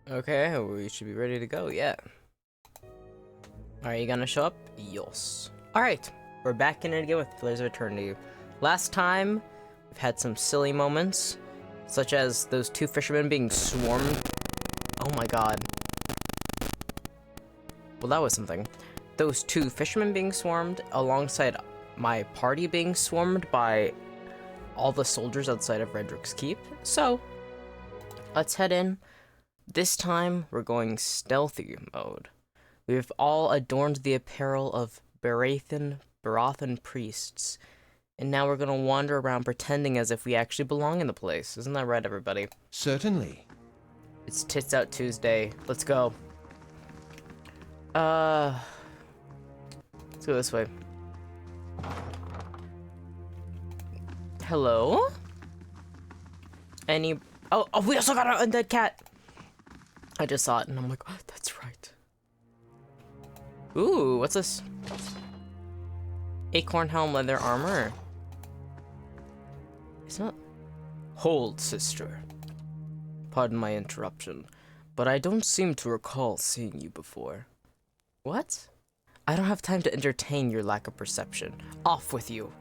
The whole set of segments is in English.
Okay, we should be ready to go, yeah. Are you gonna show up? Yes. Alright, we're back in it again with Pillars of Eternity. Last time, we've had some silly moments, such as those two fishermen being swarmed. Oh my god. Well, that was something. Those two fishermen being swarmed, alongside my party being swarmed by all the soldiers outside of Raedric's keep. So, let's head in. This time, we're going stealthy mode. We've all adorned the apparel of Barathan priests, and now we're gonna wander around pretending as if we actually belong in the place. Isn't that right, everybody? Certainly. It's Tits Out Tuesday. Let's go. Let's go this way. Hello? Oh, we also got an undead cat! I just saw it and I'm like, oh, that's right. Ooh, what's this? Acorn helm, leather armor. It's not... Hold, sister. Pardon my interruption, but I don't seem to recall seeing you before. What? I don't have time to entertain your lack of perception. Off with you.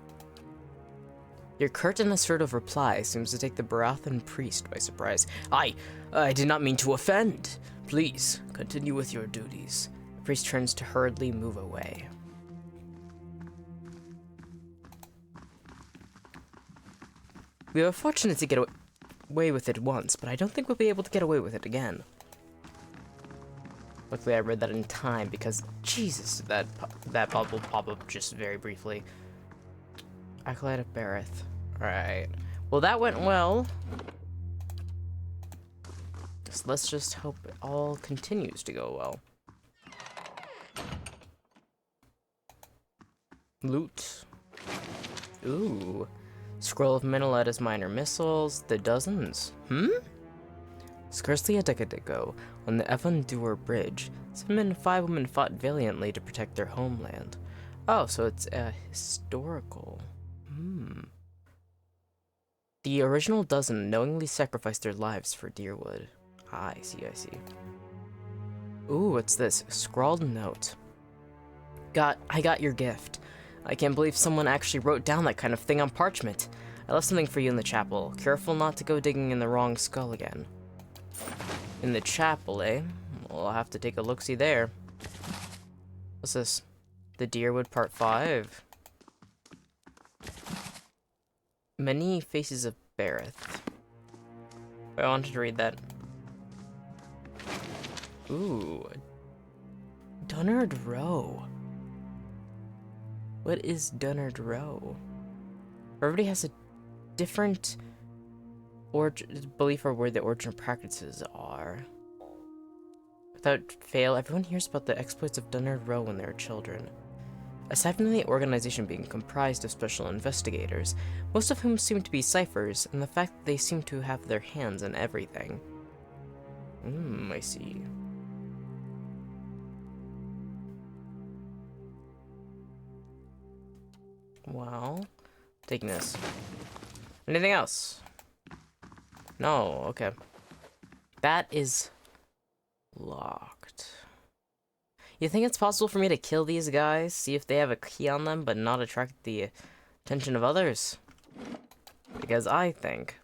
Your curt and assertive reply seems to take the Barathan priest by surprise. I did not mean to offend. Please, continue with your duties. The priest turns to hurriedly move away. We were fortunate to get away with it once, but I don't think we'll be able to get away with it again. Luckily, I read that in time because, Jesus, that bubble pop up just very briefly. Acolyte of Bareth. Alright. Well, that went well. So let's just hope it all continues to go well. Loot. Ooh. Scroll of Menelatus minor missiles. The dozens. Scarcely a decade ago, on the Evandur Bridge, some men and 5 women fought valiantly to protect their homeland. Oh, so it's a historical... The original dozen knowingly sacrificed their lives for Deerwood. Ah, I see. Ooh, what's this? Scrawled note. I got your gift. I can't believe someone actually wrote down that kind of thing on parchment. I left something for you in the chapel. Careful not to go digging in the wrong skull again. In the chapel, eh? Well, I'll have to take a look-see there. What's this? The Deerwood Part 5. Many Faces of Bareth. I wanted to read that. Ooh. Dunnard Row. What is Dunnard Row? Everybody has a different belief or where the origin practices are. Without fail, everyone hears about the exploits of Dunnard Row when they were children. Aside from the organization being comprised of special investigators, most of whom seem to be ciphers, and the fact that they seem to have their hands in everything. I see. Well, taking this. Anything else? No, okay. That is locked. You think it's possible for me to kill these guys, see if they have a key on them, but not attract the attention of others? Because I think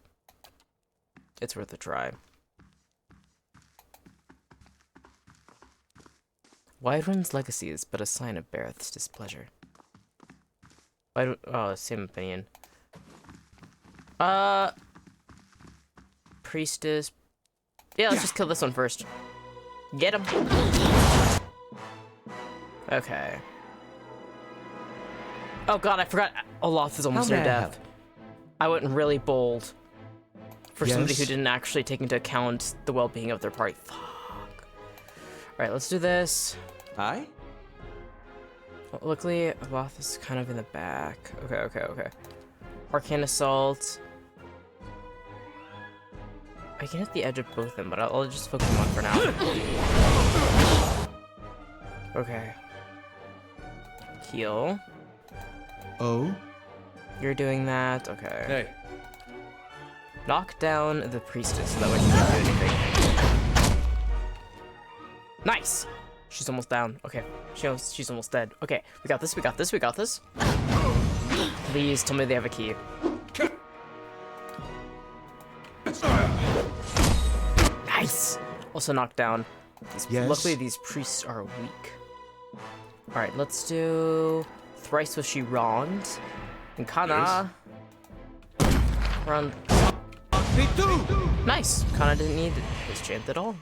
it's worth a try. Whiterun's legacy is but a sign of Bareth's displeasure. Oh, same opinion. Priestess. Yeah, let's just kill this one first. Get him. Okay. Oh god, I forgot Olaf is almost near death. I went really bold for somebody who didn't actually take into account the well-being of their party. Fuck. Alright, let's do this. Aye? Luckily, Olaf is kind of in the back. Okay. Arcane Assault. I can hit the edge of both of them, but I'll just focus on one for now. Okay. Heal. Oh? You're doing that. Okay. Hey. Knock down the priestess so that way she can't do anything. Nice! She's almost down. Okay, she's almost dead. Okay, we got this, we got this, we got this. Please tell me they have a key. Nice! Also knocked down. Yes. Luckily, these priests are weak. Alright, let's do thrice was she wronged. And Kana. Run. Nice! Kana didn't need his chant at all.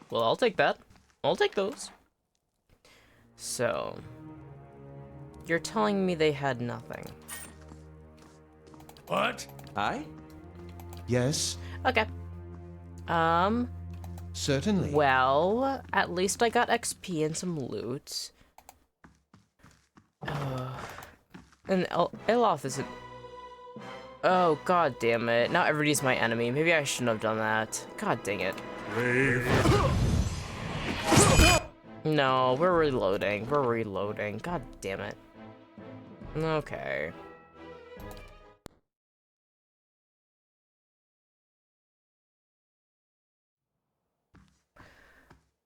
Well, I'll take that. I'll take those. So, you're telling me they had nothing. What? I? Yes, Okay. certainly. Well, at least I got XP and some loot. And Eloth isn't... Oh, god damn it. Now everybody's my enemy. Maybe I shouldn't have done that. God dang it. No, we're reloading. We're reloading. God damn it. Okay.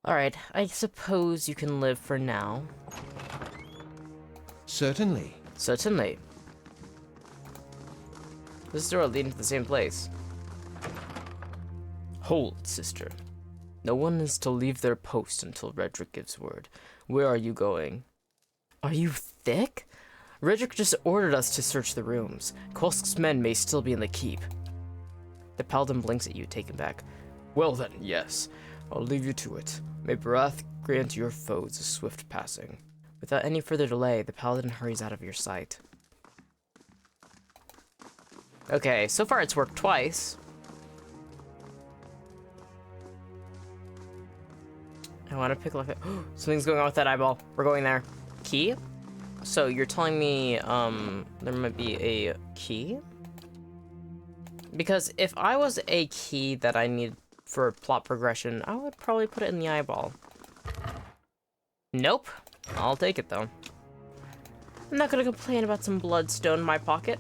Alright, I suppose you can live for now. Certainly. Certainly. This door leading to the same place. Hold, sister. No one is to leave their post until Raedric gives word. Where are you going? Are you thick? Raedric just ordered us to search the rooms. Kolsk's men may still be in the keep. The paladin blinks at you, taken back. Well then, yes. I'll leave you to it. May Barath grant your foes a swift passing. Without any further delay, the paladin hurries out of your sight. Okay, so far it's worked twice. I want to pick a look at... Something's going on with that eyeball. We're going there. Key? So you're telling me there might be a key? Because if I was a key that I need for plot progression, I would probably put it in the eyeball. Nope. I'll take it though. I'm not gonna complain about some bloodstone in my pocket.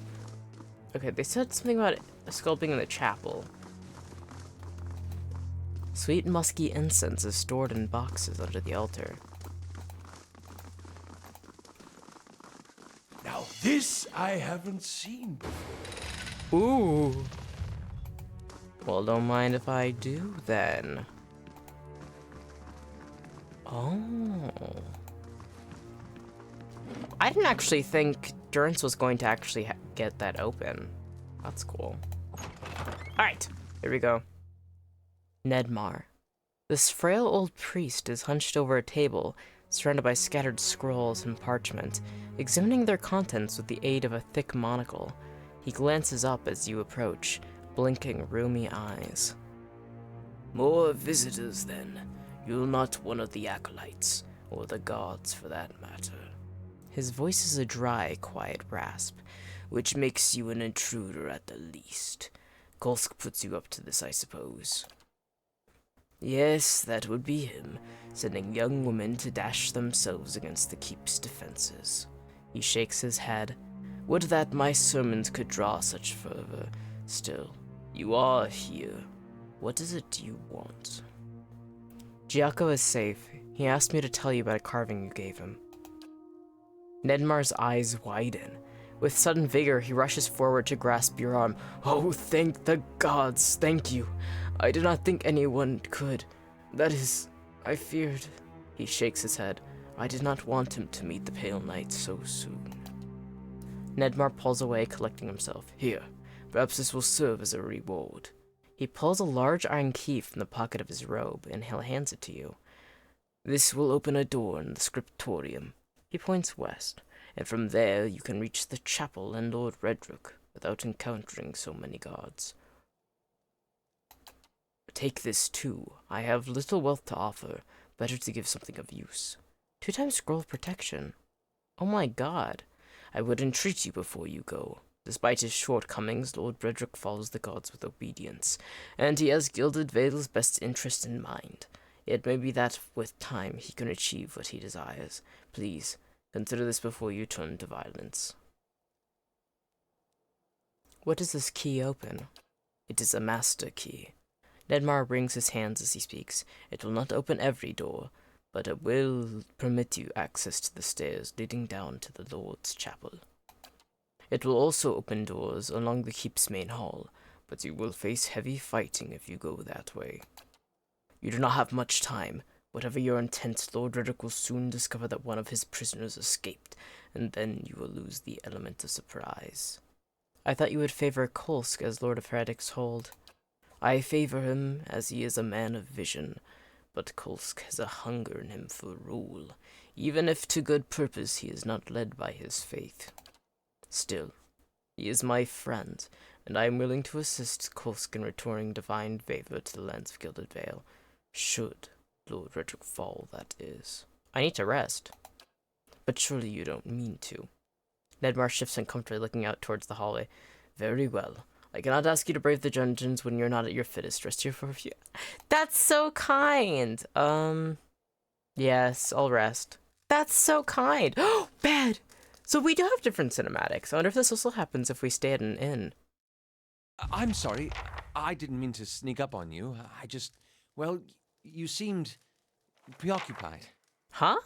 Okay, they said something about sculpting in the chapel. Sweet musky incense is stored in boxes under the altar. Now this I haven't seen before. Ooh. Well, don't mind if I do then. Oh. I didn't actually think Durance was going to actually get that open. That's cool. Alright, here we go. Nedmar. This frail old priest is hunched over a table, surrounded by scattered scrolls and parchment, examining their contents with the aid of a thick monocle. He glances up as you approach, blinking rheumy eyes. More visitors, then. You're not one of the acolytes, or the gods for that matter. His voice is a dry, quiet rasp, which makes you an intruder at the least. Kolsk puts you up to this, I suppose. Yes, that would be him, sending young women to dash themselves against the keep's defenses. He shakes his head. Would that my sermons could draw such fervor. Still, you are here. What is it you want? Giaco is safe. He asked me to tell you about a carving you gave him. Nedmar's eyes widen. With sudden vigor, he rushes forward to grasp your arm. Oh, thank the gods, thank you. I did not think anyone could. That is, I feared. He shakes his head. I did not want him to meet the Pale Knight so soon. Nedmar pulls away, collecting himself. Here, perhaps this will serve as a reward. He pulls a large iron key from the pocket of his robe, and he hands it to you. This will open a door in the scriptorium. He points west, and from there you can reach the chapel and Lord Raedric without encountering so many gods. Take this too. I have little wealth to offer. Better to give something of use. 2x scroll of protection. Oh my god. I would entreat you before you go. Despite his shortcomings, Lord Raedric follows the gods with obedience, and he has Gilded Veil's best interest in mind. It may be that, with time, he can achieve what he desires. Please, consider this before you turn to violence. What does this key open? It is a master key. Nedmar wrings his hands as he speaks. It will not open every door, but it will permit you access to the stairs leading down to the Lord's Chapel. It will also open doors along the keep's main hall, but you will face heavy fighting if you go that way. You do not have much time. Whatever your intent, Lord Raedric will soon discover that one of his prisoners escaped, and then you will lose the element of surprise. I thought you would favor Kolsk as Lord of Raedric's hold. I favor him as he is a man of vision, but Kolsk has a hunger in him for rule, even if to good purpose he is not led by his faith. Still, he is my friend, and I am willing to assist Kolsk in returning divine favor to the lands of Gilded Vale, should Lord Raedric fall, that is. I need to rest. But surely you don't mean to. Nedmar shifts uncomfortably, looking out towards the hallway. Very well. I cannot ask you to brave the dungeons when you're not at your fittest. Rest here for a few... That's so kind! Yes, I'll rest. That's so kind! Oh, bad! So we do have different cinematics. I wonder if this also happens if we stay at an inn. I'm sorry. I didn't mean to sneak up on you. Well, you seemed preoccupied. Huh?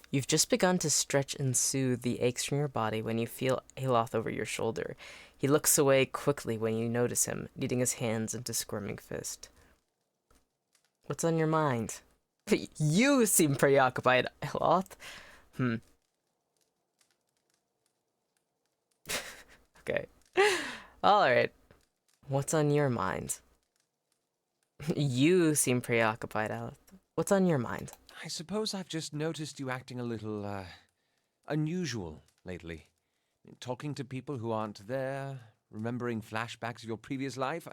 You've just begun to stretch and soothe the aches from your body when you feel Aloth over your shoulder. He looks away quickly when you notice him, kneading his hands into squirming fist. What's on your mind? You seem preoccupied, Aloth. Okay. Alright. What's on your mind? You seem preoccupied, Aloth. What's on your mind? I suppose I've just noticed you acting a little, unusual lately. Talking to people who aren't there, remembering flashbacks of your previous life.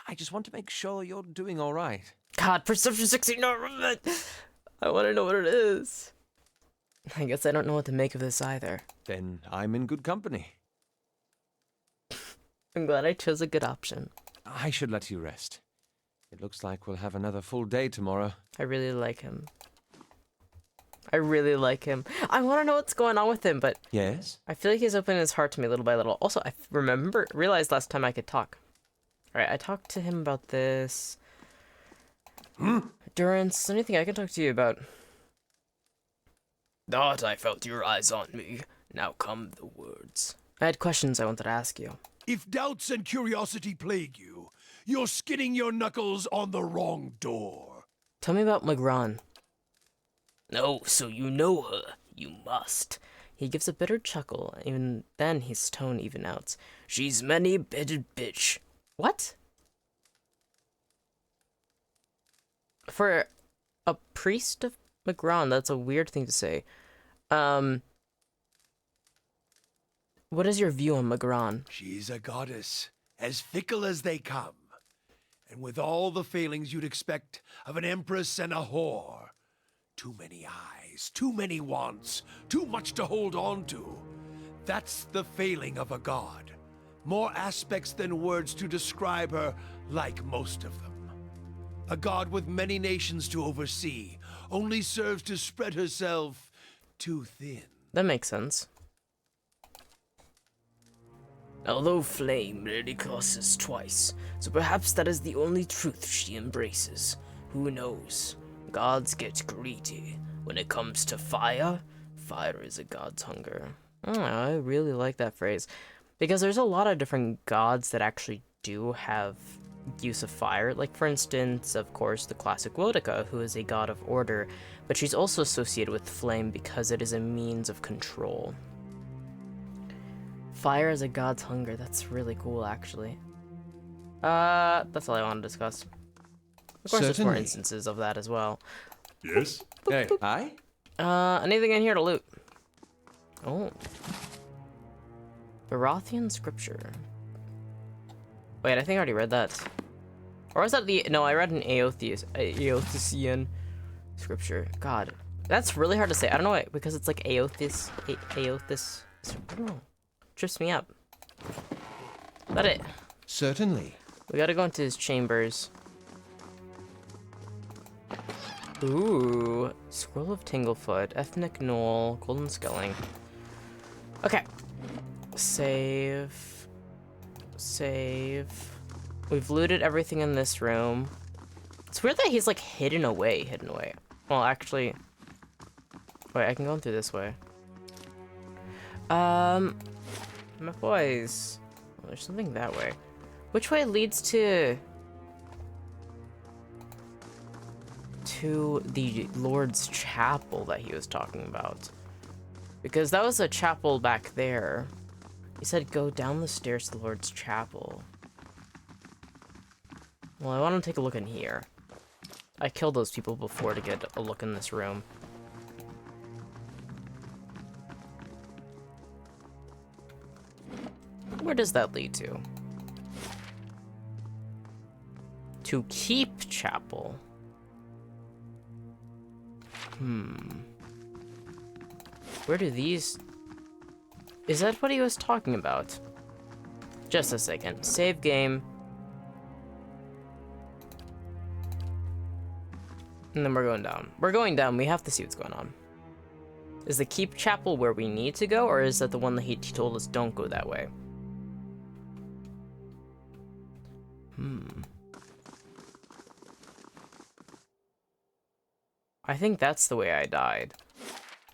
I just want to make sure you're doing all right. God, Perception 16, no, I want to know what it is. I guess I don't know what to make of this either. Then I'm in good company. I'm glad I chose a good option. I should let you rest. It looks like we'll have another full day tomorrow. I really like him. I really like him. I want to know what's going on with him, but... Yes? I feel like he's opening his heart to me little by little. Also, I realized last time I could talk. Alright, I talked to him about this. Endurance, anything I can talk to you about. Thought I felt your eyes on me. Now come the words. I had questions I wanted to ask you. If doubts and curiosity plague you, you're skinning your knuckles on the wrong door. Tell me about Magran. Oh, so you know her. You must. He gives a bitter chuckle, even then his tone even outs. She's many-bedded bitch. What? For a priest of Magran, that's a weird thing to say. What is your view on Magran? She's a goddess, as fickle as they come, and with all the failings you'd expect of an empress and a whore. Too many eyes, too many wants, too much to hold on to. That's the failing of a god. More aspects than words to describe her, like most of them. A god with many nations to oversee, only serves to spread herself too thin. That makes sense. Although flame rarely crosses twice, so perhaps that is the only truth she embraces. Who knows? Gods get greedy. When it comes to fire, fire is a god's hunger. I really like that phrase. Because there's a lot of different gods that actually do have use of fire. Like, for instance, of course, the classic Woedica, who is a god of order, but she's also associated with flame because it is a means of control. Fire is a god's hunger. That's really cool, actually. That's all I want to discuss. Of course, there's more Certainly. instances of that as well. Yes? Hey, hi? Anything in here to loot? Oh. Barathian scripture. Wait, I think I already read that. Or was that the... No, I read an Aothisian scripture. God. That's really hard to say. I don't know why, because it's like Aothis... Aothis... I don't know. Trips me up. But it... Certainly. We gotta go into his chambers. Ooh. Scroll of Tinglefoot. Ethnic Knoll. Golden Skelling. Okay. Save. Save. We've looted everything in this room. It's weird that he's like hidden away. Well, actually... Wait, I can go in through this way. My boys... Well, there's something that way. Which way leads to the Lord's Chapel that he was talking about? Because that was a chapel back there. He said go down the stairs to the Lord's Chapel. Well, I want to take a look in here. I killed those people before to get a look in this room. Where does that lead to? To Keep Chapel. Where do these... Is that what he was talking about? Just a second. Save game. And then we're going down. We're going down. We have to see what's going on. Is the Keep Chapel where we need to go, or is that the one that he told us don't go that way? I think that's the way I died.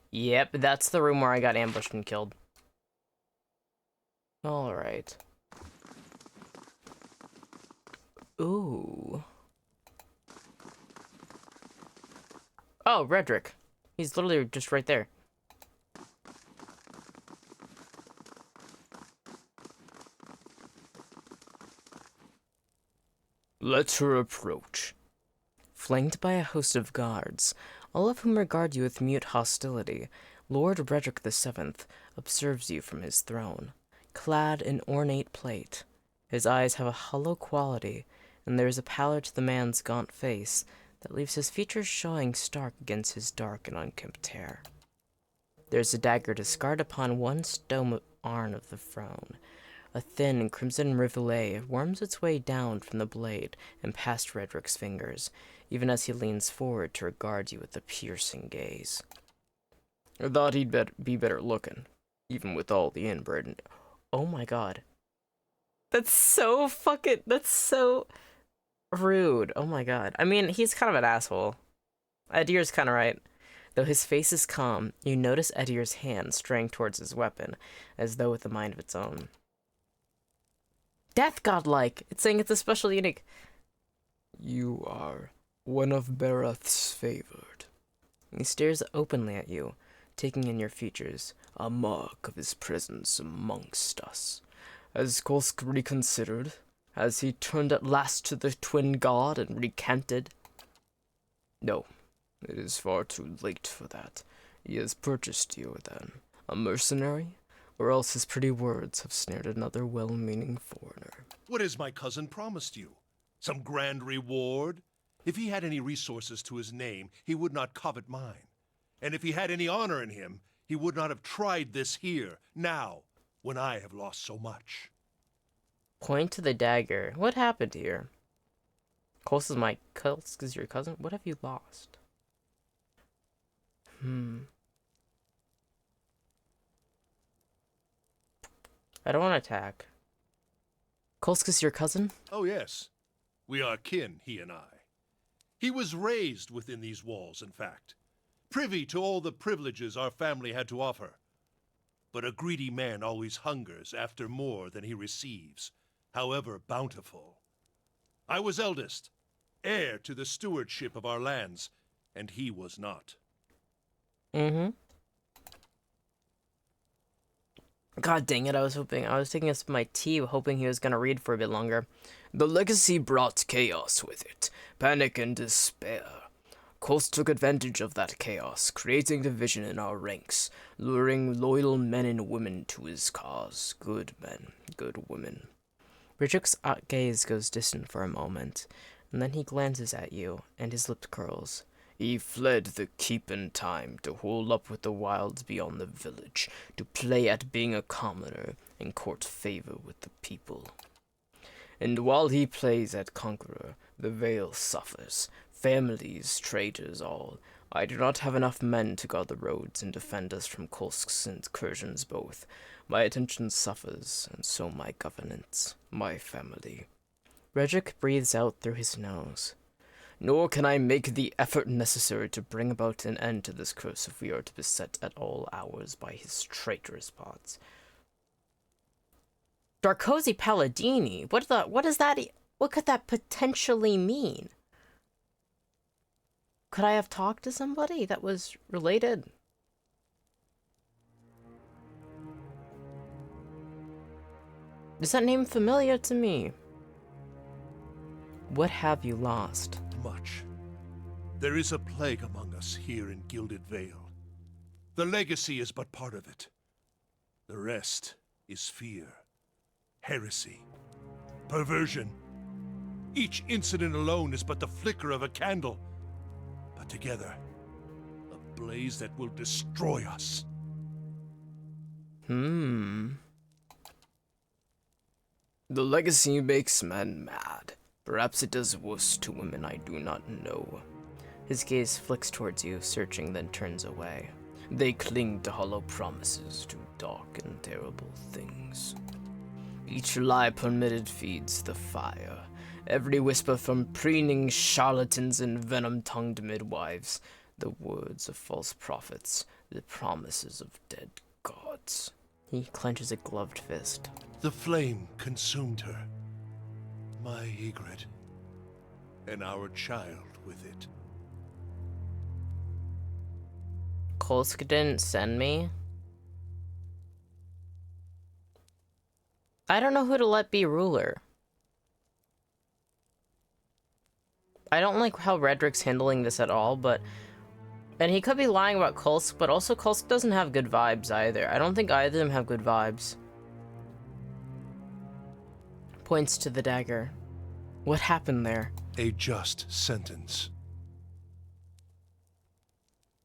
Yep, that's the room where I got ambushed and killed. Alright. Ooh. Oh, Raedric. He's literally just right there. Let her approach. Flanked by a host of guards, all of whom regard you with mute hostility, Lord Raedric VII observes you from his throne, clad in ornate plate. His eyes have a hollow quality, and there is a pallor to the man's gaunt face that leaves his features showing stark against his dark and unkempt hair. There's a dagger discarded upon one stone arm of the throne. A thin crimson rivulet worms its way down from the blade and past Raedric's fingers, even as he leans forward to regard you with a piercing gaze. I thought he'd be better looking, even with all the inbred. Oh my god. That's so rude. Oh my god. I mean, he's kind of an asshole. Edir's kind of right. Though his face is calm, you notice Edir's hand straying towards his weapon, as though with a mind of its own. Death godlike! It's saying it's a special unique. You are one of Bereth's favored. He stares openly at you, taking in your features. A mark of his presence amongst us. Has Kolsk reconsidered? Has he turned at last to the twin god and recanted? No, it is far too late for that. He has purchased you, then. A mercenary? Or else his pretty words have snared another well-meaning foreigner. What has my cousin promised you? Some grand reward? If he had any resources to his name, he would not covet mine. And if he had any honor in him, he would not have tried this here, now, when I have lost so much. Point to the dagger. What happened here? Kolsk is your cousin? What have you lost? I don't want to attack. Kolsk is your cousin? Oh, yes. We are kin, he and I. He was raised within these walls, in fact, privy to all the privileges our family had to offer. But a greedy man always hungers after more than he receives, however bountiful. I was eldest, heir to the stewardship of our lands, and he was not. God dang it, I was taking a sip of my tea, hoping he was gonna read for a bit longer. The legacy brought chaos with it, panic and despair. Kolsk took advantage of that chaos, creating division in our ranks, luring loyal men and women to his cause. Good men, good women. Raedric's gaze goes distant for a moment, and then he glances at you, and his lip curls. He fled the keep in time to hole up with the wilds beyond the village, to play at being a commoner and court favor with the people. And while he plays at conqueror, the Vale suffers, families, traitors, all. I do not have enough men to guard the roads and defend us from Kolsk's incursions both. My attention suffers, and so my governance, my family. Raedric breathes out through his nose. nor can I make the effort necessary to bring about an end to this curse if we are to be beset at all hours by his traitorous plots. Darkosi Palladini? What is that? What could that potentially mean? Could I have talked to somebody that was related? Is that name familiar to me? What have you lost? Much. There is a plague among us here in Gilded Vale. The legacy is but part of it. The rest is fear, heresy, perversion. Each incident alone is but the flicker of a candle, but together, a blaze that will destroy us. The legacy makes men mad. Perhaps it does worse to women I do not know. His gaze flicks towards you, searching, then turns away. They cling to hollow promises, to dark and terrible things. Each lie permitted feeds the fire. Every whisper from preening charlatans and venom-tongued midwives. The words of false prophets, the promises of dead gods. He clenches a gloved fist. The flame consumed her. My Ygritte. And our child with it. Kolsk didn't send me. I don't know who to let be ruler. I don't like how Raedric's handling this at all, but... And he could be lying about Kolsk, but also Kolsk doesn't have good vibes either. I don't think either of them have good vibes. Points to the dagger. What happened there? A just sentence.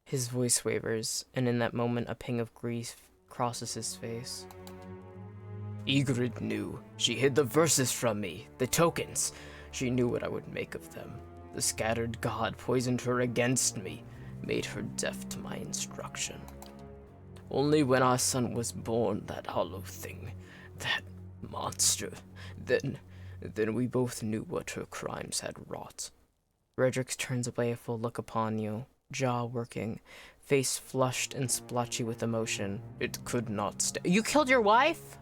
His voice wavers, and in that moment a ping of grief crosses his face. Ygritte knew. She hid the verses from me, the tokens. She knew what I would make of them. The scattered god poisoned her against me, made her deaf to my instruction. Only when our son was born, that hollow thing, that monster, then we both knew what her crimes had wrought. Raedric turns a baleful look upon you, jaw working, face flushed and splotchy with emotion. It could not stay. You killed your wife?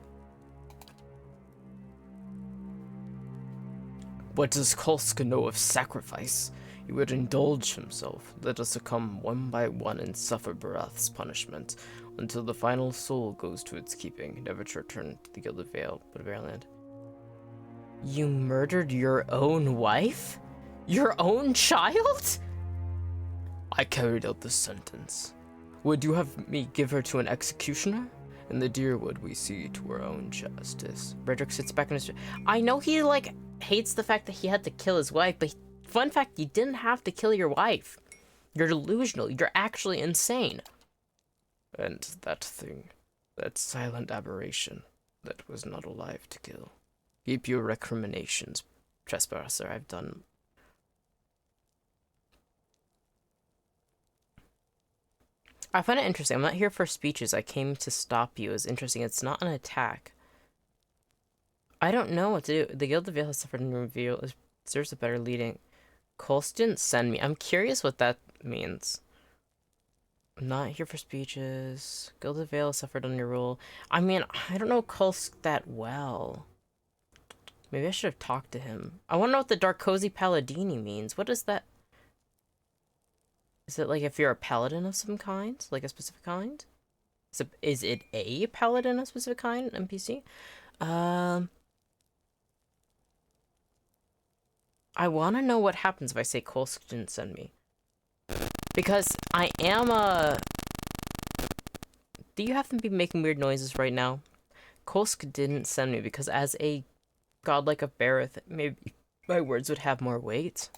What does Kolsk know of sacrifice? He would indulge himself, let us succumb one by one and suffer Barath's punishment, until the final soul goes to its keeping, never to return to the Gilded Vale, but Bearland. You murdered your own wife? Your own child? I carried out the sentence. Would you have me give her to an executioner? In the Deerwood we see to our own justice. Raedric sits back in his... I know he, hates the fact that he had to kill his wife, but fun fact, you didn't have to kill your wife. You're delusional. You're actually insane. And that thing, that silent aberration, that was not alive to kill. Keep your recriminations, trespasser. I've done... I find it interesting. I'm not here for speeches. I came to stop you. It's interesting. It's not an attack. I don't know what to do. The Guild of Vale has suffered and reveal deserves a better leading. Kolsk didn't send me. I'm curious what that means. I'm not here for speeches. Guild of Vale has suffered under your rule. I mean, I don't know Kolsk that well. Maybe I should have talked to him. I want to know what the Darkosi Palladini means. What is that? Is it like if you're a paladin of some kind? Like a specific kind? Is it a paladin of specific kind, NPC? I want to know what happens if I say Kolsk didn't send me. Because I am a... Do you have to be making weird noises right now? Kolsk didn't send me because as a godlike of Barith, maybe my words would have more weight.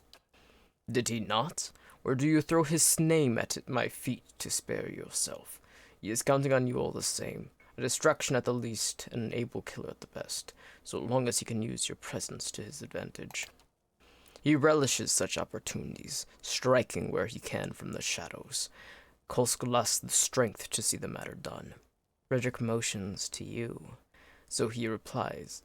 Did he not? Or do you throw his name at my feet to spare yourself? He is counting on you all the same. A distraction at the least, and an able killer at the best, so long as he can use your presence to his advantage. He relishes such opportunities, striking where he can from the shadows. Kolsk lusts the strength to see the matter done. Raedric motions to you. So he relies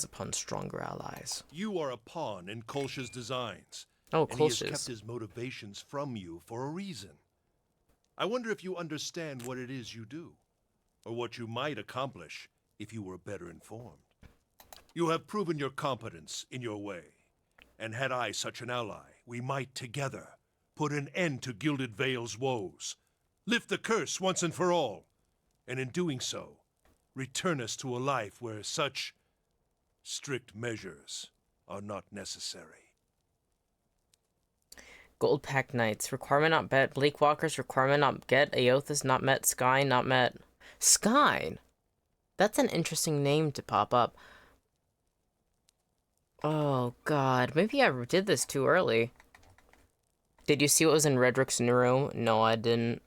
upon stronger allies. You are a pawn in Kolsch's designs, Oh, and he has Kolsch's. kept his motivations from you for a reason. I wonder if you understand what it is you do, or what you might accomplish if you were better informed. You have proven your competence in your way, and had I such an ally, we might together put an end to Gilded Vale's woes, lift the curse once and for all, and in doing so, return us to a life where such strict measures are not necessary. Gold Pack Knights. Requirement not met. Bleak Walkers. Requirement not get. Aothas not met. Sky not met. Sky? That's an interesting name to pop up. Oh, God. Maybe I did this too early. Did you see what was in Raedric's new room? No, I didn't.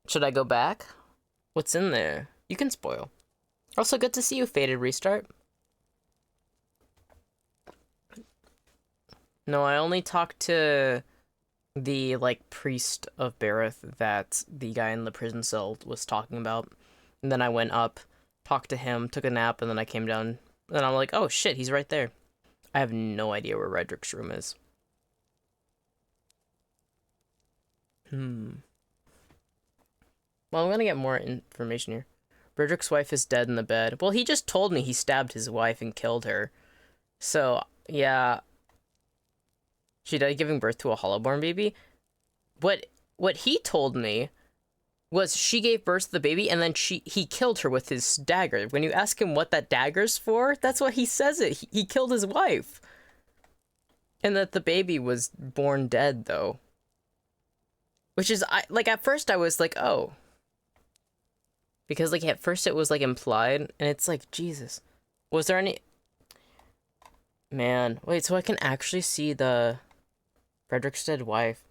Should I go back? What's in there? You can spoil. Also, good to see you, Faded Restart. No, I only talked to the, like, priest of Bareth that the guy in the prison cell was talking about. And then I went up, talked to him, took a nap, and then I came down. And I'm like, oh shit, he's right there. I have no idea where Raedric's room is. Well, I'm gonna get more information here. Raedric's wife is dead in the bed. Well, he just told me he stabbed his wife and killed her. So, yeah. She died giving birth to a hollowborn baby. What he told me was she gave birth to the baby and then he killed her with his dagger. When you ask him what that dagger's for, that's what he says it. He killed his wife. And that the baby was born dead, though. Which is, like, at first I was like, oh. Because, like, at first it was, like, implied, and it's like, Jesus. Was there any... Man, wait, so I can actually see the Raedric's dead wife.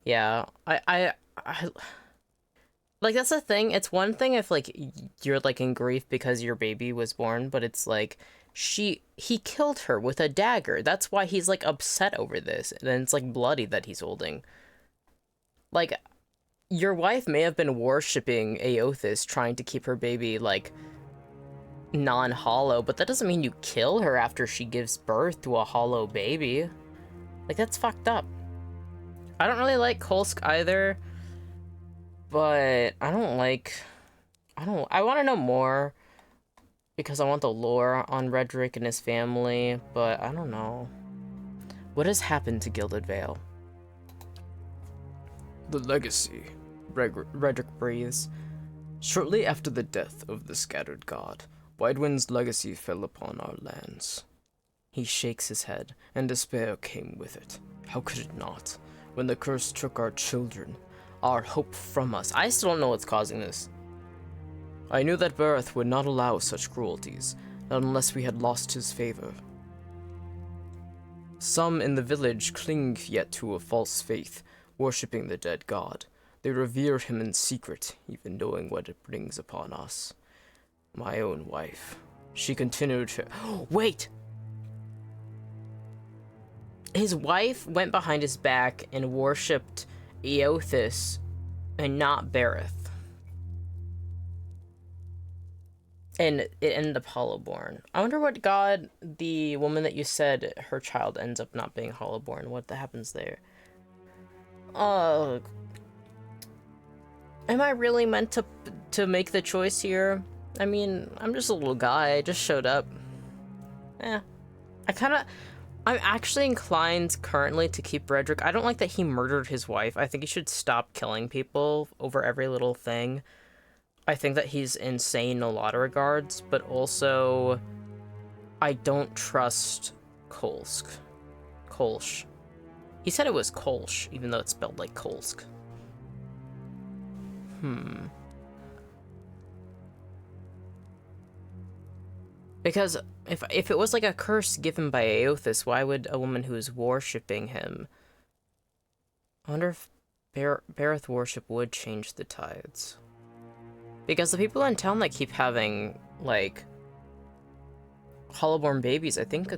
Yeah, I like, that's the thing. It's one thing if, like, you're, like, in grief because your baby was born, but it's like, he killed her with a dagger. That's why he's, like, upset over this, and it's, like, bloody that he's holding. Like, your wife may have been worshipping Aothas, trying to keep her baby, like, non-hollow, but that doesn't mean you kill her after she gives birth to a hollow baby. Like, that's fucked up. I don't really like Kolsk either, but I want to know more, because I want the lore on Raedric and his family, but I don't know. What has happened to Gilded Vale? The legacy, Raedric breathes. Shortly after the death of the scattered god, Widewind's legacy fell upon our lands. He shakes his head, and despair came with it. How could it not? When the curse took our children, our hope from us. I still don't know what's causing this. I knew that Bareth would not allow such cruelties, not unless we had lost his favor. Some in the village cling yet to a false faith, worshipping the dead god. They revere him in secret, even knowing what it brings upon us. My own wife. She continued to... Wait! His wife went behind his back and worshipped Aothas and not Bareth. And it ended up hollowborn. I wonder what god the woman that you said her child ends up not being hollowborn. What happens there? Am I really meant to make the choice here? I mean, I'm just a little guy. I just showed up. I'm actually inclined currently to keep Raedric. I don't like that he murdered his wife. I think he should stop killing people over every little thing. I think that he's insane in a lot of regards, but also I don't trust Kolsk. Kolsch. He said it was Kolsch, even though it's spelled like Kolsk. Because if it was like a curse given by Aothas, why would a woman who is worshipping him? I wonder if Bareth worship would change the tides. Because the people in town that keep having, like, hollowborn babies, I think...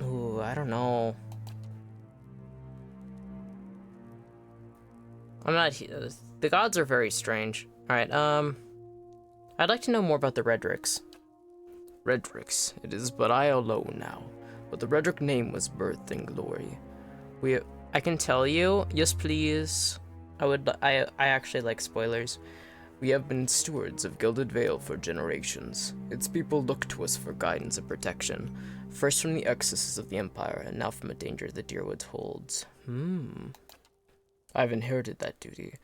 Ooh, I don't know. I'm not... The gods are very strange. Alright, I'd like to know more about the Raedrics. Raedrics, it is but I alone now. but the Raedric name was birthed in glory. I can tell you, yes please. I actually like spoilers. We have been stewards of Gilded Vale for generations. Its people look to us for guidance and protection, first from the excesses of the Empire, and now from a danger the Deerwood holds. I've inherited that duty.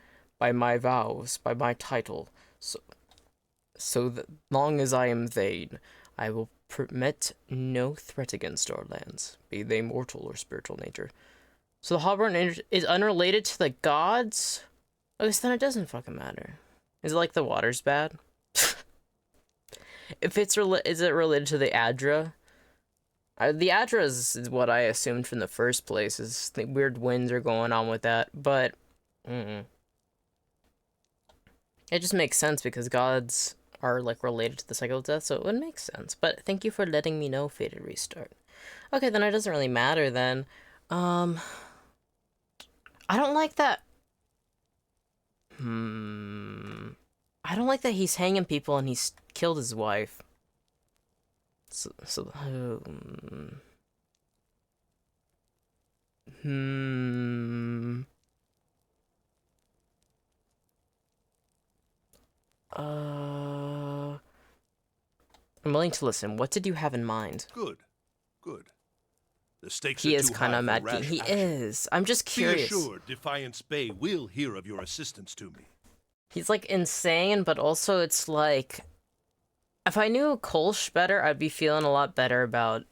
By my vows, by my title, so that long as I am Thane, I will permit no threat against our lands, be they mortal or spiritual nature. So the Hobart is unrelated to the gods? I guess then it doesn't fucking matter. Is it like the water's bad? If it's is it related to the Adra? The Adra is what I assumed from the first place, is the weird winds are going on with that, but it just makes sense because gods are like related to the cycle of death, so it would make sense. But thank you for letting me know, Fated Restart. Okay, then it doesn't really matter then. I don't like that. I don't like that he's hanging people and he's killed his wife. I'm willing to listen. What did you have in mind? Good. Good. The stakes He are is too kind high of for mad. rash He action. is. I'm just curious. Be assured, Defiance Bay will hear of your assistance to me. He's like insane, but also it's like, if I knew Kolsch better, I'd be feeling a lot better about,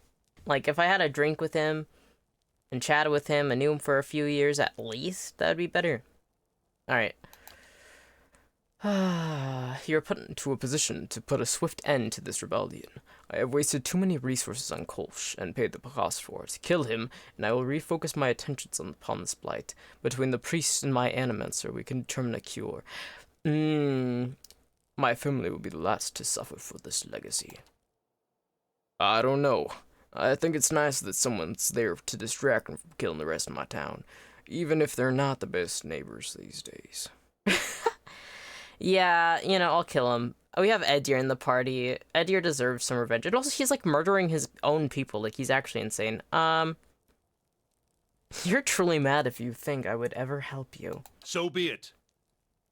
like, if I had a drink with him and chatted with him and knew him for a few years at least, that'd be better. Alright. You're put into a position to put a swift end to this rebellion. I have wasted too many resources on Kolsch and paid the cost for it. Kill him, and I will refocus my attentions upon this blight. Between the priest and my animancer, we can determine a cure. My family will be the last to suffer for this legacy. I don't know. I think it's nice that someone's there to distract me from killing the rest of my town, even if they're not the best neighbors these days. Yeah, you know, I'll kill him. We have Edir in the party. Edir deserves some revenge. And also, he's, like, murdering his own people. Like, he's actually insane. You're truly mad if you think I would ever help you. So be it.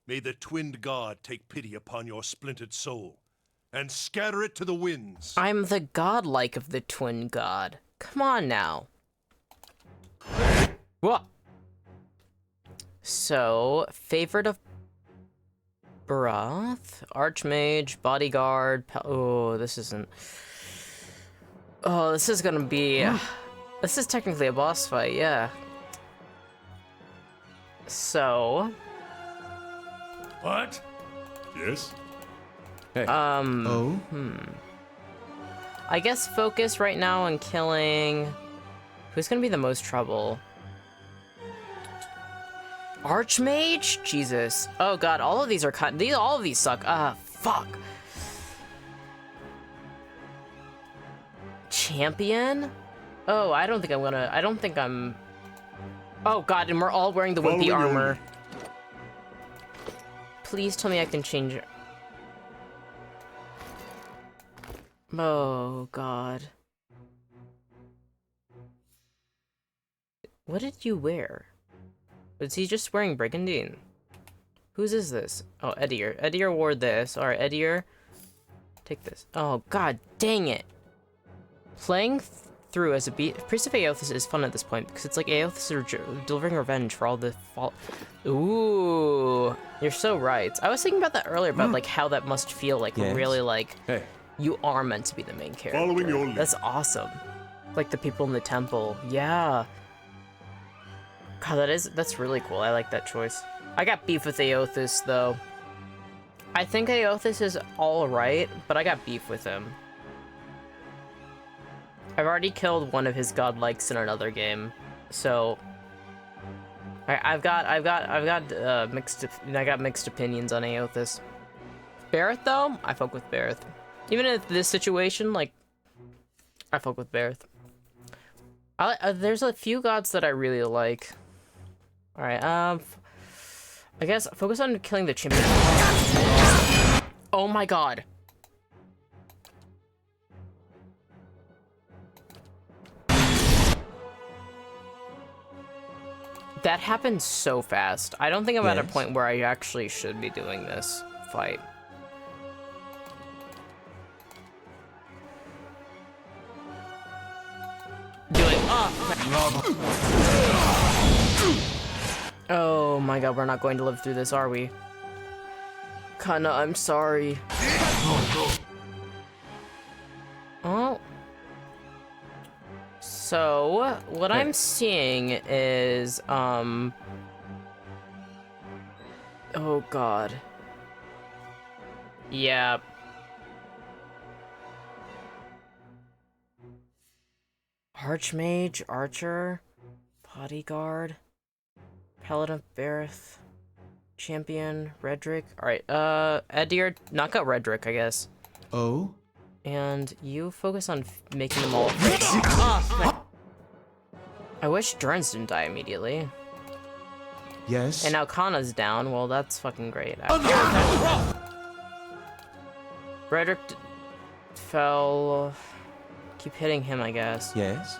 May the twinned god take pity upon your splintered soul, and scatter it to the winds. I'm the godlike of the twin god. Come on now. What? So, favorite of Barath, Archmage, Bodyguard, oh, this isn't... Oh, this is gonna be... This is technically a boss fight, yeah. So... What? Yes? Hey. Oh? I guess focus right now on killing... Who's gonna be the most trouble? Archmage? Jesus. Oh god, all of these are all of these suck. Fuck. Champion? Oh, I don't think I'm... Oh god, and we're all wearing the wimpy armor. Please tell me I can change it. Oh god. What did you wear? Was he just wearing Brigandine? Whose is this? Oh, Edir. Edir wore this. Alright, Edir. Take this. Oh, god dang it. Playing through as a Priest of Aothas is fun at this point, because it's like Aothas are delivering revenge for all the fault. Ooh. You're so right. I was thinking about that earlier, about like how that must feel like, Yes. really like, Hey. you are meant to be the main character. Following your lead. That's awesome. Like the people in the temple. Yeah. God, that's really cool. I like that choice. I got beef with Aothas, though. I think Aothas is alright, but I got beef with him. I've already killed one of his godlikes in another game, so I got mixed opinions on Aothas. Bareth, though, I fuck with Bareth. Even in this situation, like, I fuck with Bareth. There's a few gods that I really like. Alright, I guess focus on killing the champion. Oh my god. That happened so fast. I don't think I'm at a Yes? point where I actually should be doing this fight. Do it. Oh my god, we're not going to live through this, are we? Kana, I'm sorry. Oh. So, what I'm seeing is, oh god. Yeah. Archmage, Archer, Bodyguard, Paladin of Barith, Champion, Raedric. Alright, Edir, knock out Raedric, I guess. Oh? And you focus on making them all afraid. Oh, I wish Durans didn't die immediately. Yes? And now Kana's down. Well, that's fucking great. Raedric fell. Keep hitting him, I guess. Yes?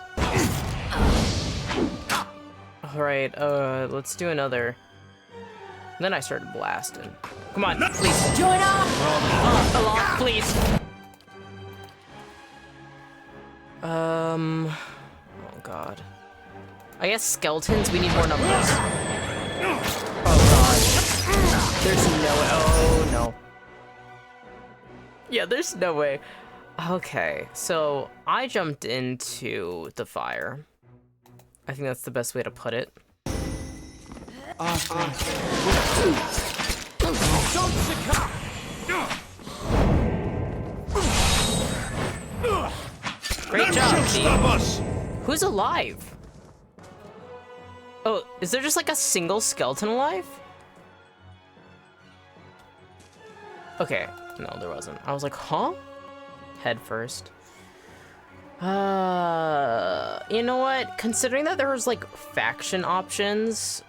Alright, let's do another. Then I started blasting. Come on, please. Join up! Along, please. Oh god. I guess skeletons, we need more numbers. Oh god. There's no way. Oh no. Yeah, there's no way. Okay, so I jumped into the fire. I think that's the best way to put it. Great job, team. Who's alive? Oh, is there just like a single skeleton alive? Okay, no, there wasn't. I was like, huh? Head first. You know what? Considering that there was like faction options,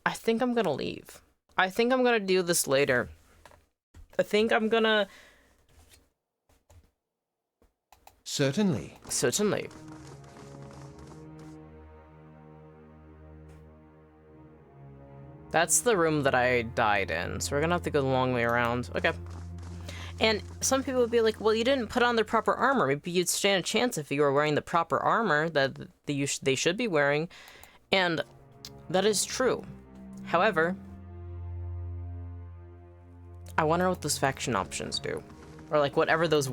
I think I'm gonna leave. I think I'm gonna do this later. I think I'm gonna... Certainly. Certainly. That's the room that I died in, so we're gonna have to go the long way around. Okay. And some people would be like, well, you didn't put on the proper armor. Maybe you'd stand a chance if you were wearing the proper armor that they should be wearing. And that is true. However, I wonder what those faction options do. Or like whatever those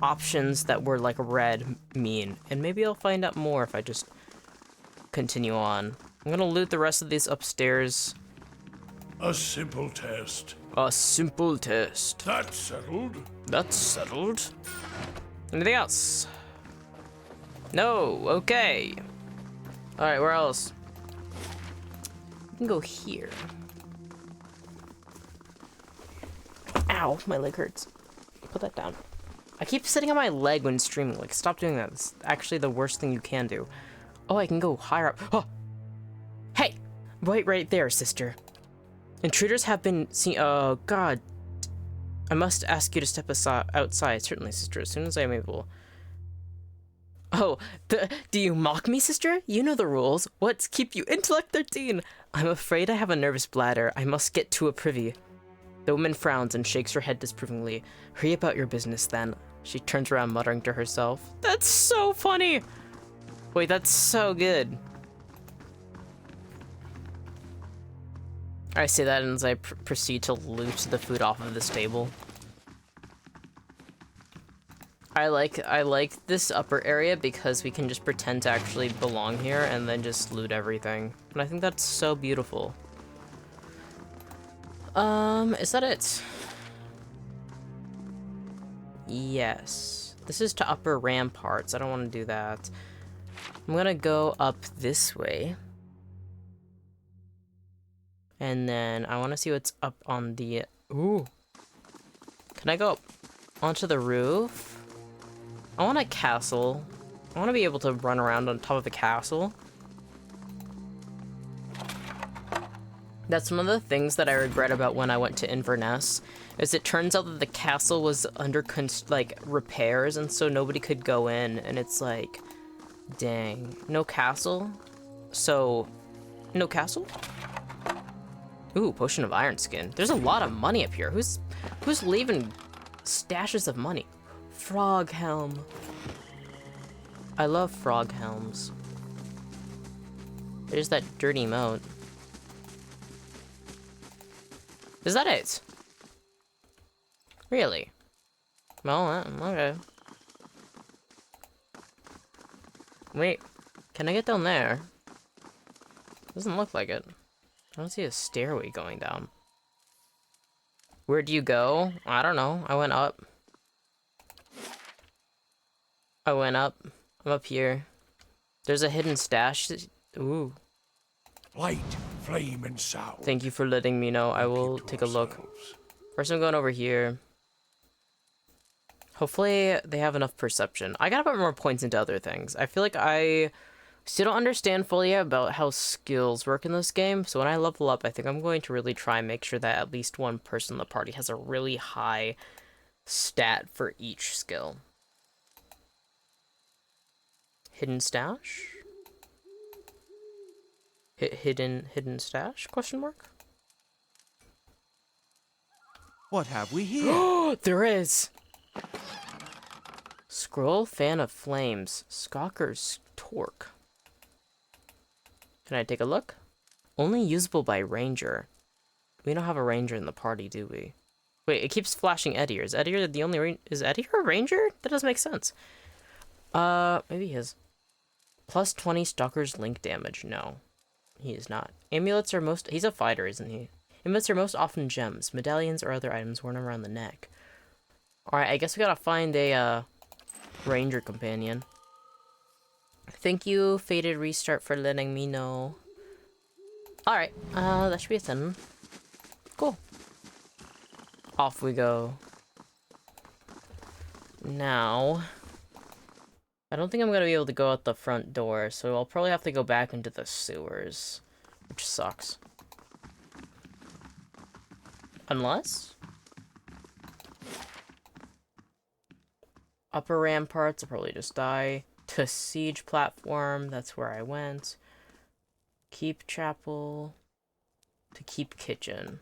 options that were like red mean. And maybe I'll find out more if I just continue on. I'm gonna loot the rest of these upstairs. A simple test. A simple test. That's settled. That's settled. Anything else? No, okay. Alright, where else? We can go here. Ow, my leg hurts. Put that down. I keep sitting on my leg when streaming. Like, stop doing that. It's actually the worst thing you can do. Oh, I can go higher up. Oh! Hey! Wait right there, sister. Intruders have been seen. Oh, God. I must ask you to step outside. Certainly, sister, as soon as I am able. Oh, do you mock me, sister? You know the rules. What's keep you? Intellect 13. I'm afraid I have a nervous bladder. I must get to a privy. The woman frowns and shakes her head disapprovingly. Hurry about your business, then. She turns around, muttering to herself. That's so funny. Wait, that's so good. I say that as I proceed to loot the food off of this table. I like this upper area because we can just pretend to actually belong here and then just loot everything. And I think that's so beautiful. Is that it? Yes. This is to upper ramparts. I don't want to do that. I'm gonna go up this way. And then I want to see what's up on the... Ooh. Can I go up onto the roof? I want a castle. I want to be able to run around on top of the castle. That's one of the things that I regret about when I went to Inverness, is it turns out that the castle was under, repairs, and so nobody could go in, and it's like... Dang. No castle? So, no castle? Ooh, potion of iron skin. There's a lot of money up here. Who's leaving stashes of money? Frog helm. I love frog helms. There's that dirty moat. Is that it? Really? Well, okay. Wait, can I get down there? Doesn't look like it. I don't see a stairway going down. Where do you go? I don't know. I went up. I'm up here. There's a hidden stash. Ooh. Light, flame, and sound. Thank you for letting me know. I will take a look. First, I'm going over here. Hopefully, they have enough perception. I gotta put more points into other things. I feel like I still don't understand fully about how skills work in this game. So when I level up, I think I'm going to really try and make sure that at least one person in the party has a really high stat for each skill. Hidden stash? Hidden stash? Question mark? What have we here? There is! Scroll Fan of Flames. Skalker's Torque. Can I take a look? Only usable by Ranger. We don't have a Ranger in the party, do we? Wait, it keeps flashing Eddie. Is Eddie the only Is Eddie a Ranger? That doesn't make sense. Maybe he is. Plus 20 Stalker's Link damage. No, he is not. Amulets are most... He's a fighter, isn't he? Amulets are most often gems, medallions, or other items worn around the neck. Alright, I guess we gotta find a, Ranger companion. Thank you, Faded Restart, for letting me know. Alright, that should be a 10. Cool. Off we go. Now... I don't think I'm gonna be able to go out the front door, so I'll probably have to go back into the sewers. Which sucks. Unless... Upper ramparts, I'll probably just die. To siege platform, that's where I went. Keep chapel. To keep kitchen.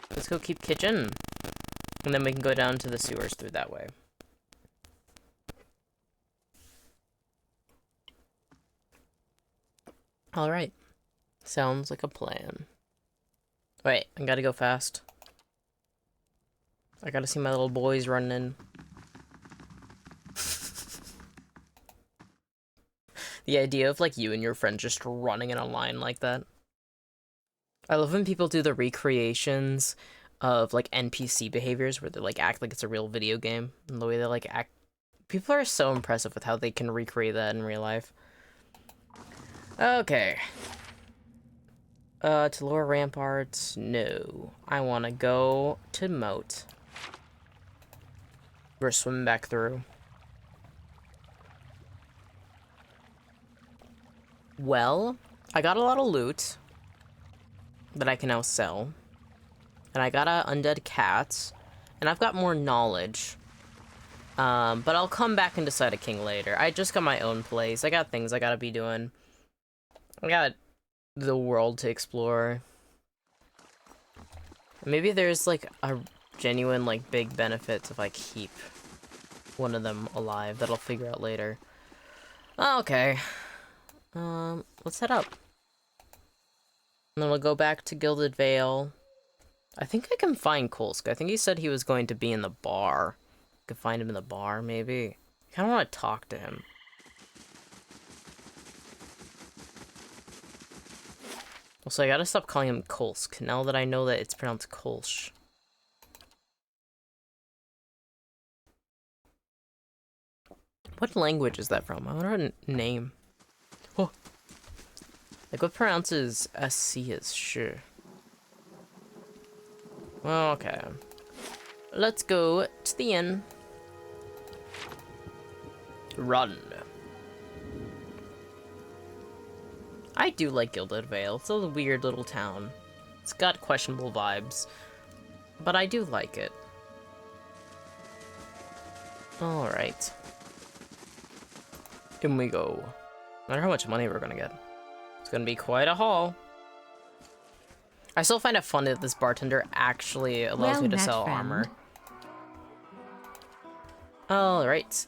Let's go keep kitchen. And then we can go down to the sewers through that way. Alright. Sounds like a plan. Wait, I gotta go fast. I gotta see my little boys running in. The idea of, like, you and your friend just running in a line like that. I love when people do the recreations of, like, NPC behaviors where they, like, act like it's a real video game. And the way they, like, act... People are so impressive with how they can recreate that in real life. Okay. To lower ramparts? No. I want to go to moat. We're swimming back through. Well, I got a lot of loot that I can now sell. And I got a undead cat. And I've got more knowledge. But I'll come back and decide a king later. I just got my own place. I got things I gotta be doing. I got the world to explore. Maybe there's, like, a genuine, like, big benefit if I keep one of them alive that I'll figure out later. Okay. Let's head up. And then we'll go back to Gilded Vale. I think I can find Kolsk. I think he said he was going to be in the bar. I could find him in the bar, maybe. I kind of want to talk to him. Also, I gotta stop calling him Kolsk, now that I know that it's pronounced Kolsch. What language is that from? I wonder what name. Oh. Like, what pronounces SC as sure? Well, okay. Let's go to the inn. Run. I do like Gilded Vale. It's a weird little town. It's got questionable vibes, but I do like it. Alright. In we go. I wonder how much money we're gonna get. It's gonna be quite a haul. I still find it fun that this bartender actually allows me to met, sell friend. armor. Alright.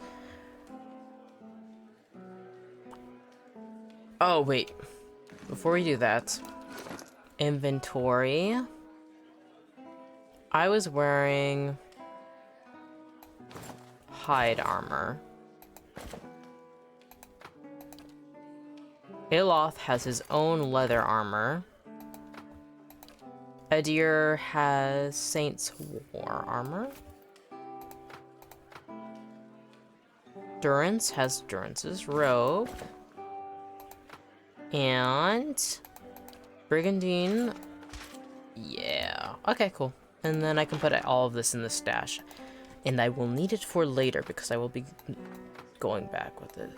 Oh, wait. Before we do that, inventory. I was wearing hide armor. Aloth has his own leather armor. Adir has Saint's War armor. Durance has Durance's robe. And Brigandine, yeah. Okay, cool. And then I can put all of this in the stash. And I will need it for later because I will be going back with it.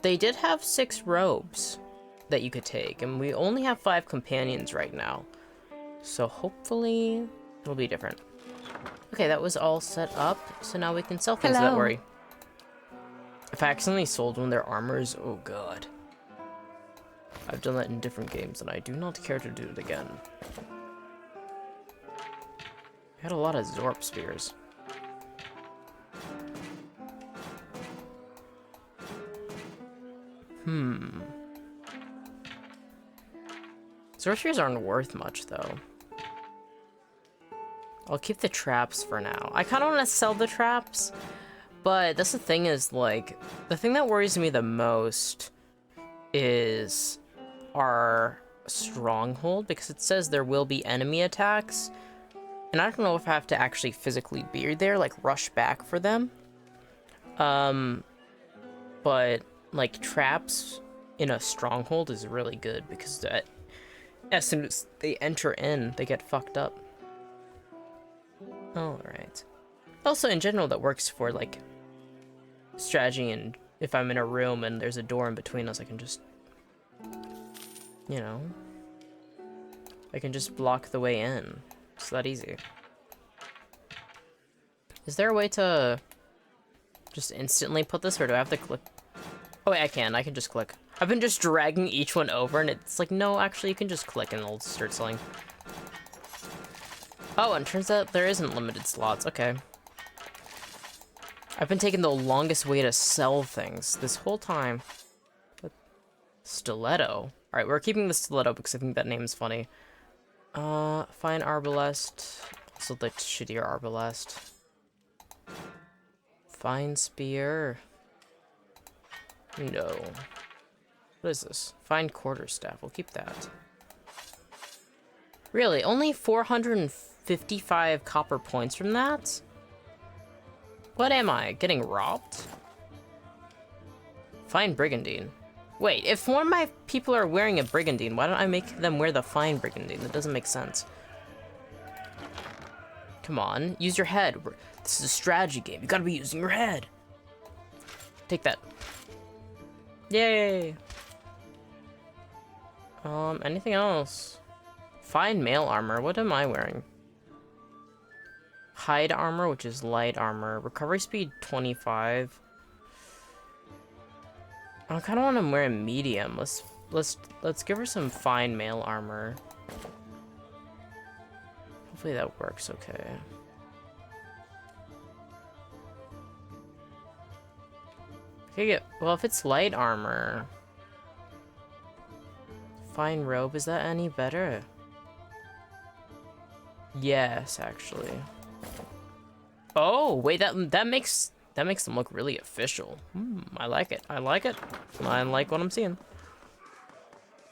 They did have 6 robes that you could take, and we only have 5 companions right now. So hopefully it'll be different. Okay, that was all set up, so now we can sell things that worry. If I accidentally sold one of their armors, oh god. I've done that in different games, and I do not care to do it again. I had a lot of Zorp spears. Zorp spears aren't worth much, though. I'll keep the traps for now. I kind of want to sell the traps, but that's the thing is, like, the thing that worries me the most is our stronghold, because it says there will be enemy attacks, and I don't know if I have to actually physically be there, like, rush back for them. But, like, traps in a stronghold is really good, because as soon as they enter in, they get fucked up. Alright. Also, in general, that works for, like, strategy, and if I'm in a room and there's a door in between us, I can just, you know, I can just block the way in. It's that easy. Is there a way to just instantly put this, or do I have to click? Oh wait, I can just click. I've been just dragging each one over, and it's like, no, actually, you can just click and it'll start selling. Oh, and turns out there isn't limited slots. Okay. I've been taking the longest way to sell things this whole time. But stiletto. Alright, we're keeping the stiletto because I think that name's funny. Fine arbalest. Also the shittier arbalest. Fine spear. No. What is this? Fine quarterstaff. We'll keep that. Really? Only 455 copper points from that? What am I? Getting robbed? Fine brigandine. Wait, if one of my people are wearing a brigandine, why don't I make them wear the fine brigandine? That doesn't make sense. Come on, use your head. This is a strategy game. You gotta be using your head. Take that. Yay! Anything else? Fine mail armor. What am I wearing? Hide armor, which is light armor. Recovery speed 25. I kind of want to wear a medium. Let's give her some fine mail armor. Hopefully that works okay. Okay, well, if it's light armor, fine robe, is that any better? Yes, actually. Oh, wait, that makes them look really official. I like it. I like it. I like what I'm seeing.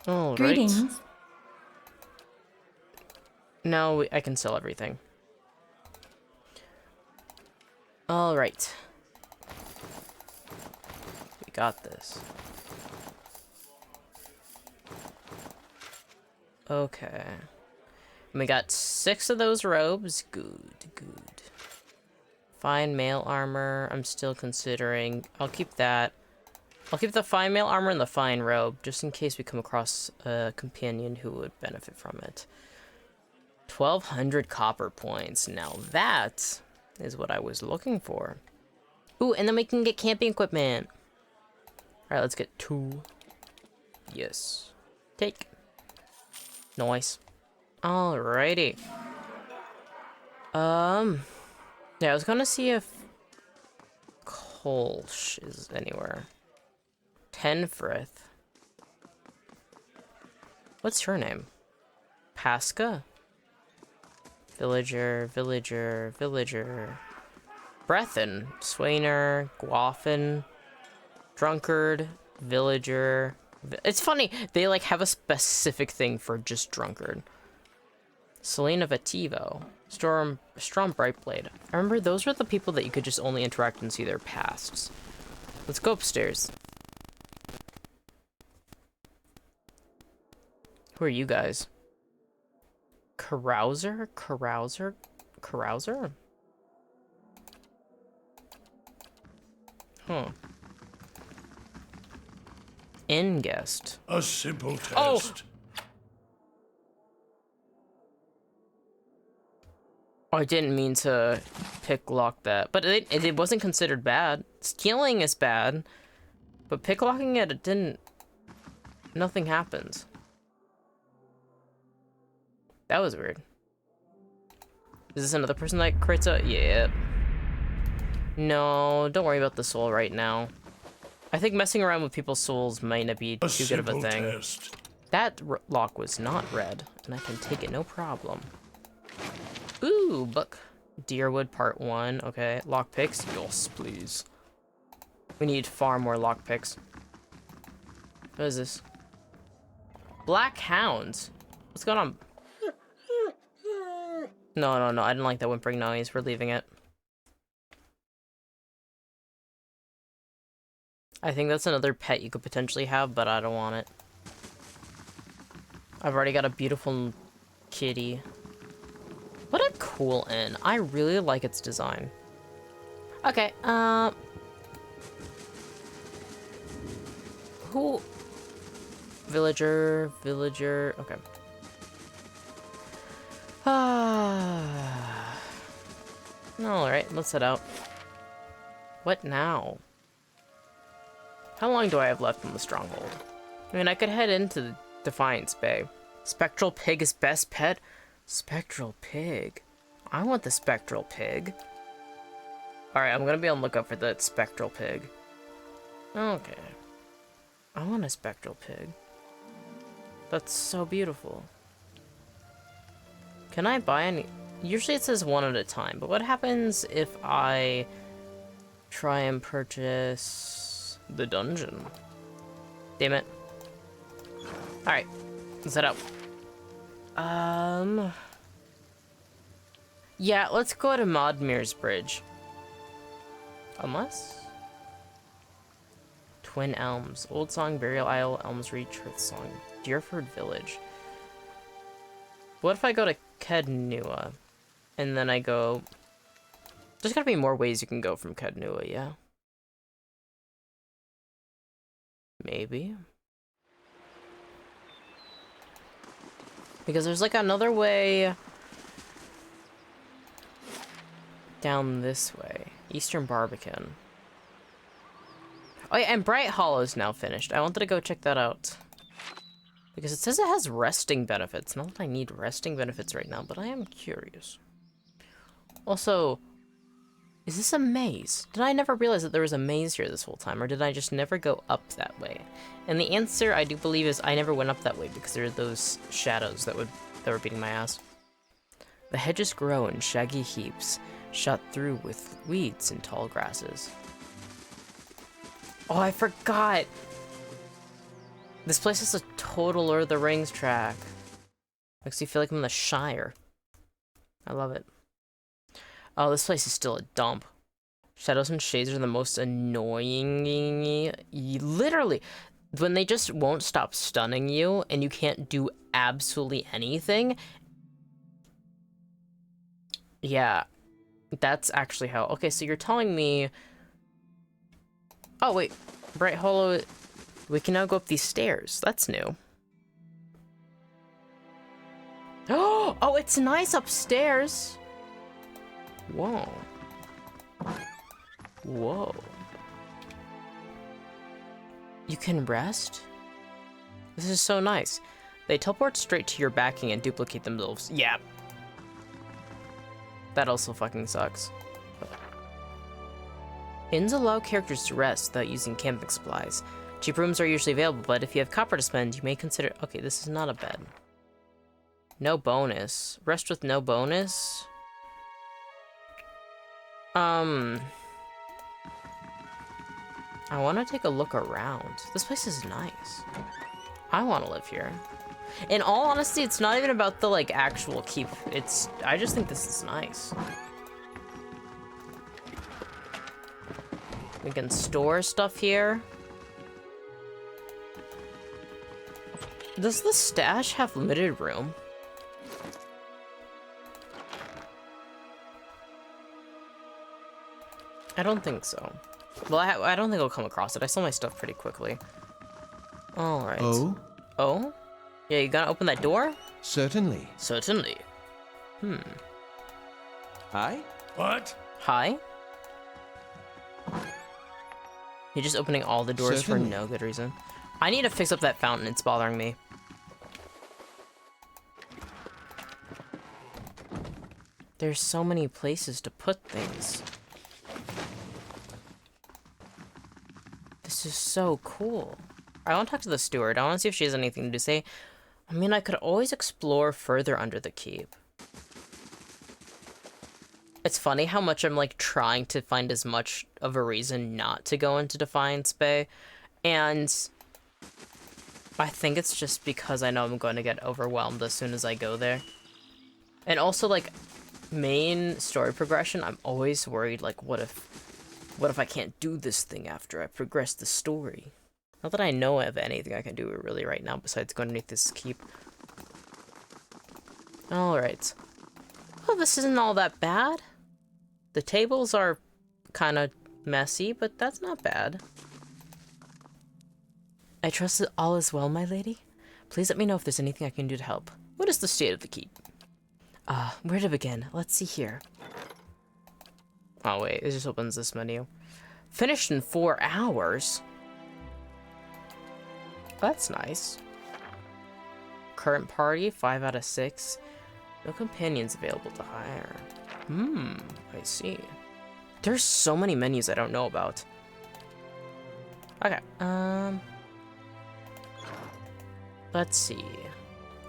All right. Greetings. Now I can sell everything. All right. We got this. Okay. And we got 6 of those robes. Good, good. Fine mail armor, I'm still considering. I'll keep that. I'll keep the fine mail armor and the fine robe, just in case we come across a companion who would benefit from it. 1,200 copper points. Now that is what I was looking for. Ooh, and then we can get camping equipment. Alright, let's get 2. Yes. Take. Nice. Alrighty. Yeah, I was gonna see if Kolsch is anywhere. Tenfrith. What's her name? Pasca? Villager, villager, villager. Breathin, Swainer, Guaffin, Drunkard, Villager. It's funny, they like have a specific thing for just Drunkard. Selena Vativo, Storm Brightblade. I remember those were the people that you could just only interact and see their pasts. Let's go upstairs. Who are you guys? Carouser? Carouser? Carouser? Huh. In-guest. A simple test. Oh! I didn't mean to pick-lock that, but it wasn't considered bad. Stealing is bad, but pick-locking it didn't... Nothing happened. That was weird. Is this another person that creates a... Yeah. No, don't worry about the soul right now. I think messing around with people's souls might not be too good of a thing. Test. That lock was not red, and I can take it no problem. Ooh, book. Deerwood Part 1. Okay, lockpicks. Yes, please. We need far more lockpicks. What is this? Black Hounds. What's going on? No, I didn't like that whimpering noise. We're leaving it. I think that's another pet you could potentially have, but I don't want it. I've already got a beautiful kitty. What a cool inn. I really like its design. Okay, who? Villager, okay. Alright, let's head out. What now? How long do I have left in the stronghold? I mean, I could head into Defiance Bay. Spectral pig is best pet? Spectral pig? I want the spectral pig. Alright, I'm gonna be on the lookout for that spectral pig. Okay. I want a spectral pig. That's so beautiful. Can I buy any? Usually it says one at a time, but what happens if I try and purchase the dungeon? Damn it. Alright, let's head out. Yeah, let's go to Modmir's Bridge. Unless? Twin Elms, Old Song, Burial Isle, Elms Reach, Earth Song, Deerford Village. What if I go to Kednua? And then I go... There's gotta be more ways you can go from Kednua, yeah? Maybe? Because there's like another way... down this way. Eastern Barbican. Oh yeah, and Bright Hollow's now finished. I wanted to go check that out. Because it says it has resting benefits. Not that I need resting benefits right now, but I am curious. Also, is this a maze? Did I never realize that there was a maze here this whole time, or did I just never go up that way? And the answer, I do believe, is I never went up that way because there are those shadows that were beating my ass. The hedges grow in shaggy heaps, shut through with weeds and tall grasses. Oh, I forgot! This place is a total Lord of the Rings track. Makes me feel like I'm in the Shire. I love it. Oh, this place is still a dump. Shadows and shades are the most annoying... Literally, when they just won't stop stunning you and you can't do absolutely anything. Yeah, that's actually how... Okay, so you're telling me... Oh, wait. Bright Hollow... We can now go up these stairs. That's new. Oh, it's nice upstairs. Whoa. Whoa. You can rest? This is so nice. They teleport straight to your backing and duplicate themselves. Yeah. That also fucking sucks. Inns allow characters to rest without using camping supplies. Cheap rooms are usually available, but if you have copper to spend, you may consider... Okay, this is not a bed. No bonus. Rest with no bonus? I want to take a look around. This place is nice. I want to live here. In all honesty, it's not even about the, like, actual keep. I just think this is nice. We can store stuff here. Does the stash have limited room? I don't think so. Well, I don't think I'll come across it. I sold my stuff pretty quickly. Alright. Oh? Oh? Yeah, you gonna open that door? Certainly. Certainly. Hi? What? Hi? You're just opening all the doors Certainly. for no good reason. I need to fix up that fountain. It's bothering me. There's so many places to put things. This is so cool. I want to talk to the steward. I want to see if she has anything to say. I mean, I could always explore further under the keep. It's funny how much I'm, like, trying to find as much of a reason not to go into Defiance Bay. And I think it's just because I know I'm going to get overwhelmed as soon as I go there. And also, like, main story progression, I'm always worried, like, what if I can't do this thing after I progress the story? Not that I know of anything I can do really right now besides go underneath this keep. Alright. Well, this isn't all that bad. The tables are kind of messy, but that's not bad. I trust that all is well, my lady. Please let me know if there's anything I can do to help. What is the state of the keep? Where to begin? Let's see here. Oh wait, it just opens this menu. Finished in 4 hours? That's nice. Current party, 5 out of 6. No companions available to hire. I see. There's so many menus I don't know about. Okay, let's see.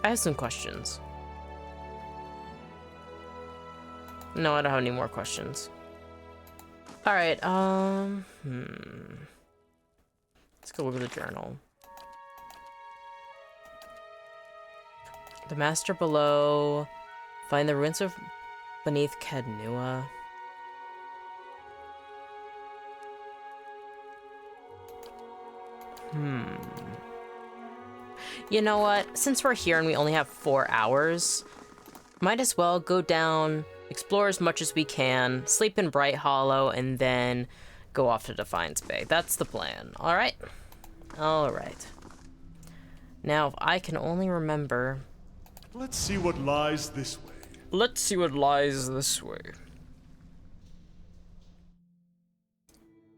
I have some questions. No, I don't have any more questions. Alright, let's go look at the journal. The master below. Find the ruins of beneath Cadnua. You know what? Since we're here and we only have 4 hours, might as well go down, explore as much as we can, sleep in Bright Hollow, and then go off to Defiance Bay. That's the plan. Alright? Alright. Now, if I can only remember... Let's see what lies this way. Let's see what lies this way.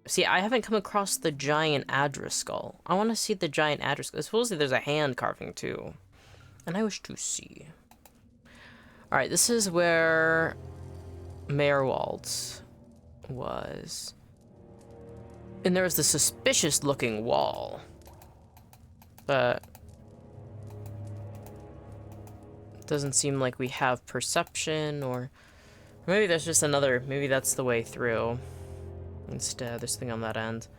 See, I haven't come across the giant Adra skull. I want to see the giant Adra skull. Supposedly there's a hand carving too. And I wish to see. Alright, this is where Mayorwald was. And there was the suspicious looking wall. But doesn't seem like we have perception, or maybe there's just another, maybe that's the way through. Instead, there's something on that end.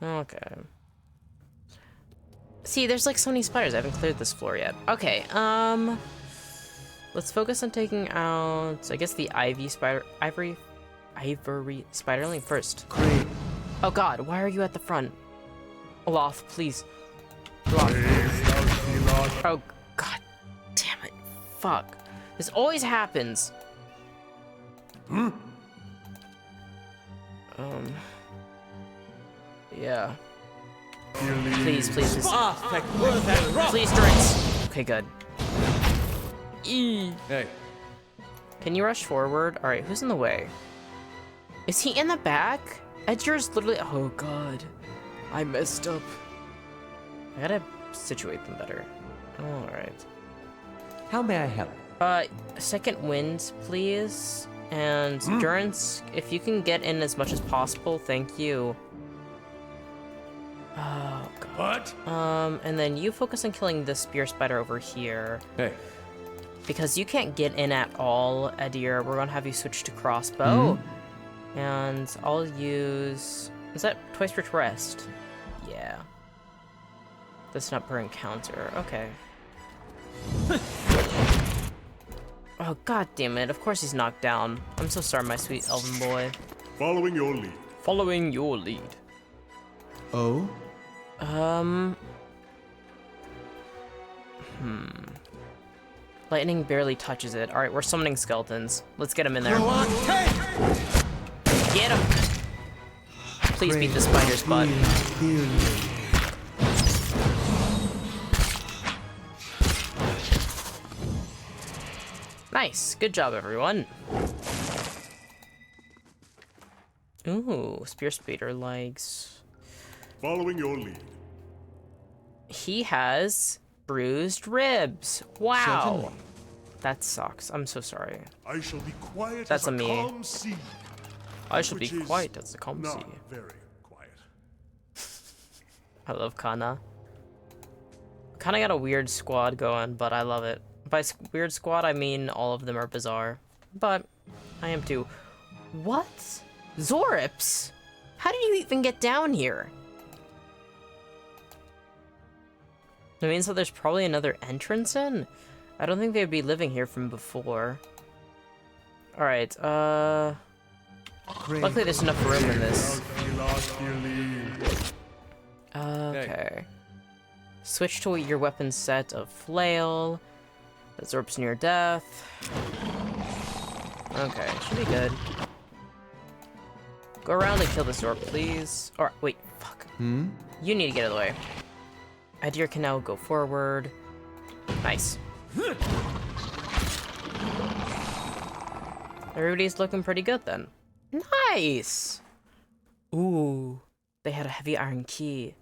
Okay. See, there's like so many spiders. I haven't cleared this floor yet. Okay, let's focus on taking out, I guess, the ivory spiderling first. Crane. Oh god, why are you at the front? Oloth, please. Oloth. Oh god damn it. Fuck. This always happens. Yeah. Please, please, please. Please, drinks. Okay, good. Hey. Can you rush forward? Alright, who's in the way? Is he in the back? Edgar's literally... Oh, God. I messed up. I gotta situate them better. Alright. How may I help? Second wind, please. And Durance, if you can get in as much as possible, thank you. Oh, God. What? And then you focus on killing the spear spider over here. Hey. Because you can't get in at all, Adir. We're gonna have you switch to crossbow. And I'll use... Is that twice for rest? Yeah. That's not per encounter. Okay. Oh, god damn it. Of course he's knocked down. I'm so sorry, my sweet elven boy. Following your lead. Following your lead. Oh? Lightning barely touches it. Alright, we're summoning skeletons. Let's get him in there. Get him! Please beat the spider's butt. Nice. Good job, everyone. Ooh, spear speeder legs. Following your lead. He has bruised ribs. Wow. Certainly. That sucks. I'm so sorry. I shall be quiet That's as a a me. calm sea. I should be Which is quiet as a calm not sea. very quiet. I love Kana. Kana got a weird squad going, but I love it. By weird squad, I mean all of them are bizarre. But I am too. What? Zorips? How did you even get down here? That means that there's probably another entrance in? I don't think they'd be living here from before. Alright, luckily there's enough room in this. Okay. Switch to your weapon set of flail. Absorbs near death. Okay, should be good. Go around and kill the Zorp, please. Or, wait, fuck. You need to get out of the way. Adir can now go forward. Nice. Everybody's looking pretty good then. Nice! Ooh, they had a heavy iron key.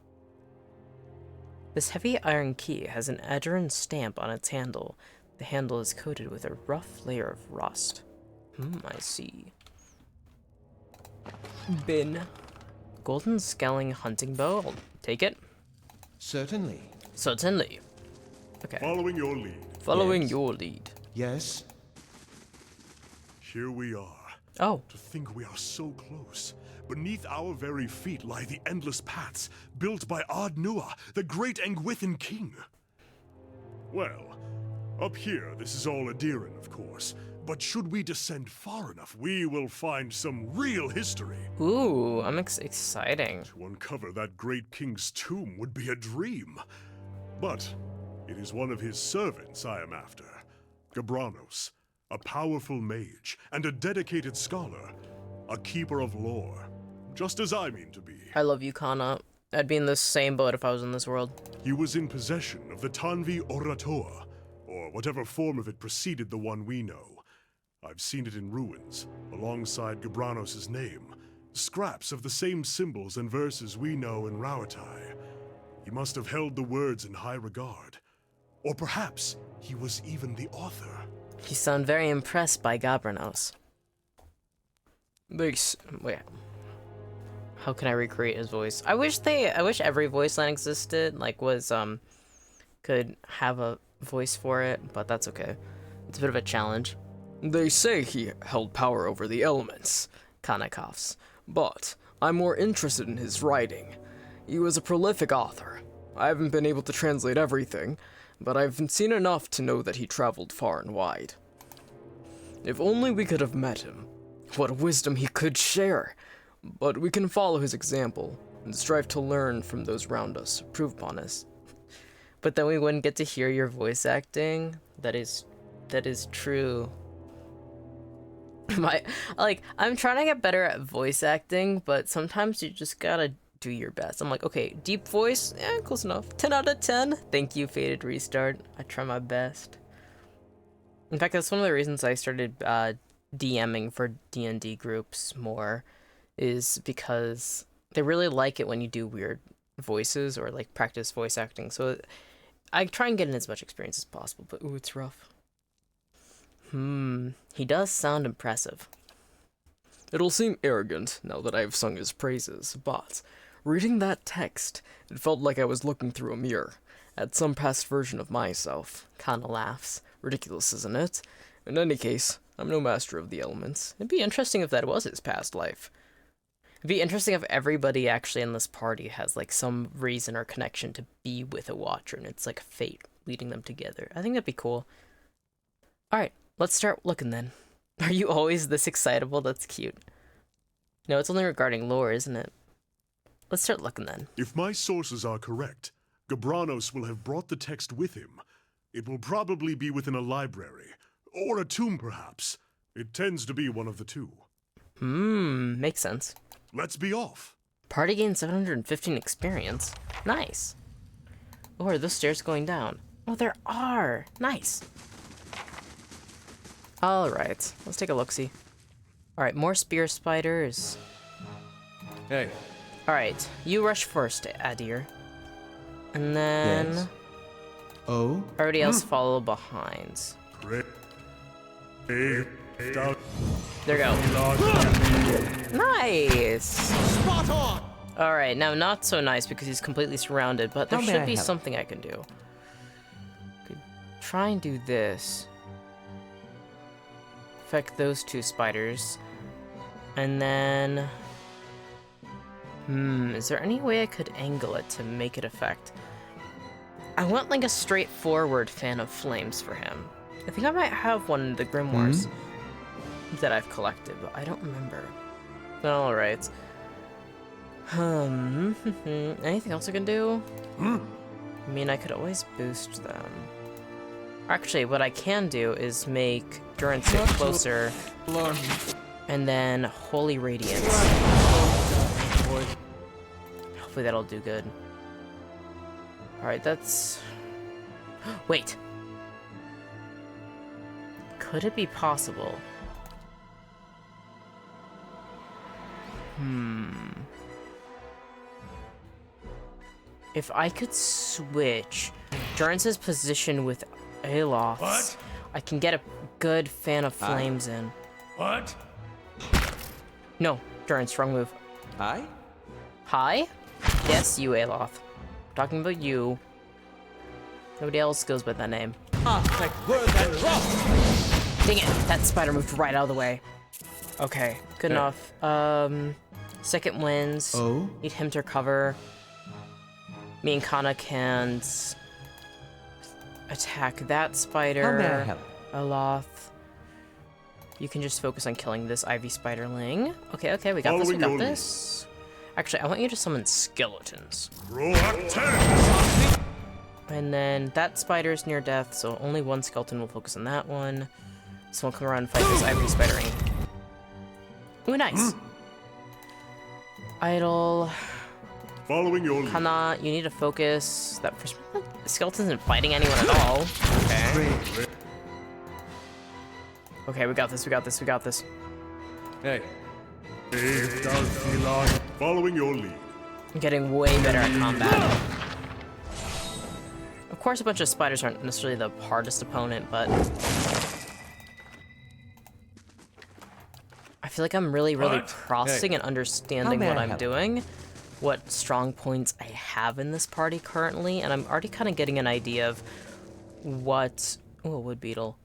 This heavy iron key has an Adran stamp on its handle. The handle is coated with a rough layer of rust. I see. Bin. Golden scaling hunting bow. I'll take it. Certainly. Certainly. Okay. Following your lead. Following Yes. your lead. Yes? Here we are. Oh, To think we are so close. Beneath our very feet lie the endless paths built by Ard Nua, the great Engwithan king. Well, up here this is all Adiran, of course. But should we descend far enough, we will find some real history. ooh, I'm exciting. To uncover that great king's tomb would be a dream. But it is one of his servants I am after. Gabranos, a powerful mage and a dedicated scholar, a keeper of lore, just as I mean to be. I love you, Kana. I'd be in the same boat if I was in this world. He was in possession of the Tanvi Oratoa, or whatever form of it preceded the one we know. I've seen it in ruins, alongside Gabranos' name. Scraps of the same symbols and verses we know in Rauatai. He must have held the words in high regard. Or perhaps he was even the author. You sound very impressed by Gabranos. Wait. How can I recreate his voice? I wish every voice line existed, like could have a voice for it, but that's okay. It's a bit of a challenge. They say he held power over the elements, Kana coughs, but I'm more interested in his writing. He was a prolific author. I haven't been able to translate everything, but I've seen enough to know that he traveled far and wide. If only we could have met him. What wisdom he could share! But we can follow his example, and strive to learn from those around us, prove upon us. But then we wouldn't get to hear your voice acting. That is true. I'm trying to get better at voice acting, but sometimes you just gotta do your best. I'm like, okay, deep voice, close enough. 10 out of 10. Thank you, Faded Restart. I try my best. In fact, that's one of the reasons I started DMing for D&D groups more, is because they really like it when you do weird voices or like practice voice acting. So I try and get in as much experience as possible, but ooh, it's rough. He does sound impressive. It'll seem arrogant now that I've sung his praises, but reading that text, it felt like I was looking through a mirror at some past version of myself. Kinda laughs. Ridiculous, isn't it? In any case, I'm no master of the elements. It'd be interesting if that was his past life. It'd be interesting if everybody actually in this party has like some reason or connection to be with a Watcher, and it's like fate leading them together. I think that'd be cool. Alright, let's start looking then. Are you always this excitable? That's cute. No, it's only regarding lore, isn't it? Let's start looking then. If my sources are correct, Gabranos will have brought the text with him. It will probably be within a library, or a tomb perhaps. It tends to be one of the two. Makes sense. Let's be off. Party gained 715 experience. Nice. Oh, are those stairs going down? Oh, there are. Nice. Alright, let's take a look-see. Alright, more spear spiders. Hey. Alright, you rush first, Adir. And then... Yes. Oh? everybody else follow behind. There we go. Nice! Spot on! Alright, now not so nice because he's completely surrounded, but there How may should I be help? something I can do. Could try and do this. Affect those two spiders. And then... is there any way I could angle it to make it affect? I want like a straightforward fan of flames for him. I think I might have one in the grimoires that I've collected, but I don't remember. Alright. Anything else I can do? I mean, I could always boost them. Actually, what I can do is make Durance sit closer, and then Holy Radiance. Hopefully that'll do good. Alright, that's... wait! Could it be possible? If I could switch Durance's position with Aloth's, What? I can get a good fan of flames in. What? No, Durance, wrong move. Hi? Hi? Yes, you, Aloth. We're talking about you. Nobody else goes by that name. Dang it! That spider moved right out of the way. Okay, good enough. Second wins. Oh? Need him to recover. Me and Kana can attack that spider. How may I help? Aloth. You can just focus on killing this ivy spiderling. Okay, we got this, we Following got your lead. this. Actually, I want you to summon skeletons. Proactive! And then that spider's near death, so only one skeleton will focus on that one. So we'll come around and fight this ivory spidering. Ooh, nice. Idle. Following your lead. Kana, you need to focus. That first the skeleton isn't fighting anyone at all. Okay. Okay, we got this, we got this, we got this. Hey. Following your lead. I'm getting way better at combat. Of course, a bunch of spiders aren't necessarily the hardest opponent, but I feel like I'm really processing and understanding How may what I I'm help? doing, what strong points I have in this party currently, and I'm already kind of getting an idea of what... Oh, a wood beetle.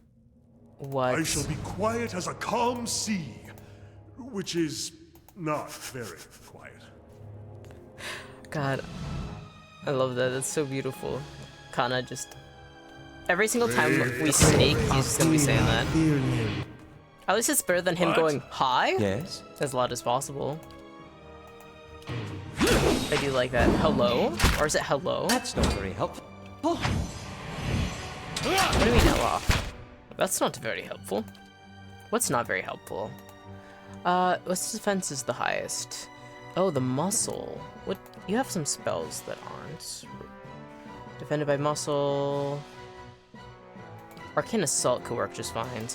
What... I shall be quiet as a calm sea, which is not very quiet. God, I love that. That's so beautiful. Kana just... Every single time we sneak, he's just gonna be saying that. At least it's better than him going, hi? Yes? As loud as possible. I do like that. Hello? Or is it hello? That's not very helpful. What do you mean, hello? That's not very helpful. What's not very helpful? What's defense is the highest? Oh, the muscle. What? You have some spells that aren't. Defended by muscle. Arcane Assault could work just fine.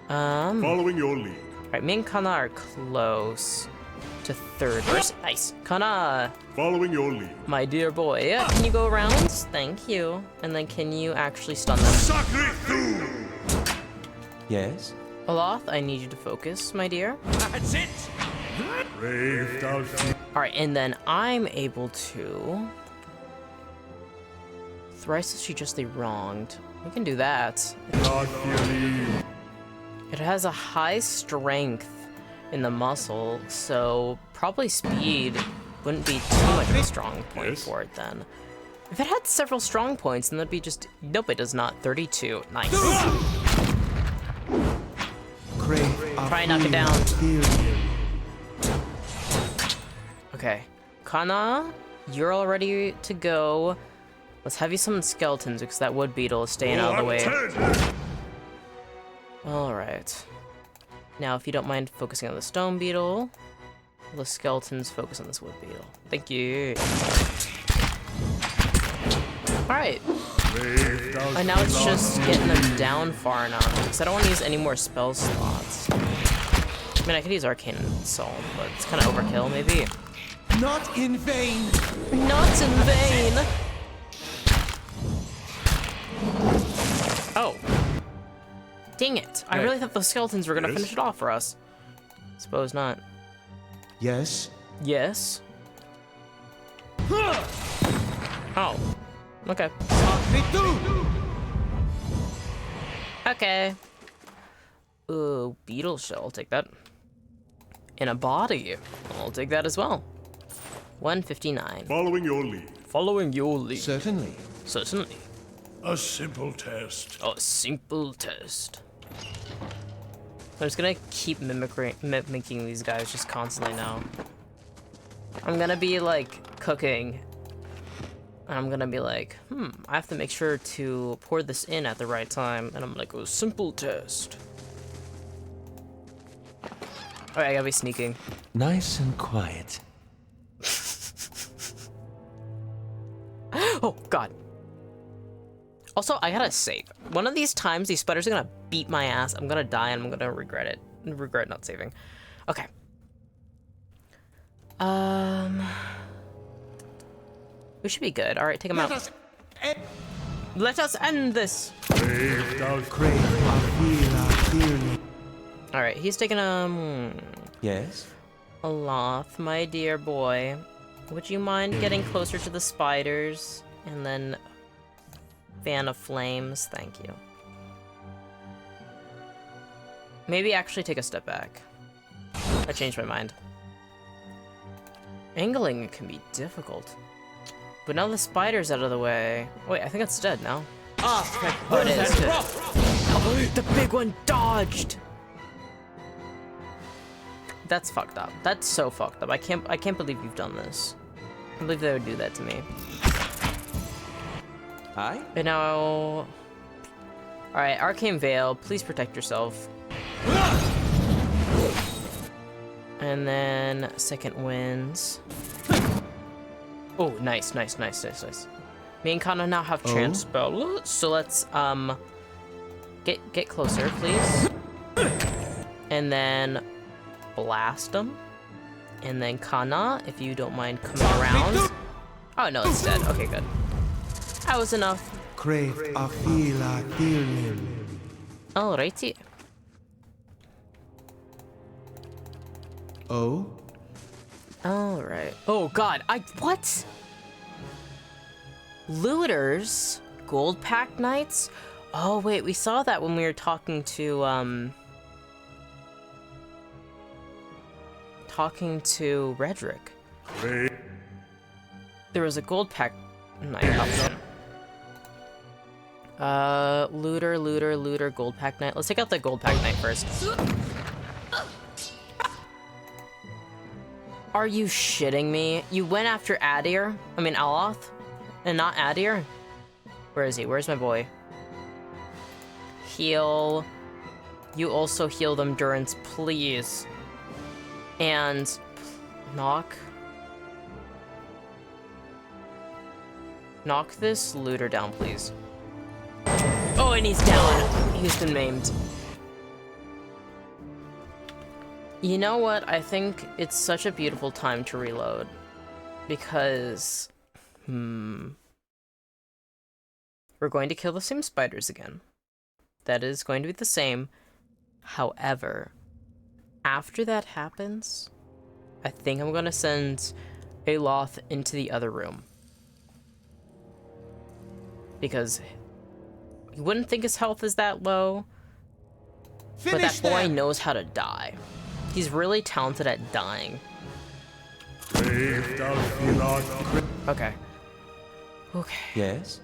Following your lead. Alright, me and Kana are close. to third. Nice. Kana, Following your lead. my dear boy, can you go around? Thank you. And then can you actually stun them? Sacre Thu! Yes? Aloth, I need you to focus, my dear. That's it! Brave Dalfi. Alright, and then I'm able to... Thrice is she justly wronged. We can do that. It has a high strength in the muscle, so probably speed wouldn't be too much of a strong point for it then. If it had several strong points, then that'd be just... Nope, it does not. 32. Nice. Try and knock it down. Okay. Kana, you're all ready to go. Let's have you summon skeletons, because that wood beetle is staying out of the way. Alright. Now, if you don't mind focusing on the stone beetle, the skeletons focus on this wood beetle. Thank you. Alright. And now it's just getting them down far enough, because I don't want to use any more spell slots. I mean, I could use Arcane Assault, but it's kind of overkill, maybe. Not in vain. Not in vain! Oh. Dang it. I really thought those skeletons were gonna finish it off for us. Suppose not. Yes. Yes. Oh. Okay. Okay. Ooh, beetle shell. I'll take that. In a body. I'll take that as well. 159. Following your lead. Following your lead. Certainly. Certainly. A simple test. A simple test. I'm just gonna keep mimicking these guys just constantly now. I'm gonna be like cooking. And I'm gonna be like, I have to make sure to pour this in at the right time. And I'm like, a simple test. Alright, I gotta be sneaking. Nice and quiet. Oh, God. Also, I gotta save. One of these times, these spiders are gonna beat my ass. I'm gonna die and I'm gonna regret it. Regret not saving. Okay. We should be good. Alright, take him out. Let us end this! Alright, he's taking Yes? Aloth, my dear boy. Would you mind getting closer to the spiders? And then... Fan of flames, thank you. Maybe actually take a step back. I changed my mind. Angling can be difficult. But now the spider's out of the way. Wait, I think it's dead now. Oh, it is. Oh, the big one dodged! That's fucked up. That's so fucked up. I can't believe you've done this. I can't believe they would do that to me. Hi? And now... Alright, Arcane Veil, please protect yourself. And then second winds. Oh, nice. Me and Kana now have chance spell, so let's get closer, please. And then blast them. And then Kana, if you don't mind coming around. Oh no, it's dead. Okay, good. That was enough. Alrighty. Oh? Alright. Oh god, what? Looters? Gold Pack Knights? Oh wait, we saw that when we were talking to, Raedric. There was a Gold Pack Knight option. Looter, Gold Pack Knight. Let's take out the Gold Pack Knight first. Are you shitting me? You went after Aloth? And not Adir? Where is he? Where's my boy? Heal. You also heal them, Durance, please. And... knock this looter down, please. Oh, and he's down. He's been maimed. You know what? I think it's such a beautiful time to reload. Because... we're going to kill the same spiders again. That is going to be the same. However, after that happens, I think I'm gonna send Aloth into the other room. Because you wouldn't think his health is that low, but that boy knows how to die. He's really talented at dying. Okay. Okay. Yes?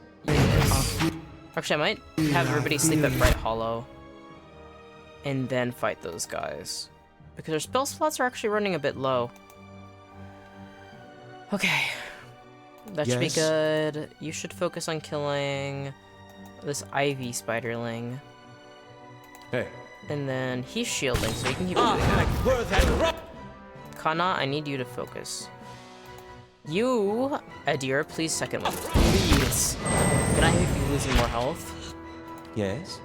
Actually, I might have everybody sleep at Bright Hollow. And then fight those guys. Because their spell slots are actually running a bit low. Okay. That should be Yes? good. You should focus on killing this Ivy Spiderling. Hey. And then he's shielding, so you can keep doing that. Kana, I need you to focus. You, Adir, please second one. Please. Can I have you losing more health? Yes?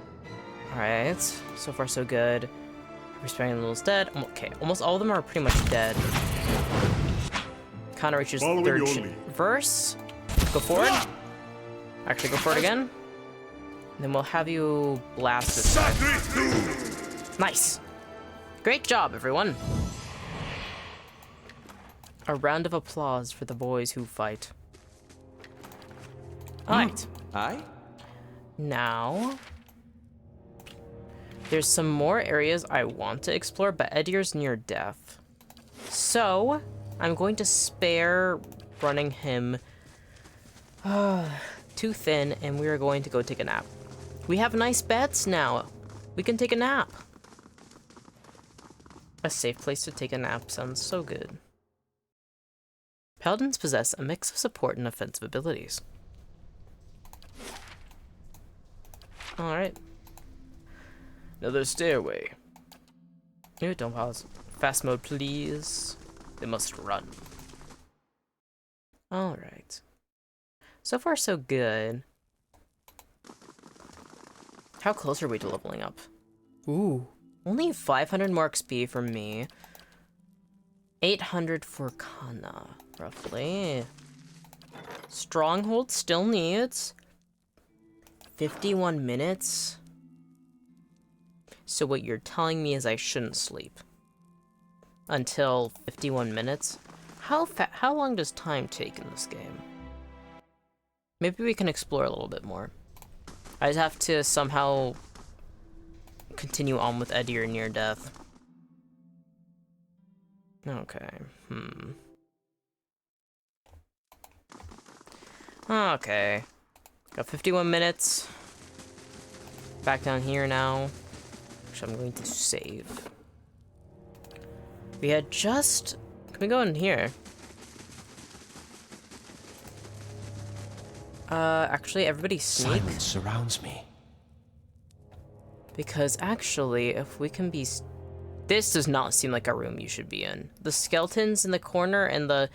Alright, so far so good. Respawning dead. Okay, almost all of them are pretty much dead. Kana reaches third verse. Go forward. Actually, go forward again. And then we'll have you blast this guy. Nice. Great job, everyone. A round of applause for the boys who fight. Alright. I? Now, there's some more areas I want to explore, but Edir's near death. So, I'm going to spare running him too thin, and we are going to go take a nap. We have nice beds now. We can take a nap. A safe place to take a nap sounds so good. Paladins possess a mix of support and offensive abilities. Alright. Another stairway. No, don't pause. Fast mode, please. They must run. Alright. So far, so good. How close are we to leveling up? Ooh. Only 500 more XP for me. 800 for Kana, roughly. Stronghold still needs 51 minutes. So what you're telling me is I shouldn't sleep until 51 minutes? How long does time take in this game? Maybe we can explore a little bit more. I just have to somehow continue on with Edir near death. Okay, Okay. Got 51 minutes. Back down here now. Which I'm going to save. We had just... Can we go in here? Actually, everybody sneak. Silence surrounds me. Because actually, if we can be... This does not seem like a room you should be in. The skeletons in the corner and the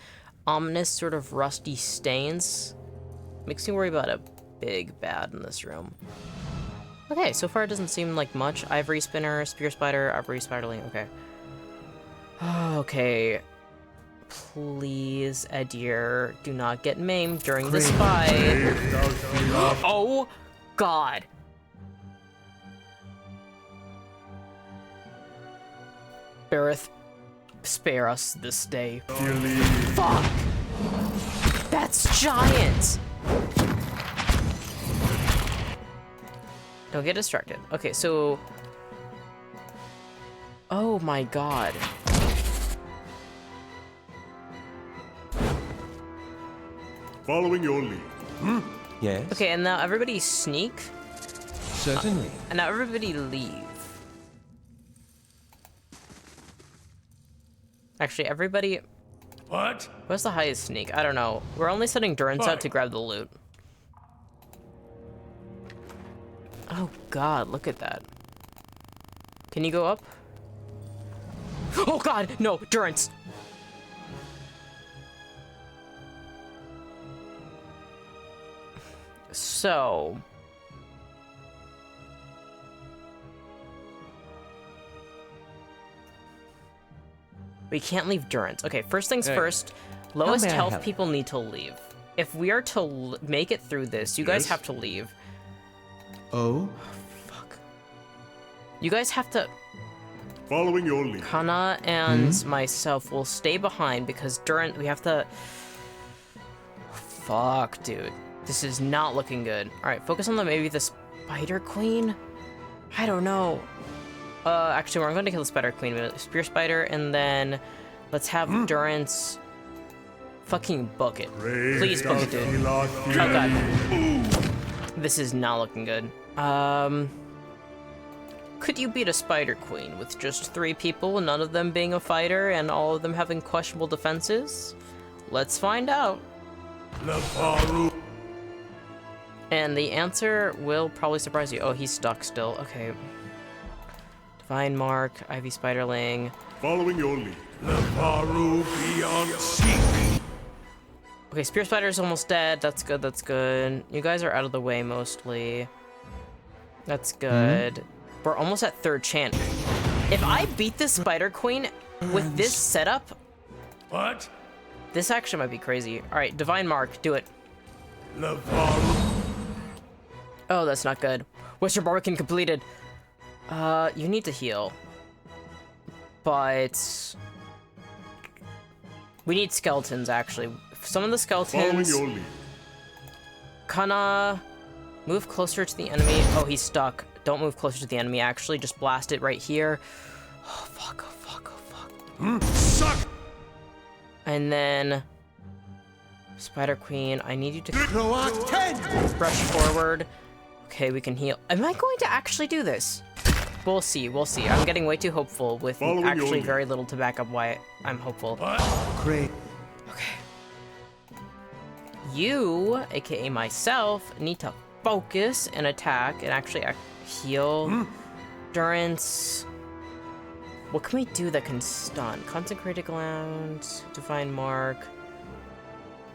ominous sort of rusty stains makes me worry about a big bad in this room. Okay, so far it doesn't seem like much. Ivory spinner, spear spider, ivory spiderling, okay. Okay. Please, Edir, do not get maimed during this fight. Oh, God. Bareth, spare us this day. Fuck! That's giant! Don't get distracted. Okay, so... Oh my god. Following your lead. Yes? Okay, and now everybody sneak. Certainly. And now everybody leave. Actually, everybody... What? What's the highest sneak? I don't know. We're only sending Durance out to grab the loot. Oh god, look at that. Can you go up? Oh god, no, Durance! So... We can't leave Durance. Okay, first things Hey. first. Lowest may I health help? people need to leave. If we are to make it through this, you guys Yes? have to leave. Oh? Fuck. You guys have to... Following your lead. Kana and myself will stay behind because Durant, we have to... Fuck, dude. This is not looking good. Alright, focus on maybe the Spider Queen? I don't know. Actually, we're going to kill the Spider Queen. Spear Spider, and then let's have Durant's fucking book it. Please book it, dude. Oh, God. This is not looking good. Could you beat a Spider Queen with just 3 people, none of them being a fighter, and all of them having questionable defenses? Let's find out. And the answer will probably surprise you. Oh, he's stuck still. Okay. Divine Mark, Ivy Spiderling. Following your lead. Okay, Spear Spider's almost dead. That's good, that's good. You guys are out of the way mostly. That's good. We're almost at 3rd chant. If I beat this Spider Queen with this setup, What? this actually might be crazy. Alright, Divine Mark, do it. Oh, that's not good. Western Barbican completed. You need to heal. But... we need skeletons, actually. Some of the Following skeletons... your lead. Kana, move closer to the enemy. Oh, he's stuck. Don't move closer to the enemy, actually. Just blast it right here. Oh, fuck, oh, fuck, oh, fuck. Suck! And then... Spider Queen, I need you to rush forward. Okay, we can heal. Am I going to actually do this? We'll see, we'll see. I'm getting way too hopeful with Following your actually lead. very little to back up why I'm hopeful. Great. Okay. You, aka myself, need to focus and attack and actually heal. Durance. What can we do that can stun? Consecrated Ground, Divine Mark.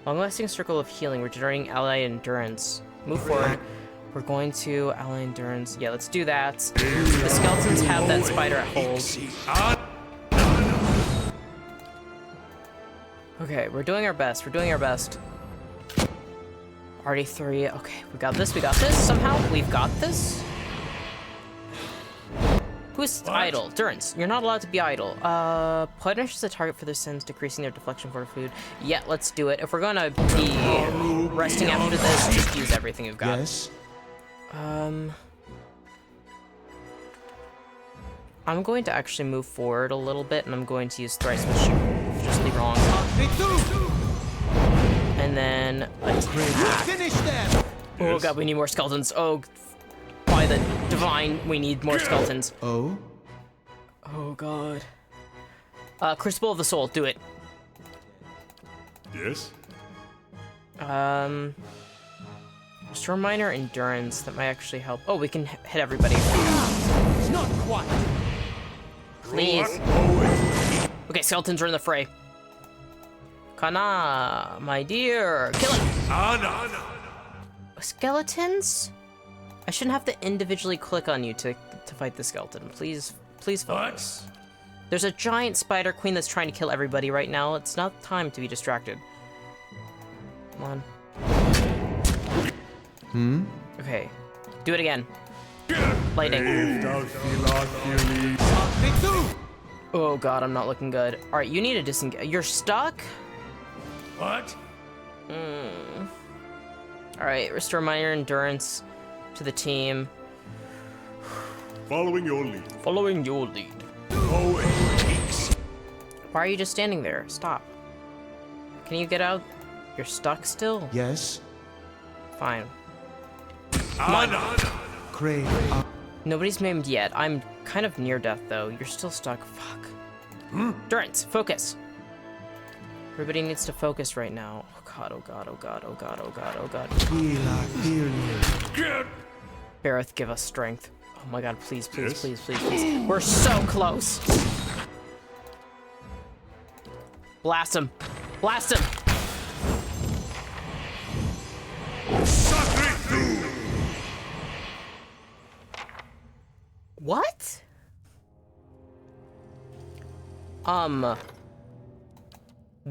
Long-lasting circle of healing, regenerating ally endurance. Move forward. We're going to ally endurance. Yeah, let's do that. The skeletons have that spider at hold. Okay, we're doing our best. We're doing our best. Already 3. Okay, we got this. We got this. Somehow, we've got this. Who's idle? Durance, you're not allowed to be idle. Punishes a target for their sins, decreasing their deflection for food. Yeah, let's do it. If we're gonna be resting after this, just use everything you've got. Yes? I'm going to actually move forward a little bit, and I'm going to use Thrice Maliciously Wrong. And then attack. Finish them! Oh god, we need more skeletons. Oh, by the divine, we need more skeletons. Oh? Oh god. Crucible of the Soul, do it. Yes? Restore minor endurance, that might actually help. Oh, we can hit everybody. It's not quite. Please. Okay, skeletons are in the fray. Kana, my dear, kill it. Skeletons? I shouldn't have to individually click on you to fight the skeleton. Please focus. There's a giant spider queen that's trying to kill everybody right now. It's not time to be distracted. Come on. Okay, do it again. Lightning. Oh god, I'm not looking good. All right, you need to disengage. You're stuck? What? All right, restore minor endurance to the team. Following your lead. Following your lead. Why are you just standing there? Stop. Can you get out? You're stuck still? Yes? Fine. Great. Nobody's maimed yet. I'm kind of near death, though. You're still stuck. Fuck. Durance, focus. Everybody needs to focus right now. Oh god, oh god, oh god, oh god, oh god, oh god. Bareth, give us strength. Oh my god, please, please, Yes? please, please, please. We're so close. Blast him. Blast him. What?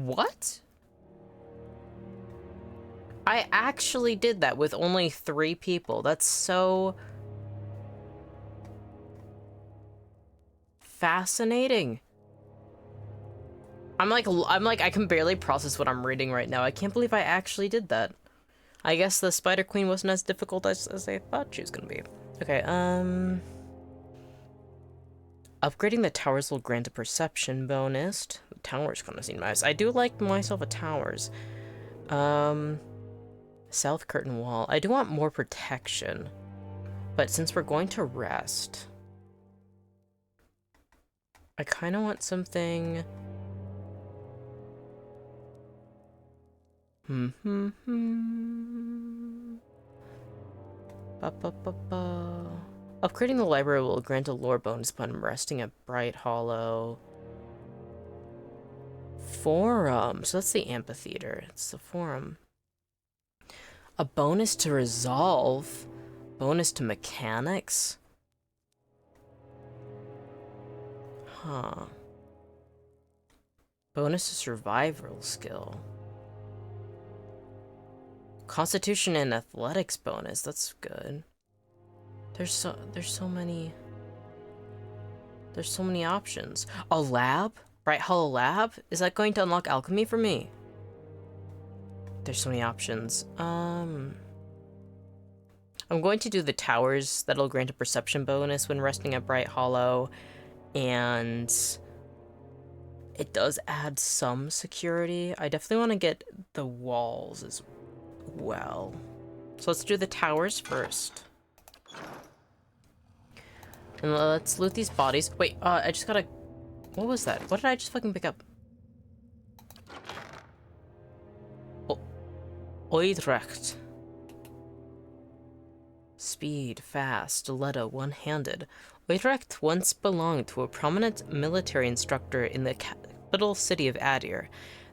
What? I actually did that with only 3 people. That's so fascinating. I'm like, I can barely process what I'm reading right now. I can't believe I actually did that. I guess the Spider Queen wasn't as difficult as I thought she was gonna be. Okay, upgrading the towers will grant a perception bonus. The towers kind of seem nice. I do like myself a towers. South curtain wall. I do want more protection. But since we're going to rest, I kind of want something... Ba, ba, ba, ba. Upgrading the library will grant a lore bonus upon resting at Bright Hollow. Forum. So that's the amphitheater. It's the forum. A bonus to resolve. Bonus to mechanics. Huh. Bonus to survival skill. Constitution and athletics bonus. That's good. There's so many options. A lab? Bright Hollow lab? Is that going to unlock alchemy for me? There's so many options. I'm going to do the towers. That'll grant a perception bonus when resting at Bright Hollow. And it does add some security. I definitely want to get the walls as well. So let's do the towers first. And let's loot these bodies. Wait, I just gotta... What was that? What did I just fucking pick up? Oh. Raedric. Speed, fast, stiletto, one-handed. Raedric once belonged to a prominent military instructor in the capital city of Adir.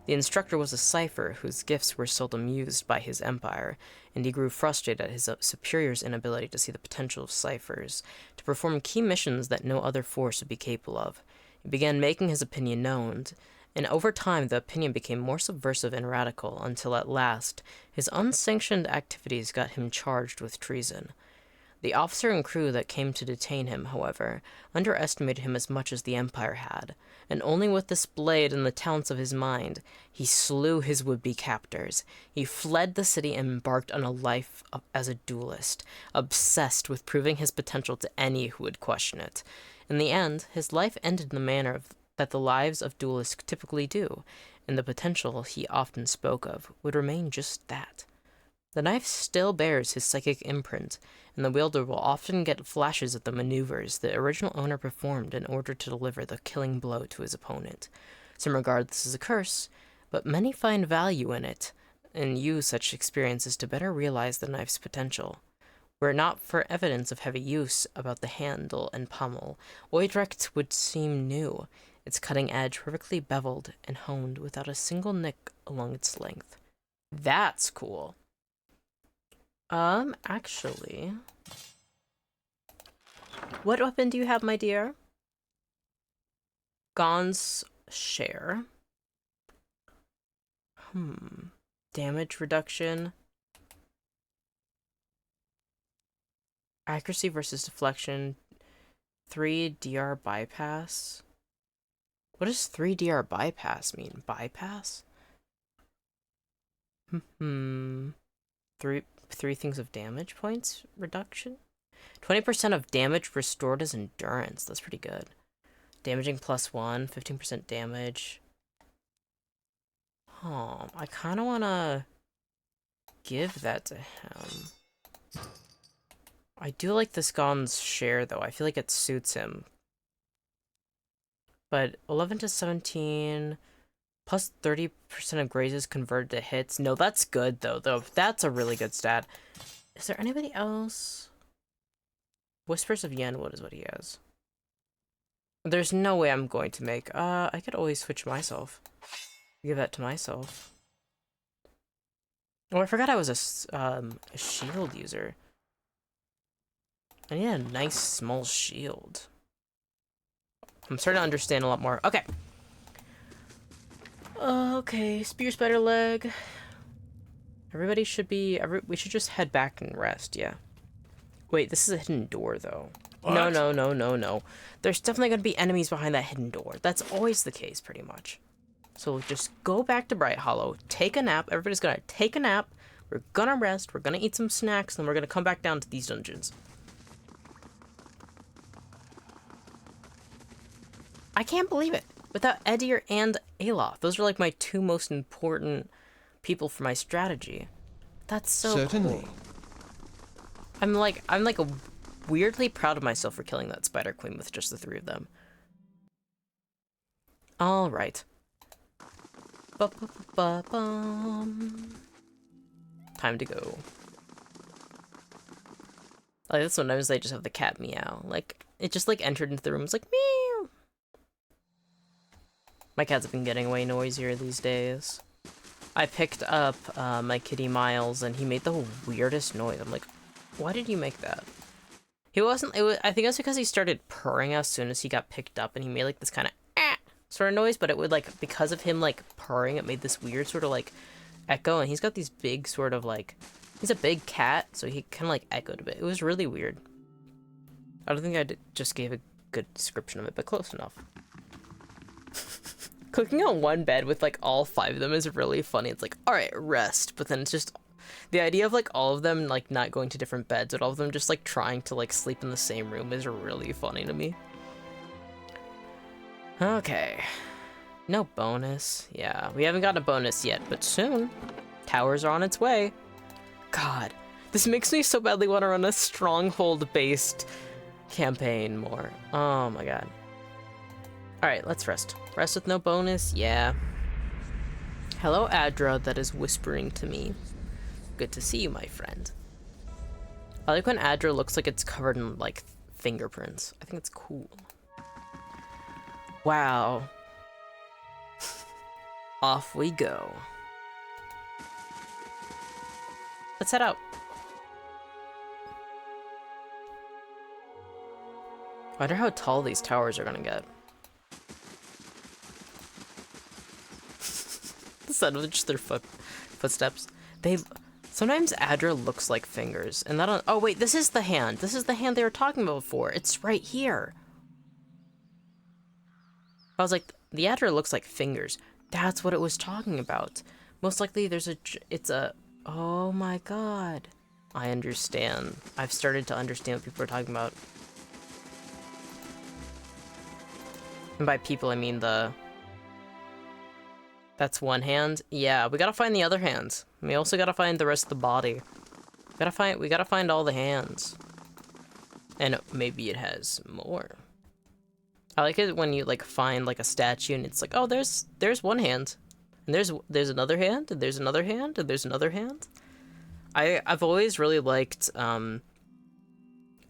The instructor was a cipher whose gifts were seldom used by his empire, and he grew frustrated at his superior's inability to see the potential of ciphers to perform key missions that no other force would be capable of. He began making his opinion known, and over time the opinion became more subversive and radical until at last his unsanctioned activities got him charged with treason. The officer and crew that came to detain him, however, underestimated him as much as the Empire had, and only with this blade and the talents of his mind, he slew his would-be captors. He fled the city and embarked on a life as a duelist, obsessed with proving his potential to any who would question it. In the end, his life ended in the manner that the lives of duelists typically do, and the potential he often spoke of would remain just that. The knife still bears his psychic imprint, and the wielder will often get flashes of the maneuvers the original owner performed in order to deliver the killing blow to his opponent. Some regard this as a curse, but many find value in it, and use such experiences to better realize the knife's potential. Were it not for evidence of heavy use about the handle and pommel, Raedric would seem new, its cutting edge perfectly beveled and honed without a single nick along its length. That's cool. Actually... What weapon do you have, my dear? Gon's share. Damage reduction. Accuracy versus deflection. 3 DR bypass. What does 3 DR bypass mean? Bypass? Three things of damage points reduction? 20% of damage restored as endurance. That's pretty good. Damaging +1, 15% damage. Oh, I kind of want to give that to him. I do like this Gon's share, though. I feel like it suits him. But 11 to 17... Plus 30% of grazes converted to hits. No, that's good, though. That's a really good stat. Is there anybody else? Whispers of Yenwood is what he has. There's no way I'm going to make... I could always switch myself. Give that to myself. Oh, I forgot I was a shield user. I need a nice small shield. I'm starting to understand a lot more. Okay. Okay, spear spider leg. Everybody should be. We should just head back and rest. Yeah. Wait, this is a hidden door though. No, What? no, no, no, no. There's definitely gonna be enemies behind that hidden door. That's always the case, pretty much. So just go back to Bright Hollow, take a nap. Everybody's gonna take a nap. We're gonna rest. We're gonna eat some snacks, and we're gonna come back down to these dungeons. I can't believe it. Without Edir and Aloth, those are like my two most important people for my strategy. That's so Certainly. cool. I'm like weirdly proud of myself for killing that Spider Queen with just the three of them. All right. Ba-ba-ba-bum. Time to go. Like this sometimes they just have the cat meow. Like it just like entered into the room. It's like meow. My cats have been getting way noisier these days. I picked up my kitty Miles, and he made the weirdest noise. I'm like, why did you make that? He wasn't. I think it was because he started purring as soon as he got picked up, and he made like this kind of sort of noise. But it would like because of him like purring, it made this weird sort of like echo. And he's got these big sort of like he's a big cat, so he kind of like echoed a bit. It was really weird. I don't think just gave a good description of it, but close enough. Cooking on one bed with like all 5 of them is really funny. It's like, all right, rest, but then it's just the idea of like all of them like not going to different beds, but all of them just like trying to like sleep in the same room is really funny to me. Okay, no bonus. Yeah, we haven't gotten a bonus yet, but soon. Towers are on its way. God, this makes me so badly want to run a stronghold-based campaign more. Oh my god. All right, let's rest. Rest with no bonus, yeah. Hello, Adra, that is whispering to me. Good to see you, my friend. I like when Adra looks like it's covered in, like, fingerprints. I think it's cool. Wow. Off we go. Let's head out. I wonder how tall these towers are gonna get. The sound of just their footsteps. Sometimes Adra looks like fingers, and that. Oh wait, this is the hand. This is the hand they were talking about before. It's right here. I was like, the Adra looks like fingers. That's what it was talking about. Most likely, it's a. Oh my god. I understand. I've started to understand what people are talking about. And by people, I mean the. That's one hand. Yeah, we gotta find the other hands. We also gotta find the rest of the body. We gotta find all the hands. And maybe it has more. I like it when you like find like a statue and it's like, oh, there's one hand. And there's another hand, and there's another hand, and there's another hand. I've always really liked I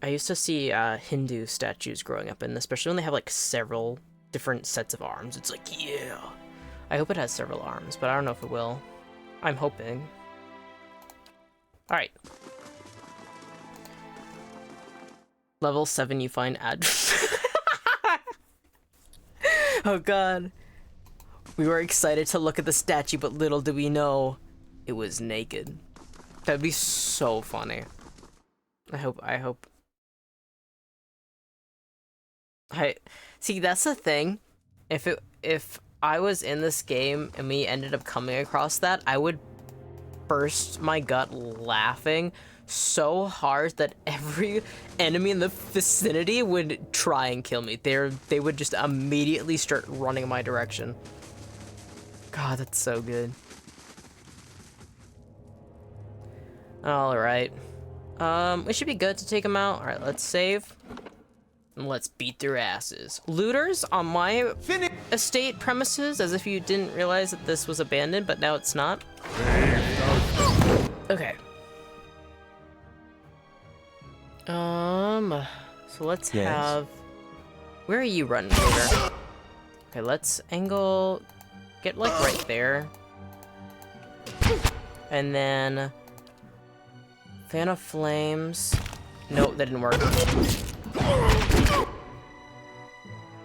used to see Hindu statues growing up, and especially when they have like several different sets of arms. It's like, yeah. I hope it has several arms, but I don't know if it will. I'm hoping. Alright. Level 7, you find Oh god. We were excited to look at the statue, but little did we know it was naked. That'd be so funny. See, that's the thing. If I was in this game and we ended up coming across that, I would burst my gut laughing so hard that every enemy in the vicinity would try and kill me. They would just immediately start running in my direction. God, that's so good. Alright. We should be good to take them out. Alright, let's save. And let's beat their asses. Looters on my estate premises, as if you didn't realize that this was abandoned, but now it's not. Okay. So let's have... Where are you running, Looter? Okay, let's angle... Get, like, right there. And then... Fan of Flames. Nope, that didn't work.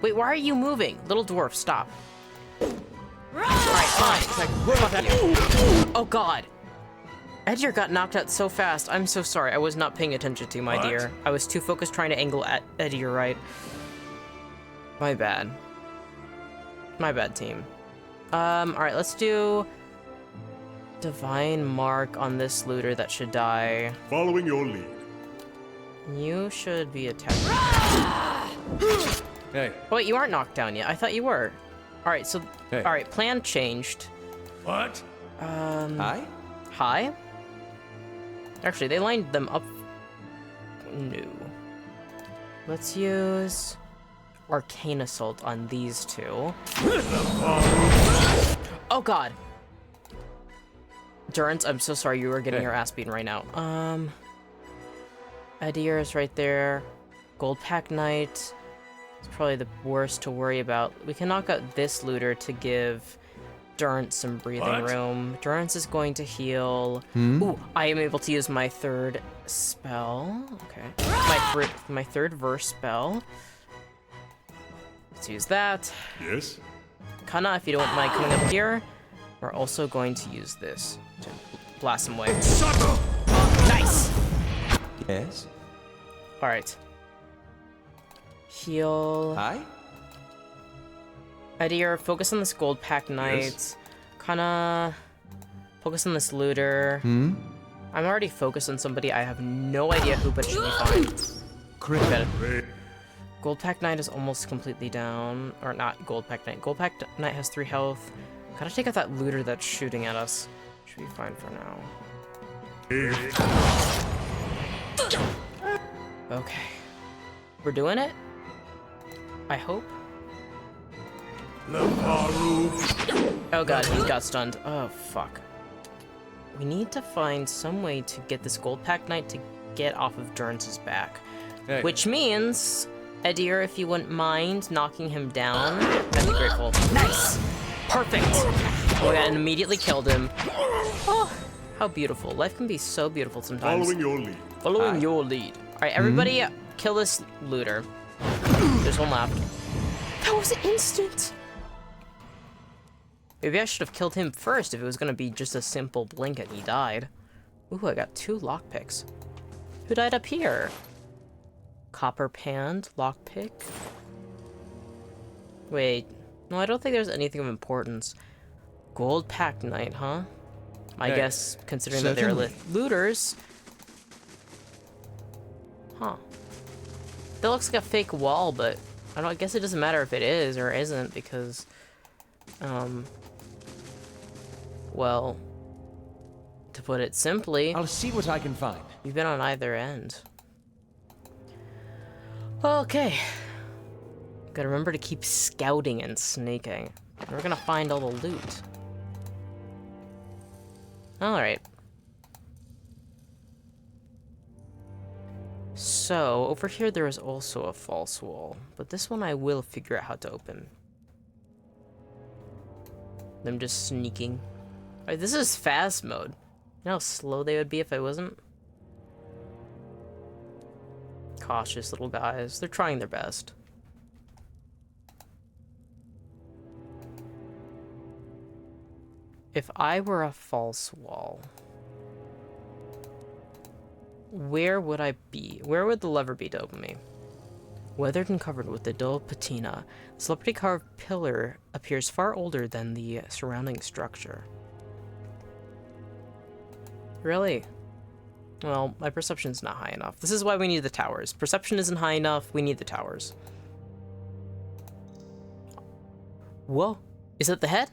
Wait, why are you moving? Little dwarf, stop. Alright, fine. Fuck you. Oh god. Edgar got knocked out so fast. I'm so sorry. I was not paying attention to you, my dear. I was too focused trying to angle at Edgar right. My bad. My bad, team. Alright, let's do Divine Mark on this looter that should die. Following your lead. You should be attacking. Hey. Oh, wait, you aren't knocked down yet. I thought you were. Alright, so... Hey. Alright, plan changed. What? Hi? Hi? Actually, they lined them up. No. Let's use Arcane Assault on these two. Oh god! Durance, I'm so sorry you were getting your ass beaten right now. Adir is right there. Gold Pack Knight. It's probably the worst to worry about. We can knock out this looter to give Durance some breathing room. Durance is going to heal. Ooh, I am able to use my third spell. Okay. My third verse spell. Let's use that. Yes? Kana, if you don't mind coming up here, we're also going to use this to blast him away. Nice! Yes? Alright. Heal. Hi? Adir, focus on this Gold Pack Knight. Yes. Kana, focus on this looter. I'm already focused on somebody. I have no idea who, but it should be fine. Crit. Gold Pack Knight is almost completely down. Or not Gold Pack Knight. Gold Pack Knight has 3 health. Gotta take out that looter that's shooting at us. Should be fine for now. Okay. We're doing it? I hope. Oh god, he got stunned. Oh, fuck. We need to find some way to get this Gold Pack Knight to get off of Durance's back. Hey. Which means, Adir, if you wouldn't mind knocking him down, I'd be grateful. Nice! Perfect! Oh, and immediately killed him. Oh, how beautiful. Life can be so beautiful sometimes. Following your lead. Following your lead. Alright, everybody, kill this looter. There's one left. That was instant! Maybe I should have killed him first if it was gonna be just a simple blink and he died. Ooh, I got 2 lockpicks. Who died up here? Copper Panned, lockpick. Wait, no, I don't think there's anything of importance. Gold Pack Knight, huh? I guess, considering that they're Certainly. looters. Huh. That looks like a fake wall, but I guess it doesn't matter if it is or isn't because, well, to put it simply, I'll see what I can find. you've been on either end. Okay. Gotta remember to keep scouting and snaking. We're gonna find all the loot. Alright. So, over here there is also a false wall, but this one I will figure out how to open. I'm just sneaking. Alright, this is fast mode. You know how slow they would be if I wasn't? Cautious little guys. They're trying their best. If I were a false wall, where would I be? Where would the lever be to open me? Weathered and covered with a dull patina, the celebrity carved pillar appears far older than the surrounding structure. Really? Well, my perception's not high enough. This is why we need the towers. Perception isn't high enough, we need the towers. Whoa, is that the head?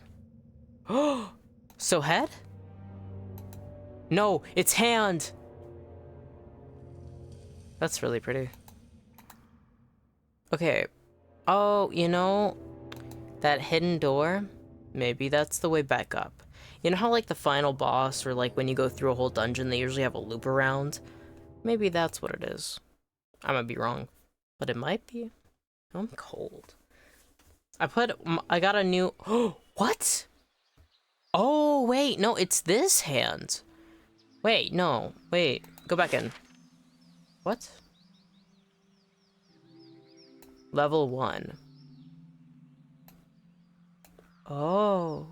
Oh, so head? No, it's hand! That's really pretty. Okay. Oh, you know, that hidden door? Maybe that's the way back up. You know how like the final boss or like when you go through a whole dungeon they usually have a loop around? Maybe that's what it is. I might be wrong, but it might be. I'm cold. I got a new, oh, what? Oh, wait, no, it's this hand. Wait, no, wait, go back in. What? Level 1. Oh.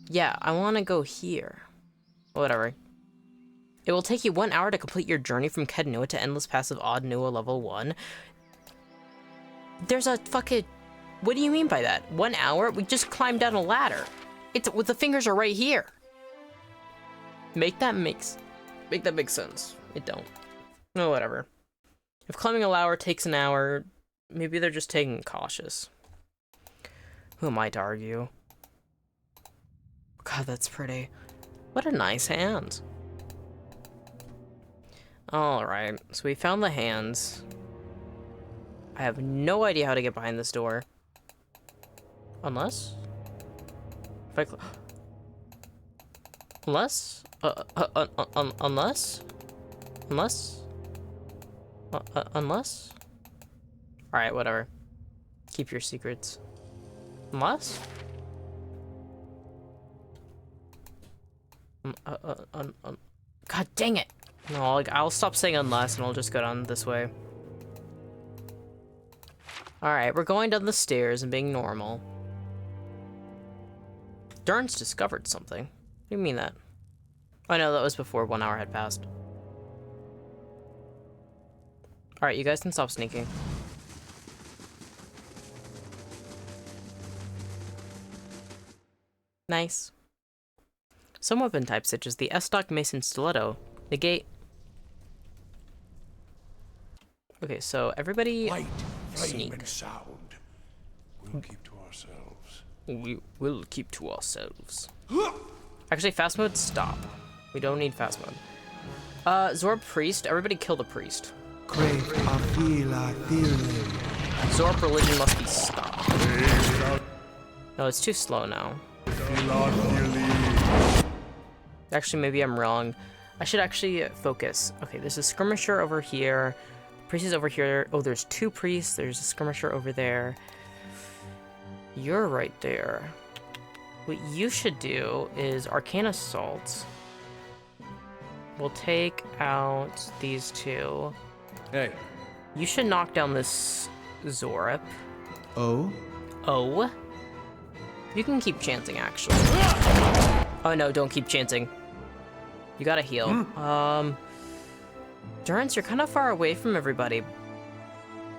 Yeah, I want to go here. Whatever. It will take you 1 hour to complete your journey from Kednua to Endless Pass of Odd Nua level 1. There's a fucking... What do you mean by that? 1 hour? We just climbed down a ladder. It's... The fingers are right here. Make that make sense. It don't. No, whatever. If climbing a ladder takes an hour, maybe they're just taking cautious. Who am I to argue? God, that's pretty. What a nice hand. Alright, so we found the hands. I have no idea how to get behind this door. Unless? If I unless? Unless? Unless? Unless? Alright, whatever. Keep your secrets. Unless? God dang it! No, like, I'll stop saying unless and I'll just go down this way. Alright, we're going down the stairs and being normal. Durn's discovered something. What do you mean that? Oh no, that was before 1 hour had passed. Alright, you guys can stop sneaking. Nice. Some weapon types, such as the S-stock Messin stiletto, negate. Okay, so everybody Light, flame, sneak. and sound. We'll keep to ourselves. We will keep to ourselves. Actually, fast mode, stop. We don't need fast mode. Zorb Priest, everybody kill the priest. Crave Afila Thirlin. Zorb religion must be stopped. No, it's too slow now. Actually, maybe I'm wrong. I should actually focus. Okay, there's a skirmisher over here. Priest is over here. Oh, there's two priests. There's a skirmisher over there. You're right there. What you should do is Arcane Assault. We'll take out these two. Hey. You should knock down this Zorip. Oh? Oh? You can keep chanting, actually. Oh no, don't keep chanting. You gotta heal. Durance, you're kind of far away from everybody.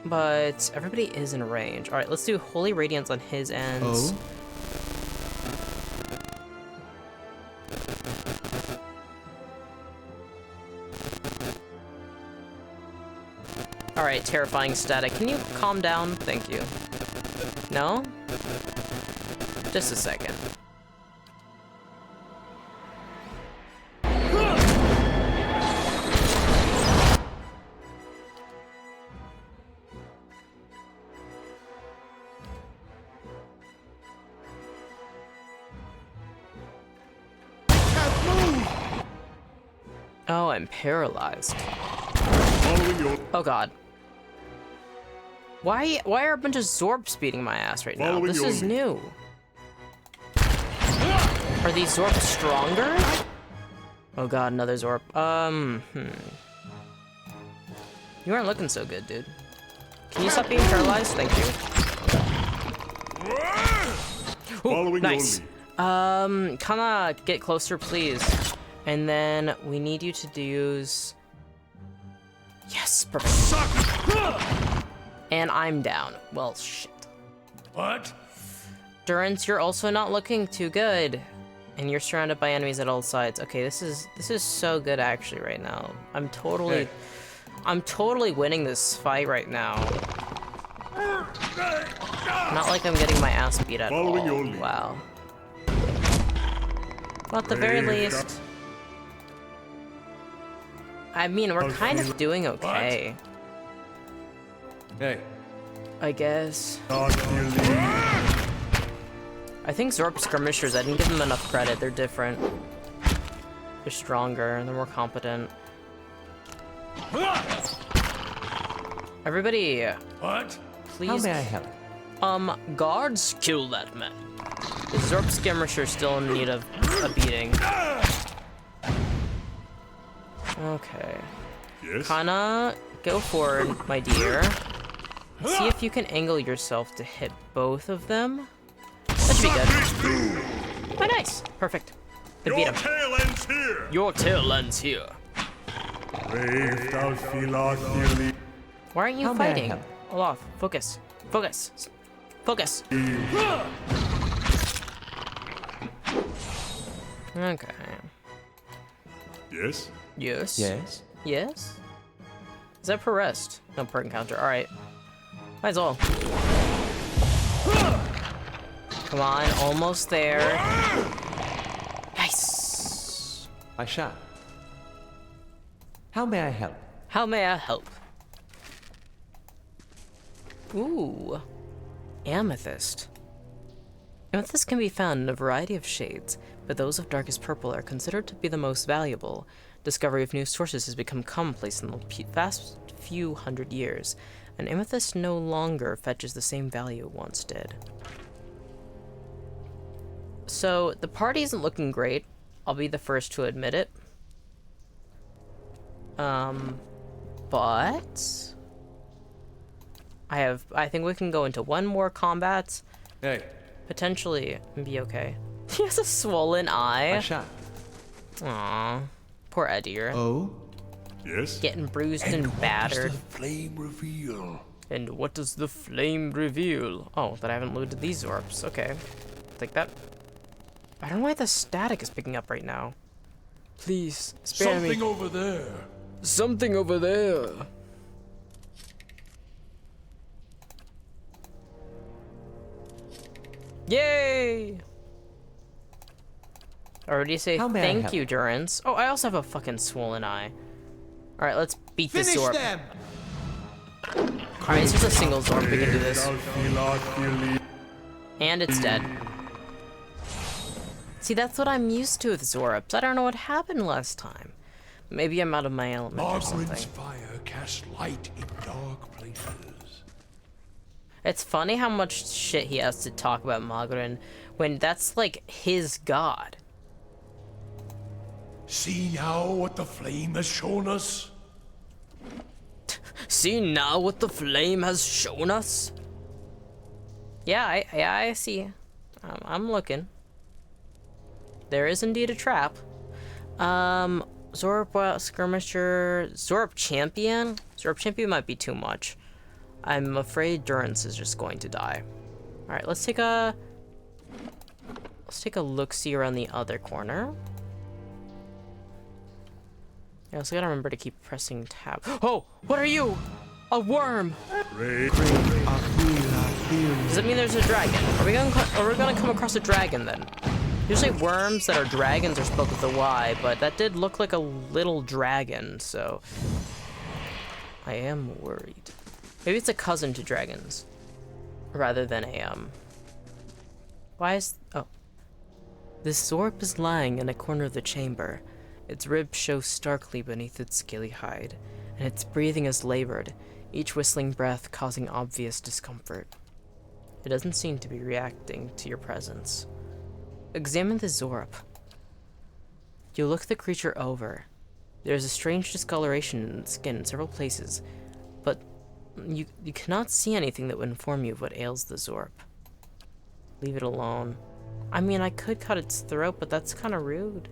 But everybody is in range. Alright, let's do Holy Radiance on his ends. Oh? Alright, Terrifying Static. Can you calm down? Thank you. No? Just a second. Oh, I'm paralyzed. Oh god. Why are a bunch of Zorps beating my ass right now? This is new. Are these Zorps stronger? Oh god, another Zorp. You aren't looking so good, dude. Can you stop being paralyzed? Thank you. Ooh, nice. Kinda get closer, please. And then we need you to use... Yes, perfect. And I'm down. Well, shit. What? Durance, you're also not looking too good. And you're surrounded by enemies at all sides. Okay, this is so good actually right now. I'm totally winning this fight right now. Not like I'm getting my ass beat at all. Wow. Well, at the very least, I mean, we're kind of doing okay. Hey. I guess. I think Zorp Skirmishers, I didn't give them enough credit. They're different. They're stronger, they're more competent. Everybody, What? please. How may I help? Guards, kill that man. The Zorp Skirmisher still in need of a beating. Okay. Yes? Kana, go forward, my dear. See if you can angle yourself to hit both of them. That should be good. Oh, nice. Perfect. Good beat Your him. tail ends here! Your tail ends here. Why aren't you How may I fighting? help? Olaf, focus. Focus. Focus. Okay. Yes? Yes. Yes? Yes? Is that per rest? No, per encounter. Alright. Might as well. Come on, almost there. Nice. I shall. How may I help? How may I help? Ooh. Amethyst. Amethyst can be found in a variety of shades, but those of darkest purple are considered to be the most valuable. Discovery of new sources has become commonplace in the past few hundred years, and amethyst no longer fetches the same value it once did. So, the party isn't looking great. I'll be the first to admit it. But I think we can go into one more combat, Hey. potentially, and be okay. He has a swollen eye. I shall. Aww. Poor Edir. Oh? Yes? Getting bruised and What does battered. the flame reveal? And what does the flame reveal? Oh, that I haven't looted these orbs. Okay. Take that. I don't know why the static is picking up right now. Please, spare Something me. over there. Something over there. Yay! Already say How may I thank help? you, Durance. Oh, I also have a fucking swollen eye. Alright, let's beat this Finish Zorp. them! Alright, it's just a single Zorp. We can do this. And it's dead. See, that's what I'm used to with Zorps. I don't know what happened last time. Maybe I'm out of my element or Margaret's something. fire casts light in dark places. It's funny how much shit he has to talk about Magrin when that's like his god. See now what the flame has shown us? See now what the flame has shown us? Yeah, I see. I'm looking. There is indeed a trap. Zorp Skirmisher, Zorp Champion? Zorp Champion might be too much. I'm afraid Durance is just going to die. Alright, let's take a look-see around the other corner. Yeah, also gotta remember to keep pressing tab. Oh! What are you? A worm! Does that mean there's a dragon? Are we gonna come across a dragon then? Usually worms that are dragons are spelled with a Y, but that did look like a little dragon, so I am worried. Maybe it's a cousin to dragons, rather than a Why is this Zorp is lying in a corner of the chamber. Its ribs show starkly beneath its scaly hide, and its breathing is labored, each whistling breath causing obvious discomfort. It doesn't seem to be reacting to your presence. Examine the Zorp. You look the creature over. There's a strange discoloration in its skin in several places, but you cannot see anything that would inform you of what ails the Zorp. Leave it alone. I mean, I could cut its throat, but that's kind of rude.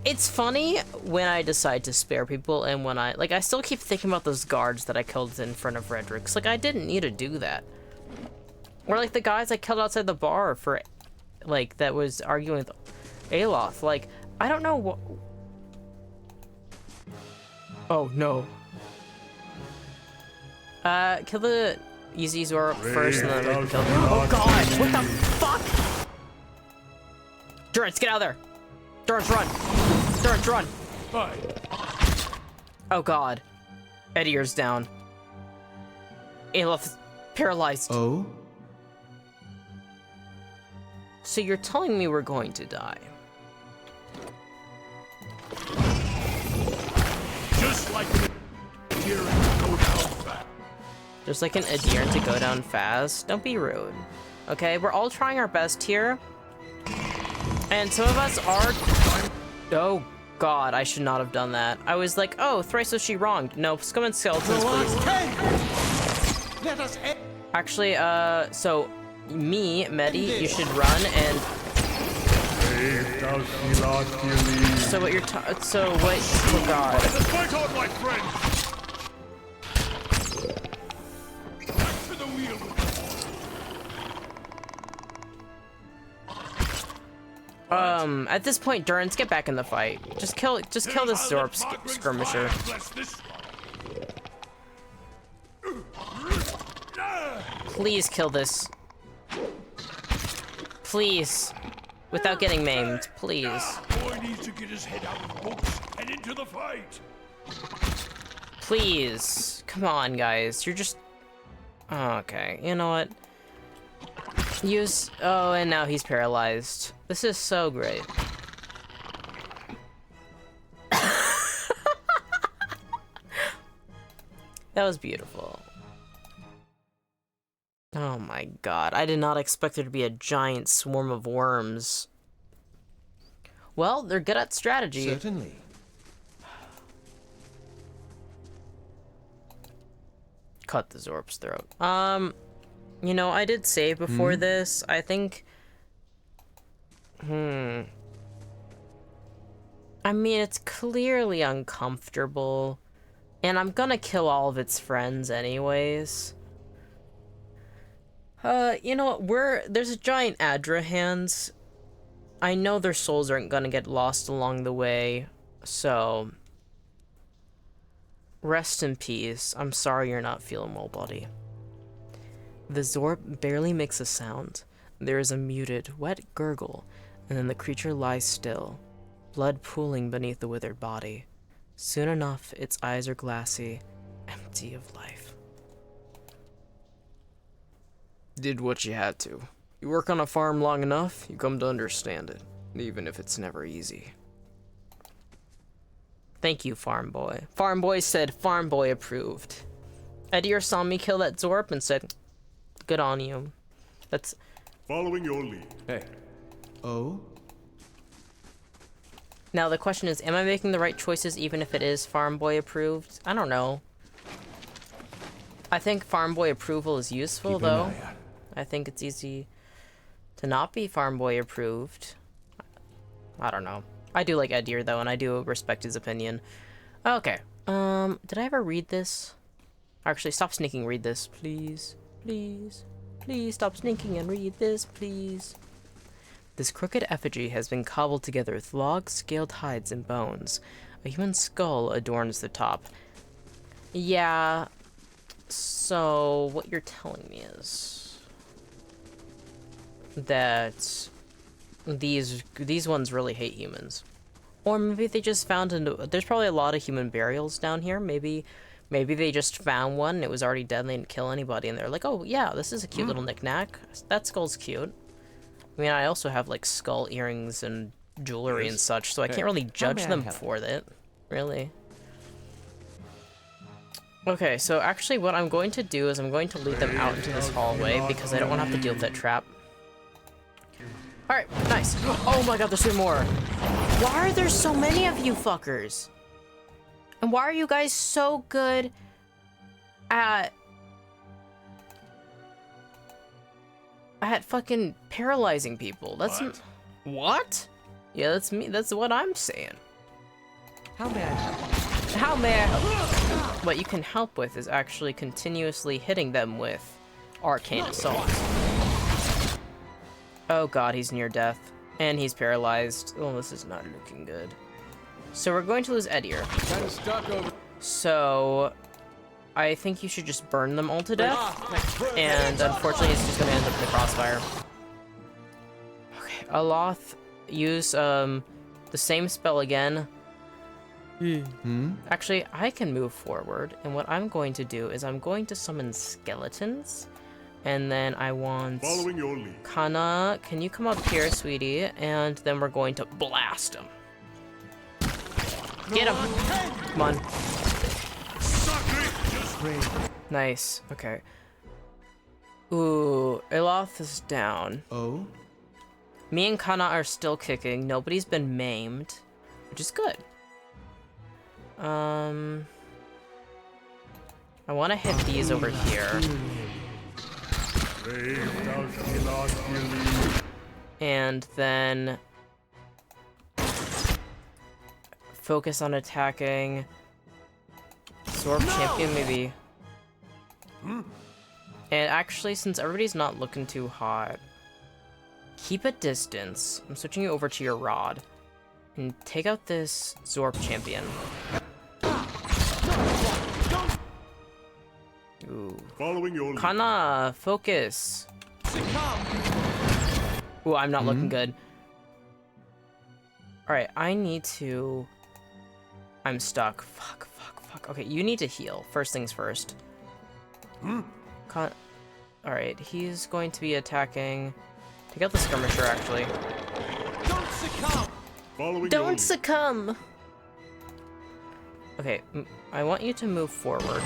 It's funny when I decide to spare people and when I still keep thinking about those guards that I killed in front of Raedric. Like, I didn't need to do that. Or like the guys I killed outside the bar for, like, that was arguing with Aloth. Like, I don't know what... Oh, no. Kill the easy Zorp first and then we can kill them. Oh god, what the fuck? Durance, get out of there! Durance, run! Durance, run! Oh god. Edir's down. Aloth's paralyzed. Oh? So you're telling me we're going to die? Just like the deer and go down fast. Just like an adherent to go down fast? Don't be rude. Okay, we're all trying our best here. And some of us are... Oh god, I should not have done that. I was like, oh, thrice was she wronged. No, scum and skeletons, please. Let us end. Actually, so Medi, you should run and. So what you're oh god. Fight on, my friend! Back to the wheel! At this point, Durance, get back in the fight. Just kill this Zorp skirmisher. Please kill this. Please. Without getting maimed, please. Boy needs to get his head out of books and into the fight. Please. Come on, guys. You're just... Okay, you know what? Use... Oh, and now he's paralyzed. This is so great. That was beautiful. Oh my god, I did not expect there to be a giant swarm of worms. Well, they're good at strategy. Certainly. Cut the Zorp's throat. You know, I did save before this. I think... I mean, it's clearly uncomfortable. And I'm gonna kill all of its friends anyways. You know what, there's a giant Adra hands. I know their souls aren't gonna get lost along the way, so... Rest in peace. I'm sorry you're not feeling well, buddy. The Zorp barely makes a sound. There is a muted, wet gurgle, and then the creature lies still, blood pooling beneath the withered body. Soon enough, its eyes are glassy, empty of life. Did what you had to. You work on a farm long enough, you come to understand it, even if it's never easy. Thank you, Farm Boy. Farm Boy said, Farm Boy approved. Edir saw me kill that Zorp and said, good on you. That's... Following your lead. Hey. Oh? Now the question is, am I making the right choices even if it is Farm Boy approved? I don't know. I think Farm Boy approval is useful, though. I think it's easy to not be Farm Boy approved. I don't know. I do like Edir, though, and I do respect his opinion. Okay. Did I ever read this? Actually, stop sneaking, read this, please. Please. Please stop sneaking and read this, please. This crooked effigy has been cobbled together with logs, scaled hides, and bones. A human skull adorns the top. Yeah. So, what you're telling me is... that... These ones really hate humans. Or maybe they just found there's probably a lot of human burials down here. Maybe they just found one and it was already dead and they didn't kill anybody and they're like, oh yeah, this is a cute little knickknack. That skull's cute. I mean, I also have like skull earrings and jewelry and such, so I can't really judge them for that. Really. Okay, so actually what I'm going to do is I'm going to lead them out into this hallway because I don't want to have to deal with that trap. Alright, nice. Oh my god, there's two more. Why are there so many of you fuckers? And why are you guys so good at fucking paralyzing people? That's what? Yeah, that's me. That's what I'm saying. How may I help? How may I? What you can help with is actually continuously hitting them with arcane assault. Oh god, he's near death. And he's paralyzed. Oh, this is not looking good. So we're going to lose Edir. Kind of stuck over. So I think you should just burn them all to death. And unfortunately, it's just going to end up in the crossfire. Okay, Aloth, use the same spell again. Actually, I can move forward. And what I'm going to do is I'm going to summon skeletons. And then I want... Following your lead. Kana, can you come up here, sweetie? And then we're going to blast him. Get him! Come on. Nice. Okay. Ooh, Aloth is down. Oh? Me and Kana are still kicking. Nobody's been maimed, which is good. I want to hit these over here. And then focus on attacking Zorb Champion, maybe. And actually, since everybody's not looking too hot, keep a distance. I'm switching you over to your rod. And take out this Zorb Champion. Ooh. Following your lead. Kana, focus. Ooh, I'm not looking good. Alright, I need to... I'm stuck. Fuck. Okay, you need to heal. First things first. Alright, he's going to be attacking... Take out the skirmisher, actually. Don't succumb! Don't succumb! Okay, I want you to move forward.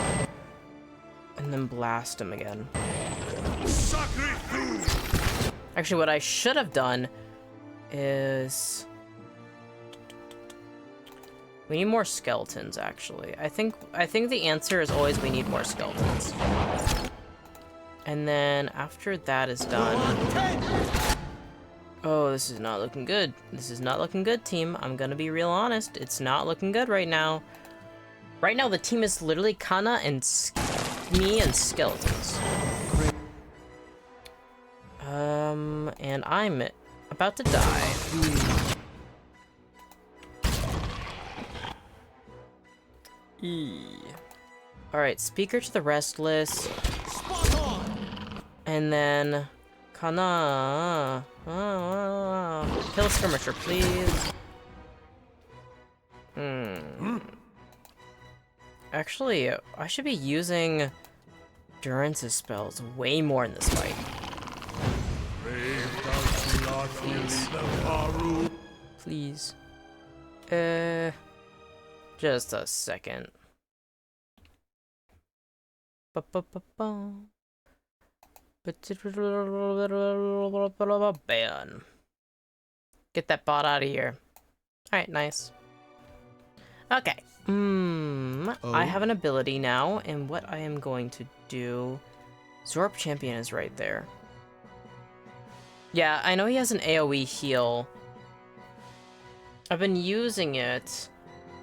And then blast him again. Actually, what I should have done is... We need more skeletons, actually. I think the answer is always we need more skeletons. And then after that is done... Oh, this is not looking good. This is not looking good, team. I'm gonna be real honest. It's not looking good right now. Right now, the team is literally Kana and me and skeletons. And I'm about to die. Alright, speaker to the restless. And then Kana. Kill a skirmisher, please. Actually, I should be using Durance's spells way more in this fight. Please. Just a second. Ban. Get that bot out of here. Alright, nice. Okay. I have an ability now, and what I am going to do... Zorb Champion is right there. Yeah, I know he has an AoE heal. I've been using it,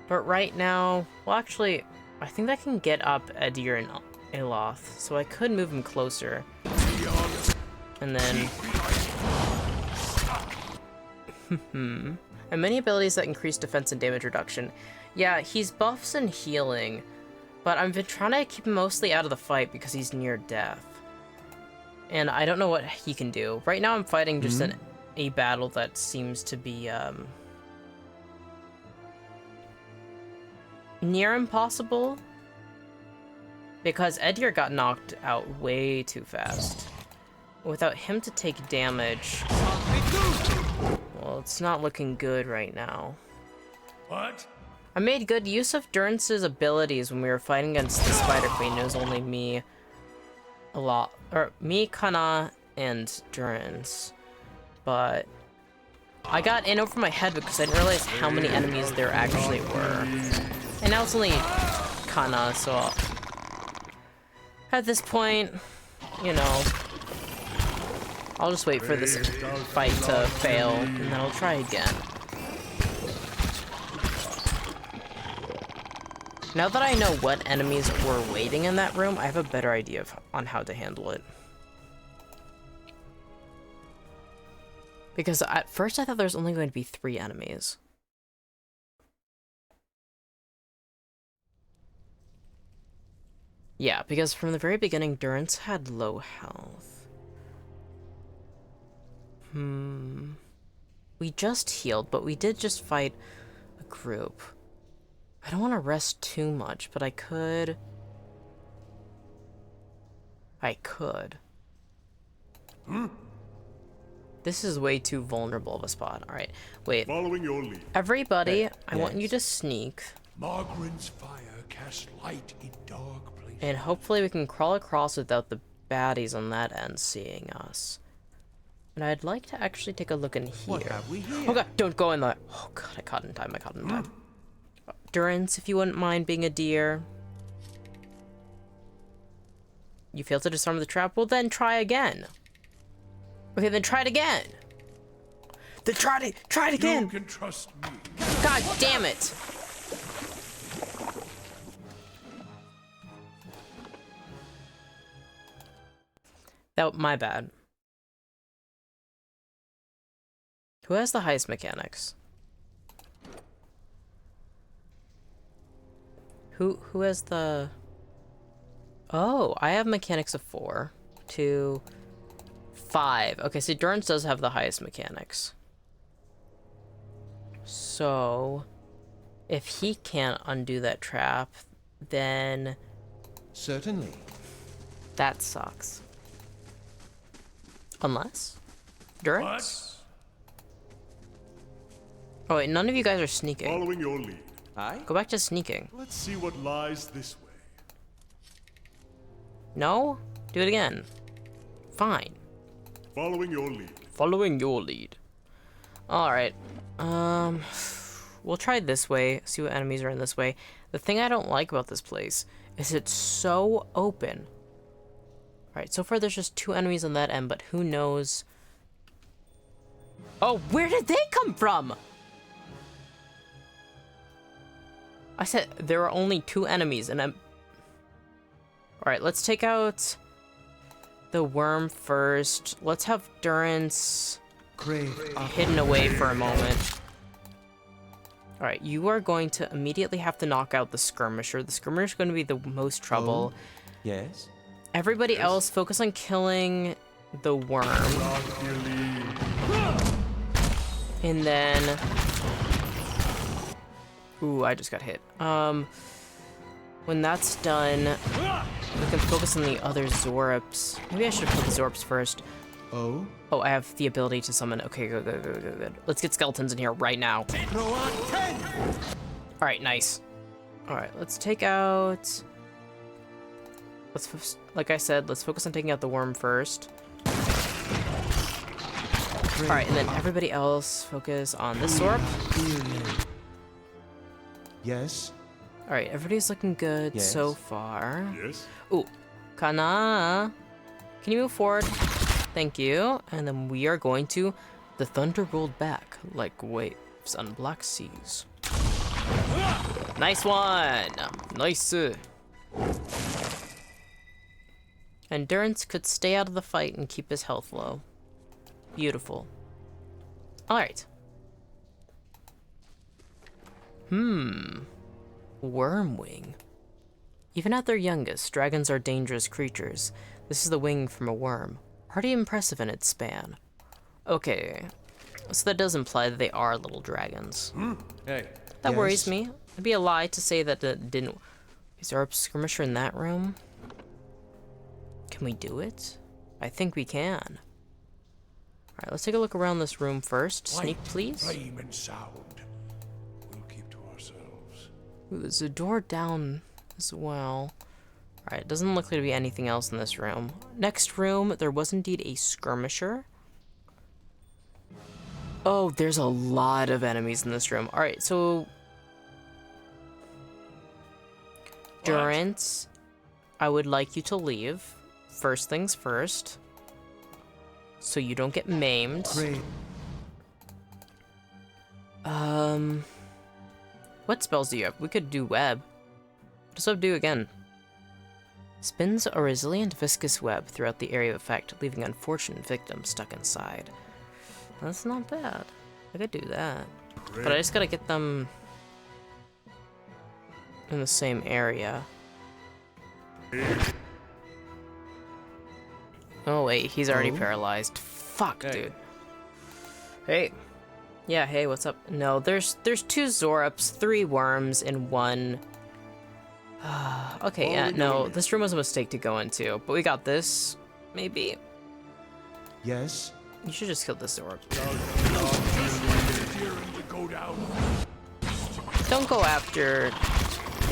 but right now... Well, actually, I think I can get up Edir and Eloth, so I could move him closer. And then... And many abilities that increase defense and damage reduction. Yeah, he's buffs and healing, but I've been trying to keep him mostly out of the fight because he's near death. And I don't know what he can do. Right now I'm fighting just a battle that seems to be, near impossible. Because Edir got knocked out way too fast. Without him to take damage... Well, it's not looking good right now. What? I made good use of Durance's abilities when we were fighting against the Spider Queen. It was only me, me, Kana, and Durance. But I got in over my head because I didn't realize how many enemies there actually were. And now it's only Kana, so at this point, you know, I'll just wait for this fight to fail, and then I'll try again. Now that I know what enemies were waiting in that room, I have a better idea on how to handle it. Because at first I thought there was only going to be 3 enemies. Yeah, because from the very beginning, Durance had low health. We just healed, but we did just fight a group. I don't want to rest too much, but I could. This is way too vulnerable of a spot. Alright, wait. Following your lead. Everybody, I want you to sneak. Margaret's fire casts light in dark places. And hopefully we can crawl across without the baddies on that end seeing us. And I'd like to actually take a look in here. What have we here? Oh god, don't go in there. Oh god, I caught in time, Durance, if you wouldn't mind being a deer. You failed to disarm the trap? Well, then try again. Okay, then try it again. Then try it again. You can trust me. God damn it. That, my bad. Who has the highest mechanics? Who has the... Oh, I have mechanics of 4, 2, 5. Okay, so Durance does have the highest mechanics. So, if he can't undo that trap, then Certainly. that sucks. Unless? Durance? Oh wait, none of you guys are sneaking. Following your lead. Aye? Go back to sneaking. Let's see what lies this way. No? Do it again. Fine. Following your lead. Following your lead. Alright. We'll try this way, see what enemies are in this way. The thing I don't like about this place is it's so open. Alright, so far there's just 2 enemies on that end, but who knows? Oh, where did they come from? I said there are only 2 enemies, and I'm... Alright, let's take out the worm first. Let's have Durance hidden away for a moment. Alright, you are going to immediately have to knock out the skirmisher. The skirmisher is going to be the most trouble. Yes? Everybody else, focus on killing the worm. And then... Ooh, I just got hit. When that's done, we can focus on the other Zorps. Maybe I should have killed the Zorps first. Oh? Oh, I have the ability to summon. Okay, good. Let's get skeletons in here right now. Alright, nice. Alright, let's take out... like I said, let's focus on taking out the worm first. Alright, and then everybody else focus on this Zorp. Yes? Alright, everybody's looking good Yes. so far. Yes? Ooh, Kana, can you move forward? Thank you. And then we are going to... The thunder rolled back like waves on black seas. Nice one! Nice. And Durance could stay out of the fight and keep his health low. Beautiful. Alright. Wormwing. Even at their youngest, dragons are dangerous creatures. This is the wing from a worm. Pretty impressive in its span. Okay, so that does imply that they are little dragons. Hey. That Yes. worries me. It'd be a lie to say that it didn't... Is there a skirmisher in that room? Can we do it? I think we can. Alright, let's take a look around this room first. Sneak, Light, please. flame, and sound. We'll keep to ourselves. Ooh, there's a door down as well. Alright, doesn't look like to be anything else in this room. Next room, there was indeed a skirmisher. Oh, there's a lot of enemies in this room. Alright, so... Durance, I would like you to leave. First things first. So you don't get maimed. Great. What spells do you have? We could do web. What does web do again? Spins a resilient viscous web throughout the area of effect, leaving unfortunate victims stuck inside. That's not bad. I could do that. But I just gotta get them in the same area. Oh wait, he's already paralyzed. Fuck, Hey. dude. Hey. Yeah, hey, what's up? No, there's 2 Zorps, 3 worms, and 1... okay, yeah, no, this room was a mistake to go into, but we got this, maybe. Yes? You should just kill this Zorp. Daring to go down. Don't go after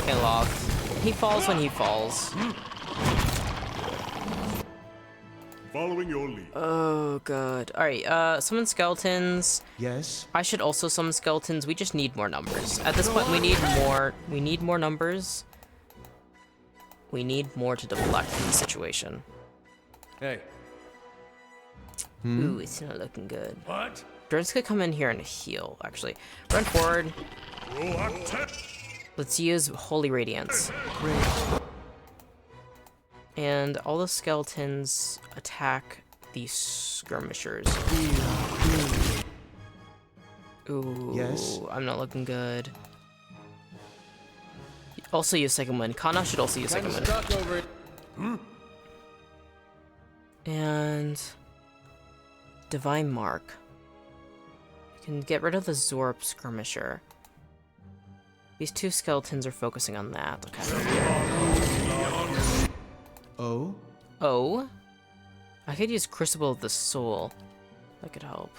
Alof. He falls when he falls. Following your lead. Oh god. Alright, summon skeletons. Yes? I should also summon skeletons. We just need more numbers. At this point, we need more numbers. We need more to deflect from the situation. Hey. Ooh, it's not looking good. What? Durance could come in here and heal, actually. Run forward. Let's use Holy Radiance. And all the skeletons attack the skirmishers. Ooh, Yes. I'm not looking good. Also use Second Wind. Kana should also use Second Wind. Stuck over it. And Divine Mark. You can get rid of the Zorp skirmisher. These two skeletons are focusing on that. Okay. Oh? Oh? I could use Crucible of the Soul. That could help.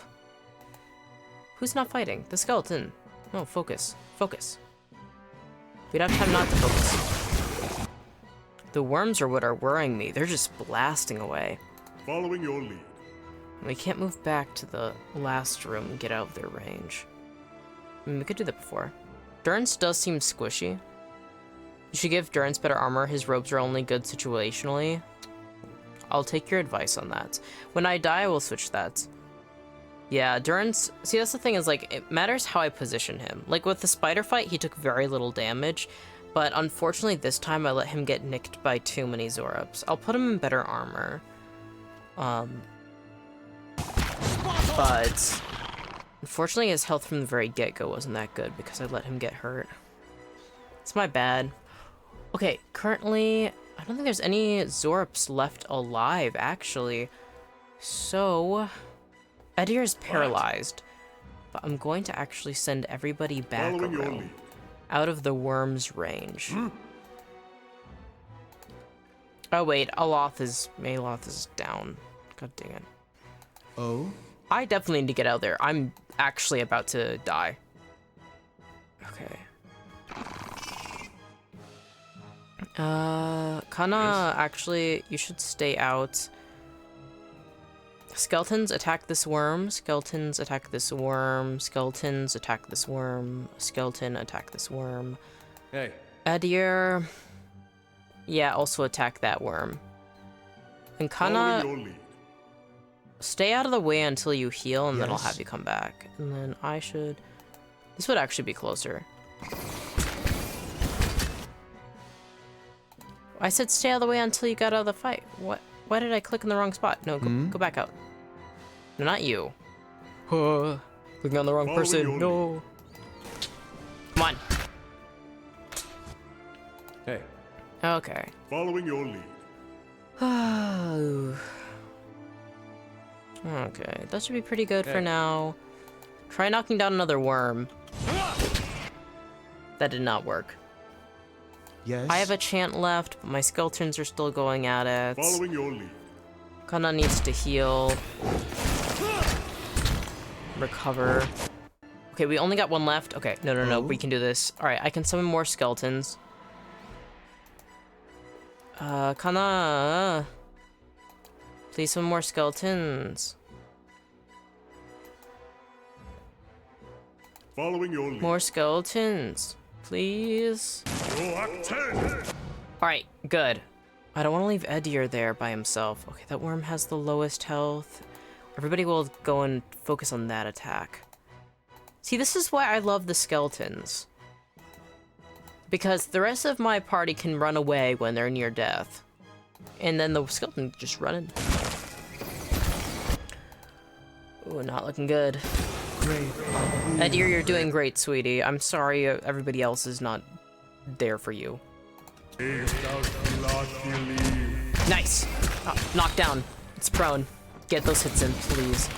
Who's not fighting? The skeleton. No, focus. Focus. We don't have time not to focus. The worms are what are worrying me. They're just blasting away. Following your lead. We can't move back to the last room and get out of their range. I mean, we could do that before. Durance does seem squishy. You should give Durance better armor. His robes are only good situationally. I'll take your advice on that. When I die, I will switch that. Yeah, Durance... See, that's the thing is, like, it matters how I position him. Like, with the spider fight, he took very little damage. But unfortunately, this time, I let him get nicked by too many Zorps. I'll put him in better armor. But... Unfortunately, his health from the very get-go wasn't that good because I let him get hurt. It's my bad. Okay, currently, I don't think there's any Zorps left alive, actually. So, Edir is paralyzed. But I'm going to actually send everybody back a room, out of the worm's range. Oh wait, Maloth is down. God dang it. Oh? I definitely need to get out there. I'm actually about to die. Okay. Kana, actually, you should stay out. Skeletons attack this worm. Skeletons attack this worm. Skeletons attack this worm. Skeleton attack this worm. Hey. Edir. Yeah, also attack that worm. And Kana, stay out of the way until you heal, and then I'll have you come back. And then I should... This would actually be closer. I said stay out of the way until you got out of the fight. What? Why did I click in the wrong spot? No, go back out. No, not you. Clicking on the wrong person. No. Come on. Hey. Okay. Following your lead. Okay, that should be pretty good for now. Try knocking down another worm. That did not work. Yes? I have a chant left, but my skeletons are still going at it. Following your lead. Kana needs to heal. Recover. Okay, we only got one left. Okay, no, we can do this. Alright, I can summon more skeletons. Kana. Please summon more skeletons. Following your lead. More skeletons. Please. Alright, good. I don't want to leave Edir there by himself. Okay, that worm has the lowest health. Everybody will go and focus on that attack. See, this is why I love the skeletons. Because the rest of my party can run away when they're near death. And then the skeleton just run in. Ooh, not looking good. Great. Edir, you're doing great, sweetie. I'm sorry everybody else is not there for you. Nice! Oh, knockdown. It's prone. Get those hits in, please.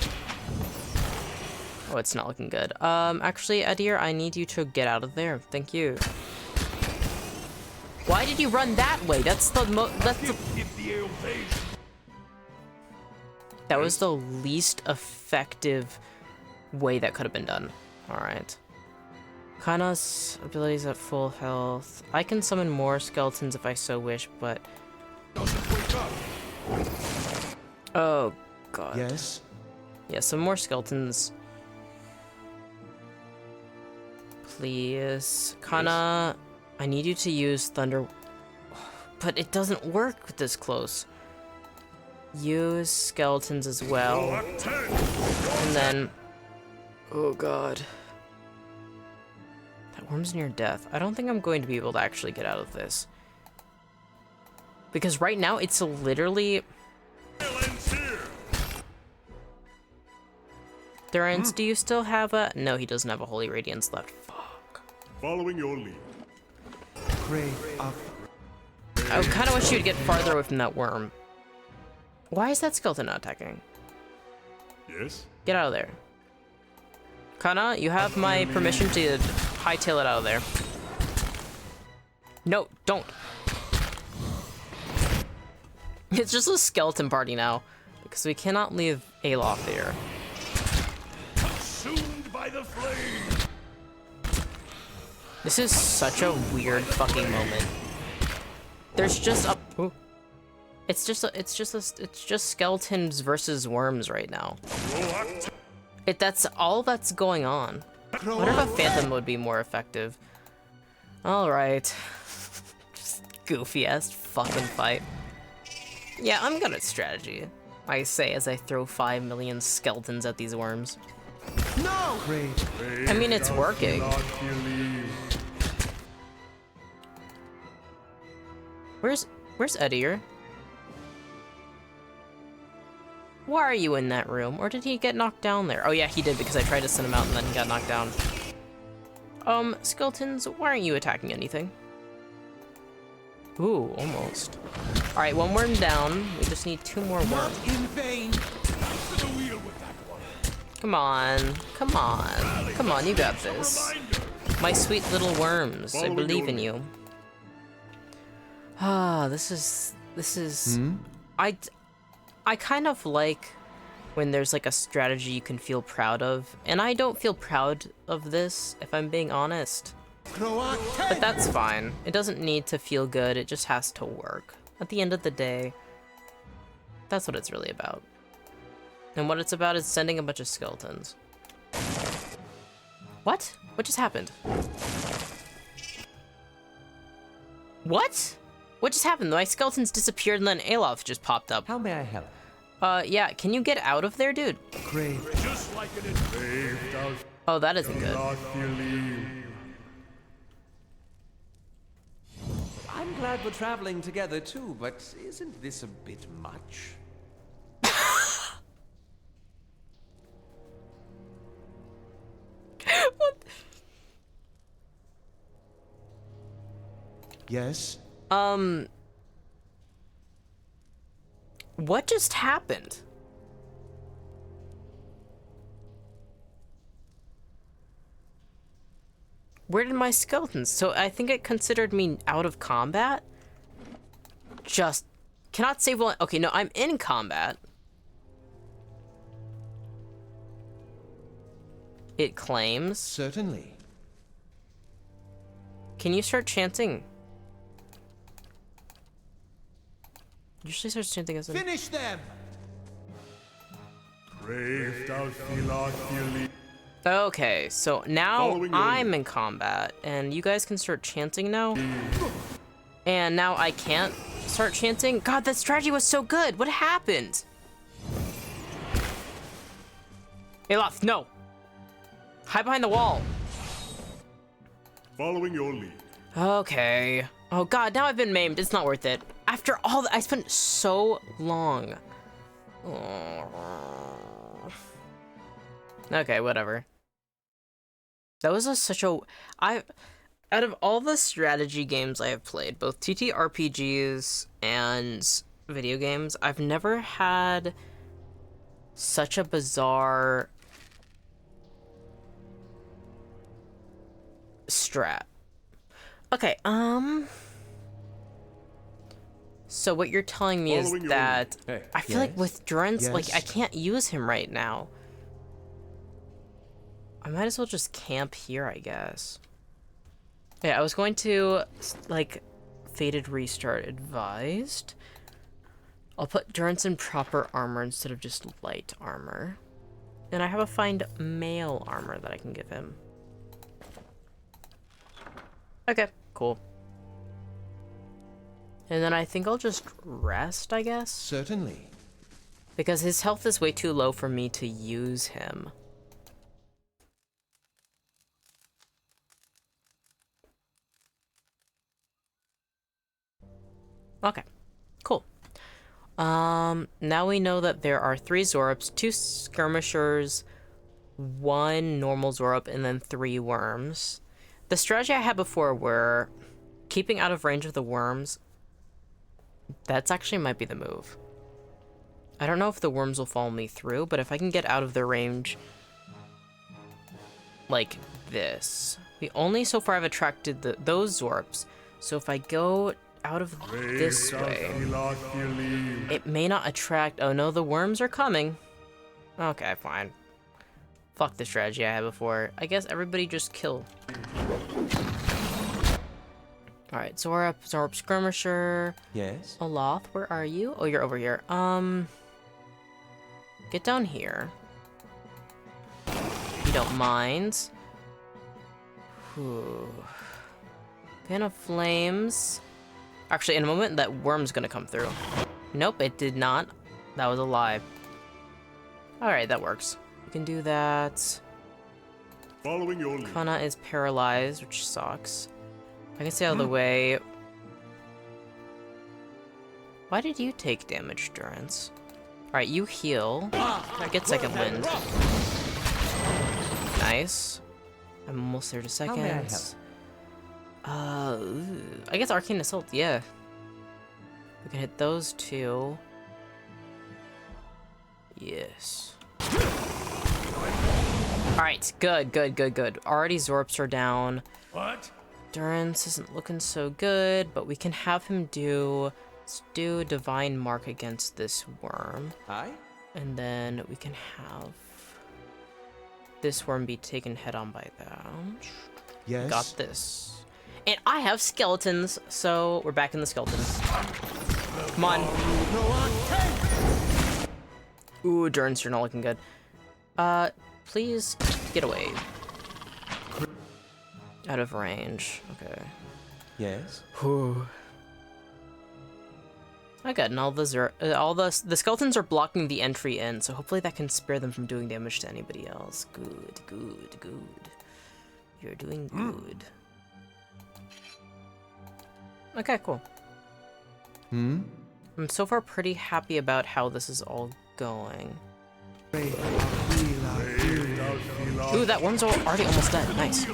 Oh, it's not looking good. Actually, Edir, I need you to get out of there. Thank you. Why did you run that way? That was the least effective way that could have been done. Alright. Kana's abilities at full health. I can summon more skeletons if I so wish, but... Oh, God. Yes? Yeah, some more skeletons. Please. Kana, I need you to use Thunder... but it doesn't work this close. Use skeletons as well. And then... Oh god. That worm's near death. I don't think I'm going to be able to actually get out of this. Because right now, it's literally... Durance, do you still have a... No, he doesn't have a Holy Radiance left. Fuck. Following your lead. Crave up. I kind of wish you'd get farther away from that worm. Why is that skeleton not attacking? Yes? Get out of there. Kana, you have my permission to hightail it out of there. No, don't. It's just a skeleton party now, because we cannot leave Alof here. Consumed by the flame! This is such a weird fucking moment. There's just a... Ooh. It's just skeletons versus worms right now. That's all that's going on. What if a phantom would be more effective? Alright. Just goofy ass fucking fight. Yeah, I'm good at strategy. I say as I throw 5 million skeletons at these worms. No! Crave. I mean, it's working. Where's Edir? Why are you in that room? Or did he get knocked down there? Oh yeah, he did, because I tried to send him out and then he got knocked down. Skeletons, why aren't you attacking anything? Ooh, almost. Alright, one worm down. We just need 2 more worms. In vain. Come on. Come on. Come on, you got this. My sweet little worms. I believe in you. Ah, this is... I kind of like when there's like a strategy you can feel proud of, and I don't feel proud of this, if I'm being honest. But that's fine. It doesn't need to feel good, it just has to work. At the end of the day, that's what it's really about. And what it's about is sending a bunch of skeletons. What? What just happened? What? What just happened? My skeletons disappeared and then Alof just popped up. How may I help? Yeah, can you get out of there, dude? Crave. Just like an Oh, that isn't good. I'm glad we're traveling together too, but isn't this a bit much? What? Yes? What just happened? Where did my skeletons? So I think it considered me out of combat? Just cannot save one. Okay, no, I'm in combat. It claims. Certainly. Can you start chanting? Usually starts chanting as in... Finish them! Okay, so now Following your I'm in combat, and you guys can start chanting now. And now I can't start chanting? God, that strategy was so good! What happened? Alof, no! Hide behind the wall! Following your lead. Okay. Oh god, now I've been maimed. It's not worth it. After all that, I spent so long. Okay, whatever. That was such a... Out of all the strategy games I have played, both TTRPGs and video games, I've never had such a bizarre strat. Okay, so what you're telling me is that I feel like with Durance, like, I can't use him right now. I might as well just camp here, I guess. Yeah, I was going to, like, Fated Restart advised. I'll put Durance in proper armor instead of just light armor. And I have a find male armor that I can give him. Okay, cool. And then I think I'll just rest, I guess? Certainly. Because his health is way too low for me to use him. Okay, cool. Now we know that there are 3 Zorups, 2 skirmishers, 1 normal Zorup, and then 3 worms. The strategy I had before were keeping out of range of the worms. That's actually might be the move. I don't know if the worms will follow me through, but if I can get out of their range like this. We only so far have attracted those Zorups, so if I go out of this way, it may not attract. Oh no, the worms are coming. Okay, fine. Fuck the strategy I had before. I guess everybody just kill. Alright, Zorup Skirmisher. Yes. Aloth, where are you? Oh, you're over here. Get down here. If you don't mind. Whew. Fan of Flames. Actually, in a moment, that worm's gonna come through. Nope, it did not. That was a lie. Alright, that works. We can do that. Following your lead. Kana is paralyzed, which sucks. I can stay out of the way. Why did you take damage, Durance? Alright, you heal. Get second wind. Nice. I'm almost there to seconds. I guess Arcane Assault, yeah. We can hit those 2. Yes. Alright, good. Already Zorups are down. What? Durance isn't looking so good, but we can have him do... Let's do Divine Mark against this worm. Aye? And then we can have this worm be taken head on by that. Yes. Got this. And I have skeletons, so we're back in the skeletons. Come on. Ooh, Durance, you're not looking good. Please get away. Out of range. Okay. Yes. Whew. I got all the skeletons are blocking the entry in, so hopefully that can spare them from doing damage to anybody else. Good. You're doing good. Okay, cool. I'm so far pretty happy about how this is all going. Ooh, that worm's already almost dead. Nice.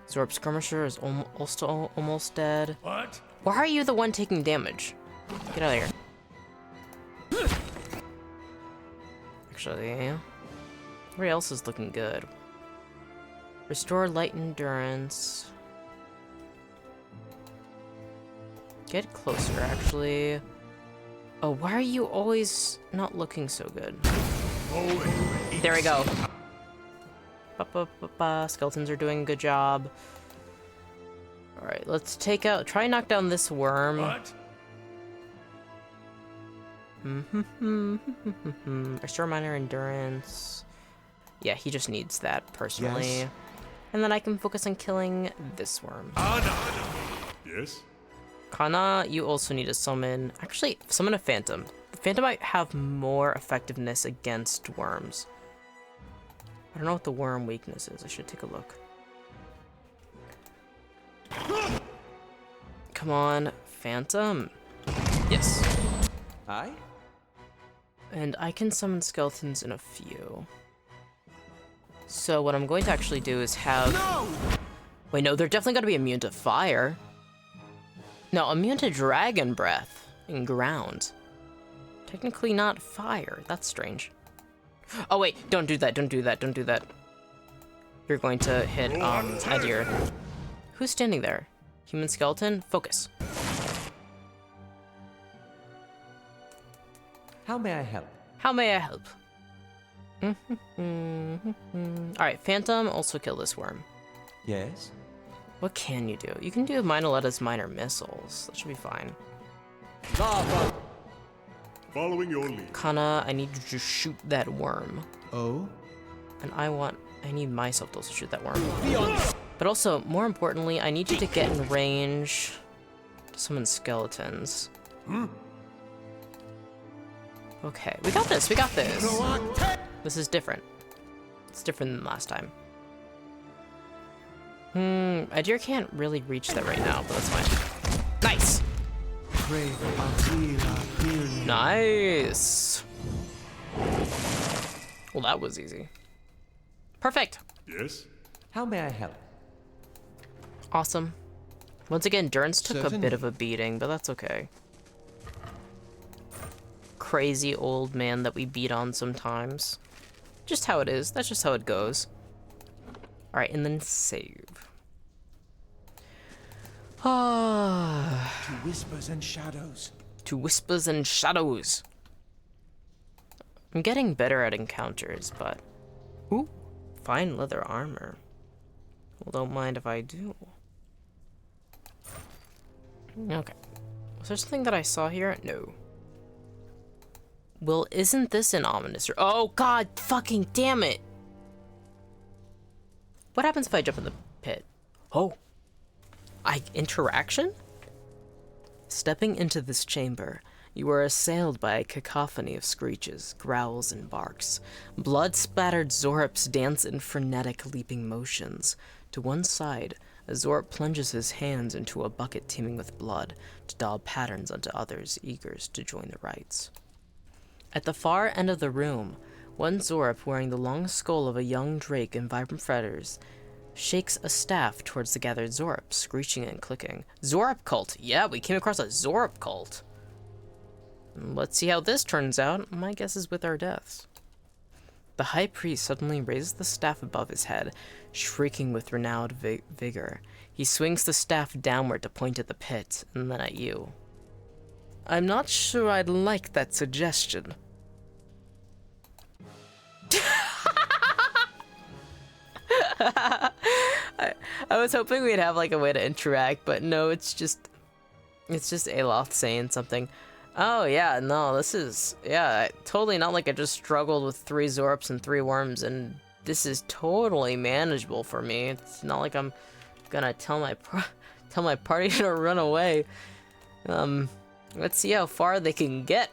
Zorup Skirmisher is also almost dead. What? Why are you the one taking damage? Get out of here. Actually, everybody else is looking good. Restore light endurance. Get closer, actually. Oh, why are you always not looking so good? There we go. Skeletons are doing a good job. Alright, let's try and knock down this worm. What? Restore minor endurance. Yeah, he just needs that personally. Yes. And then I can focus on killing this worm. Yes? Kana, you also need to summon... Actually, summon a Phantom. The Phantom might have more effectiveness against worms. I don't know what the worm weakness is. I should take a look. Come on, Phantom. Yes. Aye? And I can summon skeletons in a few. So what I'm going to actually do is have... No! Wait, no, they're definitely going to be immune to fire. No, immune to dragon breath and ground. Technically not fire. That's strange. Oh wait, don't do that. You're going to hit Adir. Who's standing there? Human skeleton? Focus. How may I help? How may I help? Alright, Phantom, also kill this worm. Yes. What can you do? You can do Minoleta's minor missiles. That should be fine. Lava! Following your lead. Kana, I need you to shoot that worm. Oh? And I need myself to also shoot that worm. But also, more importantly, I need you to get in range Summon skeletons. Okay, we got this, we got this. This is different. It's different than last time. Adir can't really reach that right now, but that's fine. Nice! Crave Akira clearly. Nice! Well, that was easy. Perfect! Yes? How may I help? Awesome. Once again, Durance took a bit Certainly. of a beating, but that's okay. Crazy old man that we beat on sometimes. Just how it is. That's just how it goes. Alright, and then save. Ah, To whispers and shadows. to whispers and shadows. I'm getting better at encounters, but... Ooh, fine leather armor. Well, don't mind if I do. Okay. Was there something that I saw here? No. Well, isn't this an ominous... Oh, god fucking damn it! What happens if I jump in the pit? Oh. Interaction? Stepping into this chamber, you are assailed by a cacophony of screeches, growls, and barks. Blood-spattered Zorps dance in frenetic, leaping motions. To one side, a Zorp plunges his hands into a bucket teeming with blood to daub patterns onto others, eager to join the rites. At the far end of the room, one Zorp wearing the long skull of a young drake in vibrant feathers shakes a staff towards the gathered Zorp, screeching and clicking. Zorp cult! Yeah, we came across a Zorp cult! Let's see how this turns out. My guess is with our deaths. The high priest suddenly raises the staff above his head, shrieking with renowned vigor. He swings the staff downward to point at the pit, and then at you. I'm not sure I'd like that suggestion. I was hoping we'd have like a way to interact, but no, it's just Aloth saying something. Oh yeah, no, this is, yeah, totally not like I just struggled with 3 Zorps and 3 worms, and this is totally manageable for me. It's not like I'm gonna tell my party to run away. Let's see how far they can get.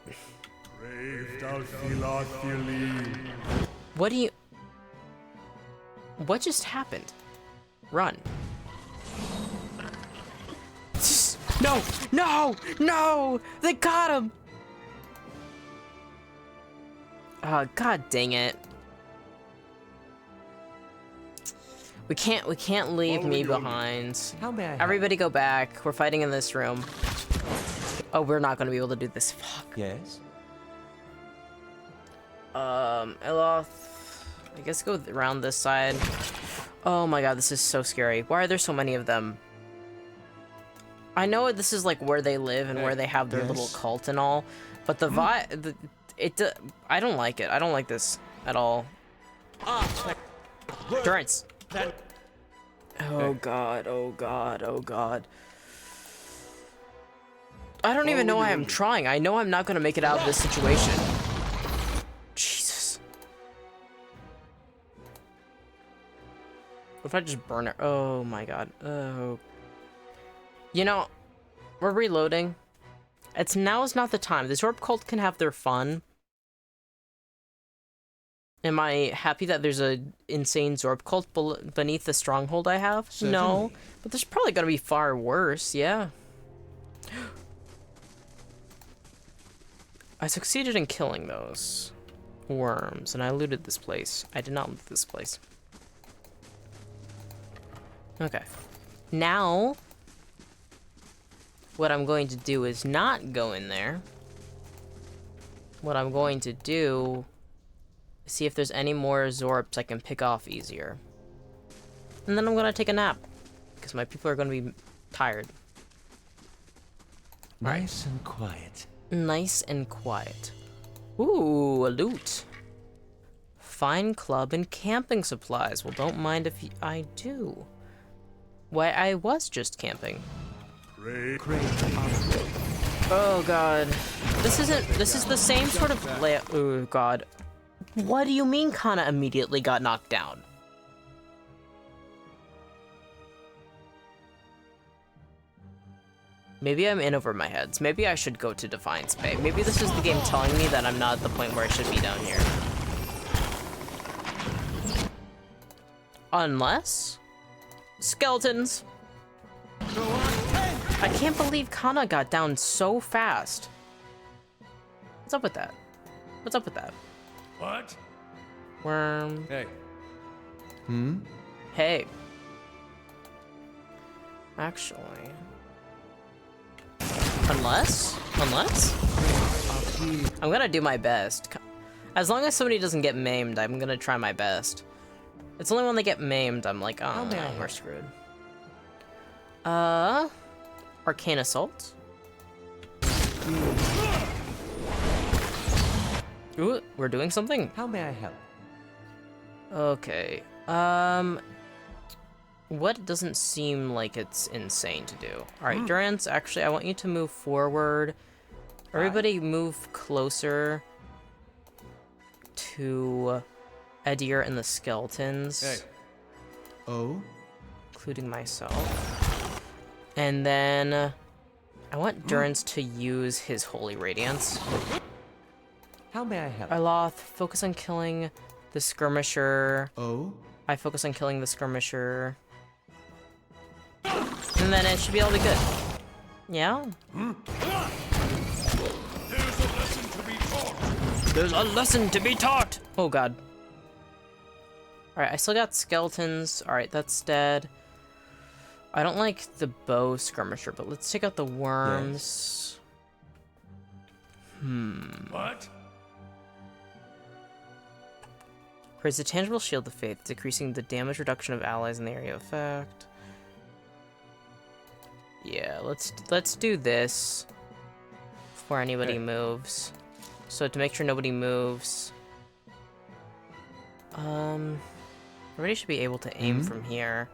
What just happened? Run. No! No! No! They got him! Oh, god dang it. We can't leave me behind. How may I help? Everybody go back. We're fighting in this room. Oh, we're not gonna be able to do this. Fuck. Yes? Eloth. I guess go around this side. Oh my god, this is so scary. Why are there so many of them? I know this is like where they live and where they have their little cult and all, but the vibe, I don't like it. I don't like this at all. Durance. Oh god, oh god, oh god. I don't even know why I'm trying. I know I'm not gonna make it out of this situation. Jesus. What if I just burn it? Oh my god. Oh. You know, we're reloading. Now's not the time. The Zorp cult can have their fun. Am I happy that there's a insane Zorp cult beneath the stronghold I have? No, but there's probably gonna be far worse, yeah. I succeeded in killing those worms, and I looted this place. I did not loot this place. Okay. Now, what I'm going to do is not go in there. What I'm going to do is see if there's any more Zorps I can pick off easier. And then I'm going to take a nap, because my people are going to be tired. Nice and quiet. Nice and quiet. Ooh, a loot. Fine club and camping supplies. Well, don't mind if I do. Why, I was just camping. Oh god. This is the same sort of layout. Oh god. What do you mean Kana immediately got knocked down? Maybe I'm in over my heads. Maybe I should go to Defiance Bay. Maybe this is the game telling me that I'm not at the point where I should be down here. Unless... skeletons. I can't believe Kana got down so fast. What's up with that? What's up with that? What? Worm. Hey. Hey. Actually. Unless? I'm gonna do my best. As long as somebody doesn't get maimed, I'm gonna try my best. It's only when they get maimed, I'm like, oh, no, we're screwed. Arcane Assault? Ooh, we're doing something. How may I help? Okay. What doesn't seem like it's insane to do? Alright, Durance, actually, I want you to move forward. Everybody move closer to Edir and the skeletons. Hey. Oh? Including myself. And then I want Durance to use his Holy Radiance. How may I help? Arloth, focus on killing the skirmisher. Oh? I focus on killing the skirmisher. And then it should be all be good. Yeah? There's a lesson to be taught! Oh god. Alright, I still got skeletons. Alright, that's dead. I don't like the bow skirmisher, but let's take out the worms. What? Creates a tangible shield of faith, decreasing the damage reduction of allies in the area of effect. Yeah, let's do this before anybody moves. So to make sure nobody moves, everybody should be able to aim from here.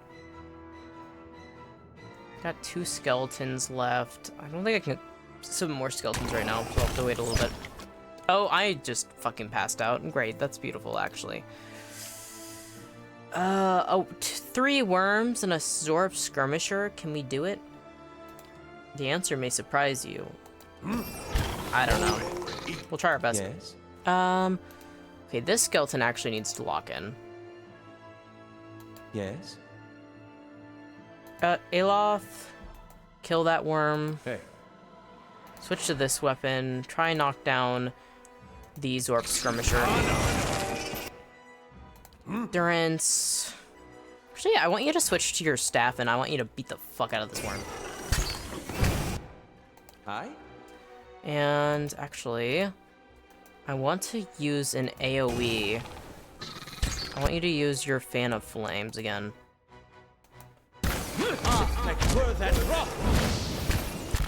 Got 2 skeletons left. I don't think I can summon more skeletons right now, so I'll have to wait a little bit. Oh, I just fucking passed out. Great, that's beautiful, actually. 3 worms and a Zorp skirmisher. Can we do it? The answer may surprise you. I don't know. We'll try our best. Yes. Okay, this skeleton actually needs to lock in. Yes. Aloth, kill that worm. Hey. Switch to this weapon. Try and knock down the Zorp skirmisher. Durance. Actually, I want you to switch to your staff, and I want you to beat the fuck out of this worm. Hi. And actually, I want to use an AoE. I want you to use your Fan of Flames again.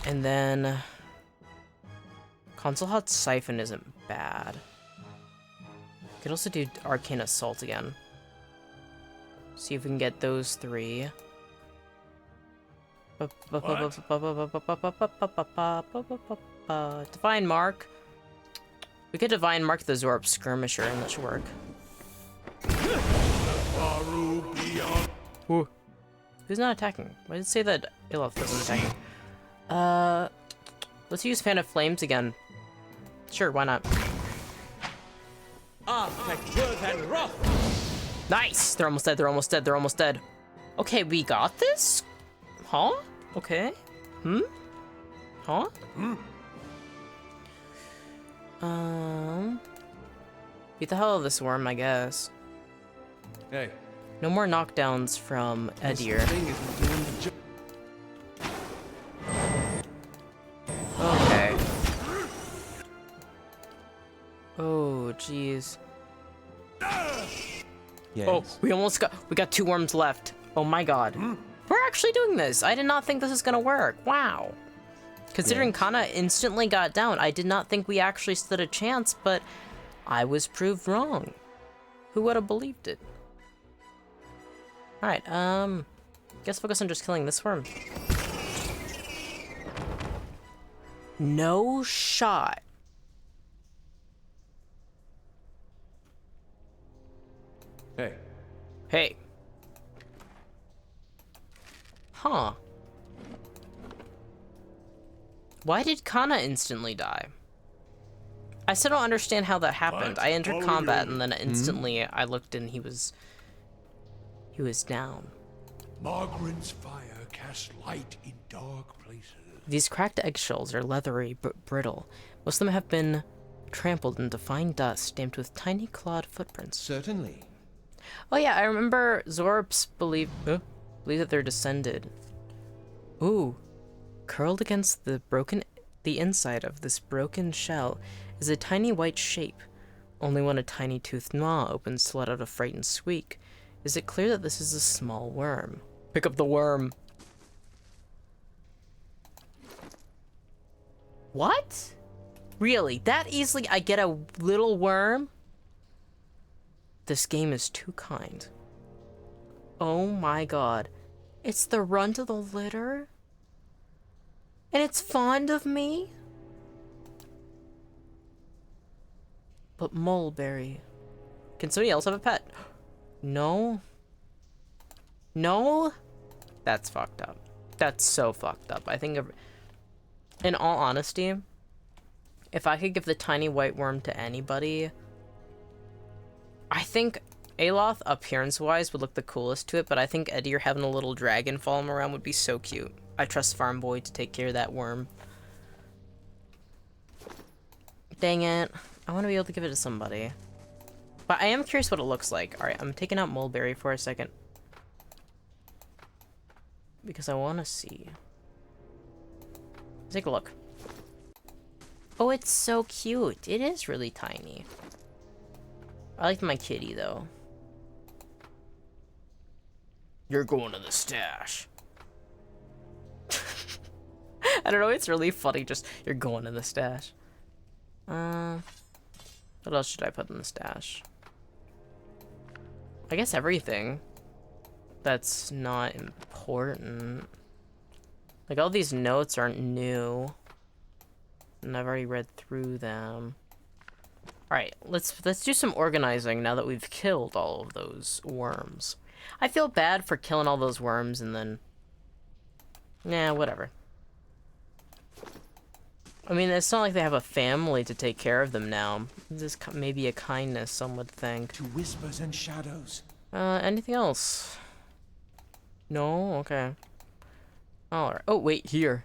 And then Console Hot Siphon isn't bad. Could also do Arcane Assault again. See if we can get those 3. Divine Mark. We could Divine Mark the Zorp Skirmisher and that should work. Ooh. Who's not attacking? Why did it say that Iloth wasn't attacking? Let's use Fan of Flames again. Sure, why not? Nice! They're almost dead, they're almost dead, they're almost dead. Okay, we got this? Huh? Okay. Huh? Beat the hell out of this worm, I guess. Hey. No more knockdowns from Edir. Okay. Oh, jeez. Yes. Oh, we got 2 worms left. Oh my god. We're actually doing this. I did not think this was gonna work. Wow. Considering Kana instantly got down, I did not think we actually stood a chance, but I was proved wrong. Who would have believed it? Alright, guess focus on just killing this worm. No shot. Hey. Hey. Huh. Why did Kana instantly die? I still don't understand how that happened. I entered combat and then instantly I looked and he was down. Margaren's fire casts light in dark places. These cracked eggshells are leathery but brittle. Most of them have been trampled into fine dust stamped with tiny clawed footprints. Certainly. Oh yeah, I remember Zorps believe that they're descended. Ooh, curled against the inside of this broken shell is a tiny white shape. Only when a tiny toothed maw opens to let out a frightened squeak is it clear that this is a small worm. Pick up the worm. What? Really? That easily I get a little worm? This game is too kind. Oh my god. It's the runt of the litter? And it's fond of me? But Mulberry. Can somebody else have a pet? No. No? That's fucked up. That's so fucked up. I think, in all honesty, if I could give the tiny white worm to anybody, I think Aloth, appearance-wise, would look the coolest to it, but I think Eddie or having a little dragon follow him around would be so cute. I trust Farm Boy to take care of that worm. Dang it. I want to be able to give it to somebody. But I am curious what it looks like. Alright, I'm taking out Mulberry for a second. Because I want to see. Let's take a look. Oh, it's so cute. It is really tiny. I like my kitty, though. You're going to the stash. I don't know, it's really funny, just, you're going to the stash. What else should I put in the stash? I guess everything that's not important. Like, all these notes aren't new. And I've already read through them. Alright, let's do some organizing now that we've killed all of those worms. I feel bad for killing all those worms and then... Nah, whatever. I mean, it's not like they have a family to take care of them now. This is maybe a kindness, some would think. To whispers and shadows. Anything else? No? Okay. Alright. Oh, wait, here.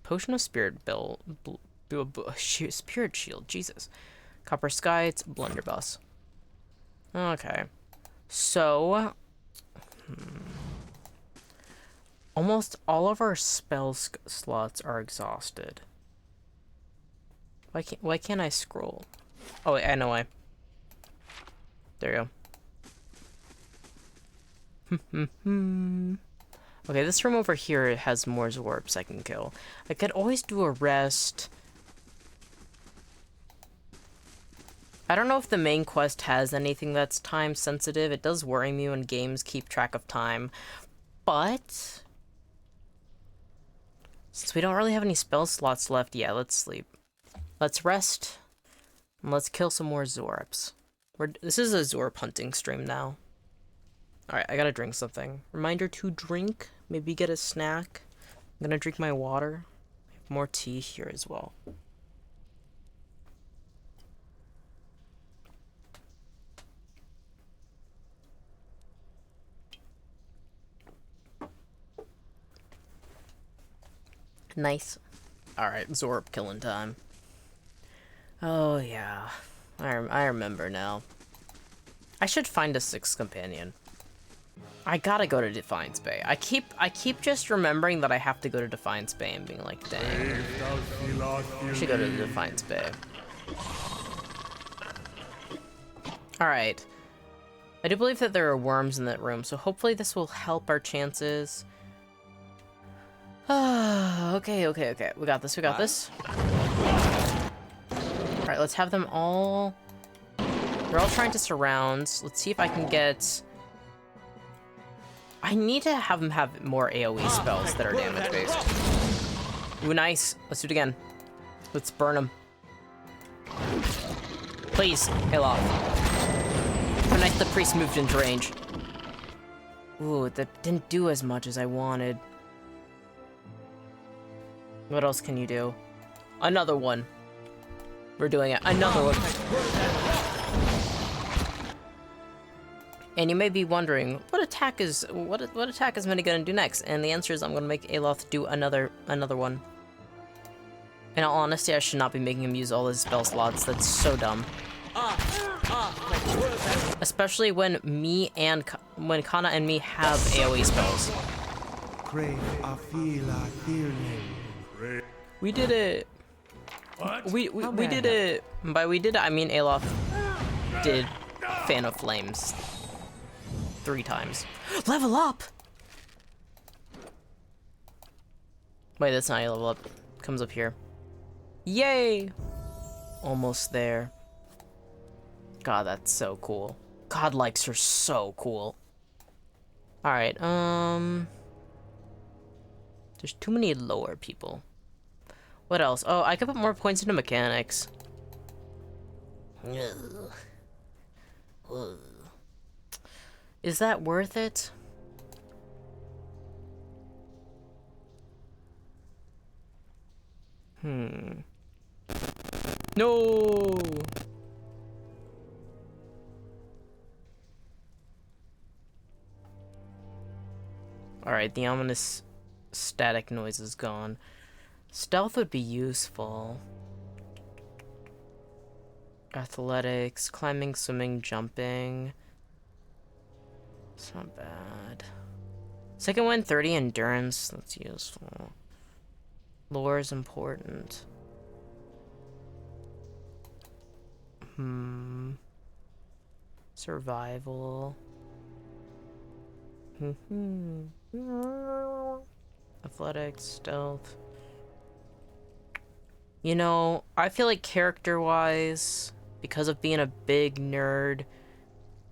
Potion of Spirit Spirit Shield, Jesus. Copper Skies, Blunderbuss. Okay. So... almost all of our spell slots are exhausted. Why can't I scroll? Oh wait, I know why. There you go. Okay, this room over here has more Zorps I can kill. I could always do a rest. I don't know if the main quest has anything that's time sensitive. It does worry me when games keep track of time. But since we don't really have any spell slots left, yeah, let's sleep. Let's rest. And let's kill some more Zorps. This is a Zorp hunting stream now. Alright, I gotta drink something. Reminder to drink. Maybe get a snack. I'm gonna drink my water. I have more tea here as well. Nice. Alright, Zorp killing time. Oh yeah. I remember now. I should find a 6th companion. I gotta go to Defiance Bay. I keep just remembering that I have to go to Defiance Bay and being like, dang. I should go to the Defiance Bay. Alright. I do believe that there are worms in that room, so hopefully this will help our chances. Okay. We got this. Alright, let's have them all... They're all trying to surround. Let's see if I can get... I need to have them have more AoE spells that are damage-based. Ooh, nice. Let's do it again. Let's burn them. Please, hail off. Oh, nice, the priest moved into range. Ooh, that didn't do as much as I wanted. What else can you do? Another one. We're doing it. Another one. And you may be wondering, what attack is Messin gonna do next? And the answer is I'm gonna make Aloth do another one. In all honesty, I should not be making him use all his spell slots. That's so dumb. Especially when Kana and me have AoE spells. We did it. What? We did it. By we did it, I mean Aloth did Fan of Flames 3 times. Level up! Wait, that's not a level up. Comes up here. Yay! Almost there. God, that's so cool. God likes are so cool. Alright, there's too many lower people. What else? Oh, I could put more points into mechanics. Is that worth it? No! Alright, the ominous static noise is gone. Stealth would be useful. Athletics, climbing, swimming, jumping. It's not bad. Second one, 30 endurance. That's useful. Lore is important. Survival. Athletics, stealth. You know, I feel like character-wise, because of being a big nerd,